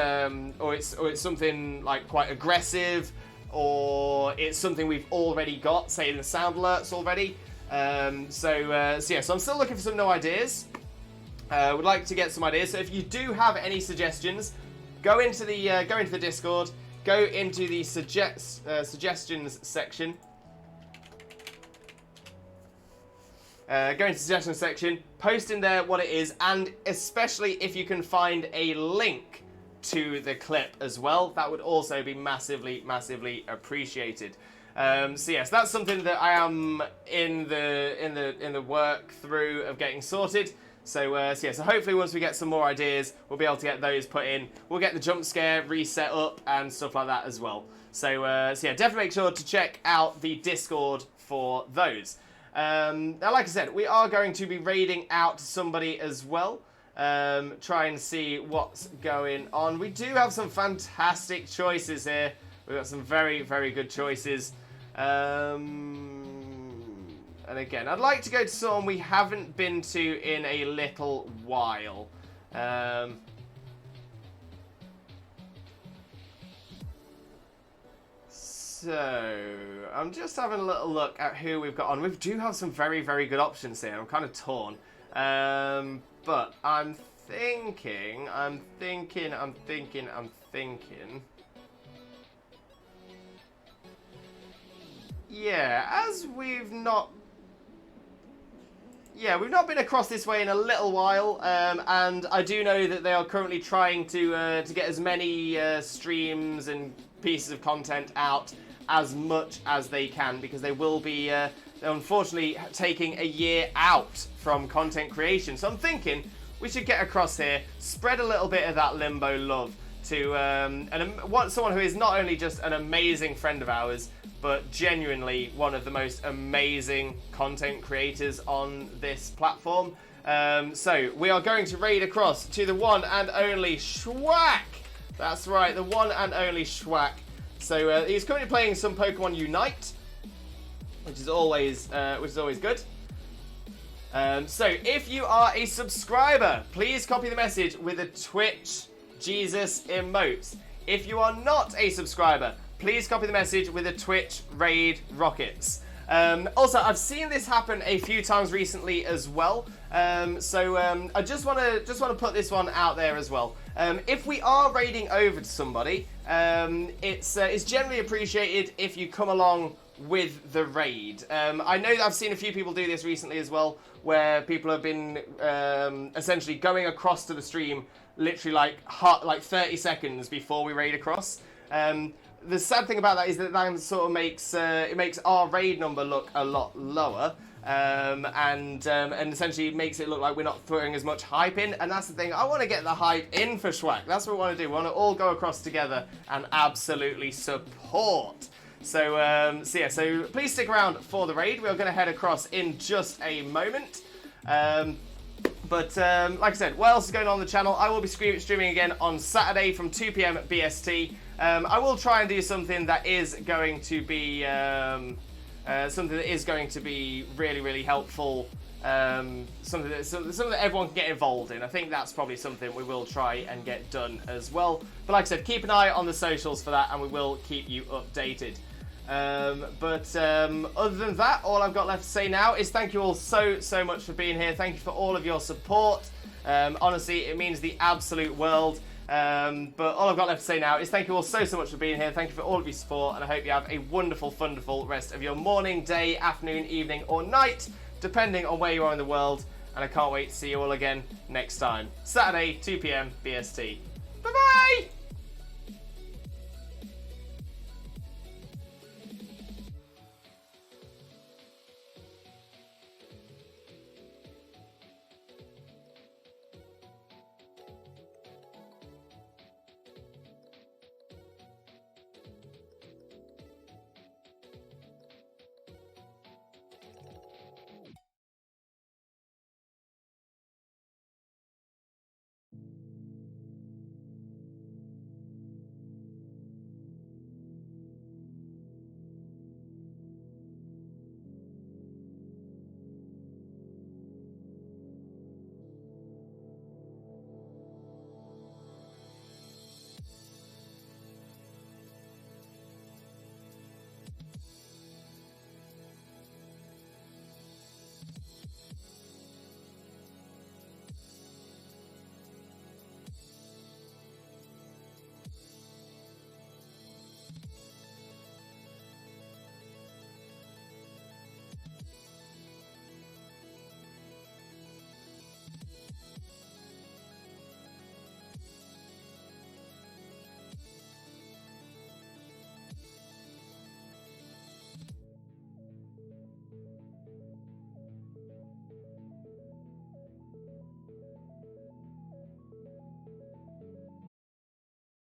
something like quite aggressive, or it's something we've already got, say in the sound alerts already. So I'm still looking for some new ideas. Would like to get some ideas. So if you do have any suggestions, go into the Discord, go into the suggestions section. Go into the suggestions section, post in there what it is, and especially if you can find a link to the clip as well, that would also be massively, massively appreciated. So yes, that's something that I am in the work through of getting sorted. So hopefully once we get some more ideas, we'll be able to get those put in. We'll get the jump scare reset up and stuff like that as well. So definitely make sure to check out the Discord for those. Now, like I said, we are going to be raiding out somebody as well. Try and see what's going on. We do have some fantastic choices here. We've got some very, very good choices. And again, I'd like to go to someone we haven't been to in a little while. So, I'm just having a little look at who we've got on. We do have some very, very good options here. I'm kind of torn. But I'm thinking. Yeah, as we've not been across this way in a little while, and I do know that they are currently trying to get as many streams and pieces of content out as much as they can, because they will be unfortunately taking a year out from content creation. So I'm thinking we should get across here, spread a little bit of that Limbo love to someone who is not only just an amazing friend of ours, but genuinely one of the most amazing content creators on this platform. So we are going to raid across to the one and only Schwack. That's right, the one and only Schwack. So he's currently playing some Pokemon Unite, which is always good. So if you are a subscriber, please copy the message with a Twitch Jesus emotes. If you are not a subscriber, please copy the message with a Twitch raid rockets. Also, I've seen this happen a few times recently as well. I just want to put this one out there as well. If we are raiding over to somebody, it's generally appreciated if you come along with the raid. I know that I've seen a few people do this recently as well, where people have been essentially going across to the stream literally like 30 seconds before we raid across. The sad thing about that is that sort of makes our raid number look a lot lower, and essentially makes it look like we're not throwing as much hype in. And that's the thing, I want to get the hype in for Schwack. That's what we want to do. We want to all go across together and absolutely support. So please stick around for the raid. We're going to head across in just a moment. Like I said, what else is going on the channel? I will be streaming again on Saturday from 2 PM BST. I will try and do something that is going to be really, really helpful. Something that everyone can get involved in. I think that's probably something we will try and get done as well. But like I said, keep an eye on the socials for that, and we will keep you updated. Other than that, all I've got left to say now is thank you all so much for being here. Thank you for all of your support. Honestly, it means the absolute world. But all I've got left to say now is thank you all so much for being here. Thank you for all of your support, and I hope you have a wonderful, wonderful rest of your morning, day, afternoon, evening, or night, depending on where you are in the world. And I can't wait to see you all again next time. Saturday, 2 p.m. BST. Bye-bye!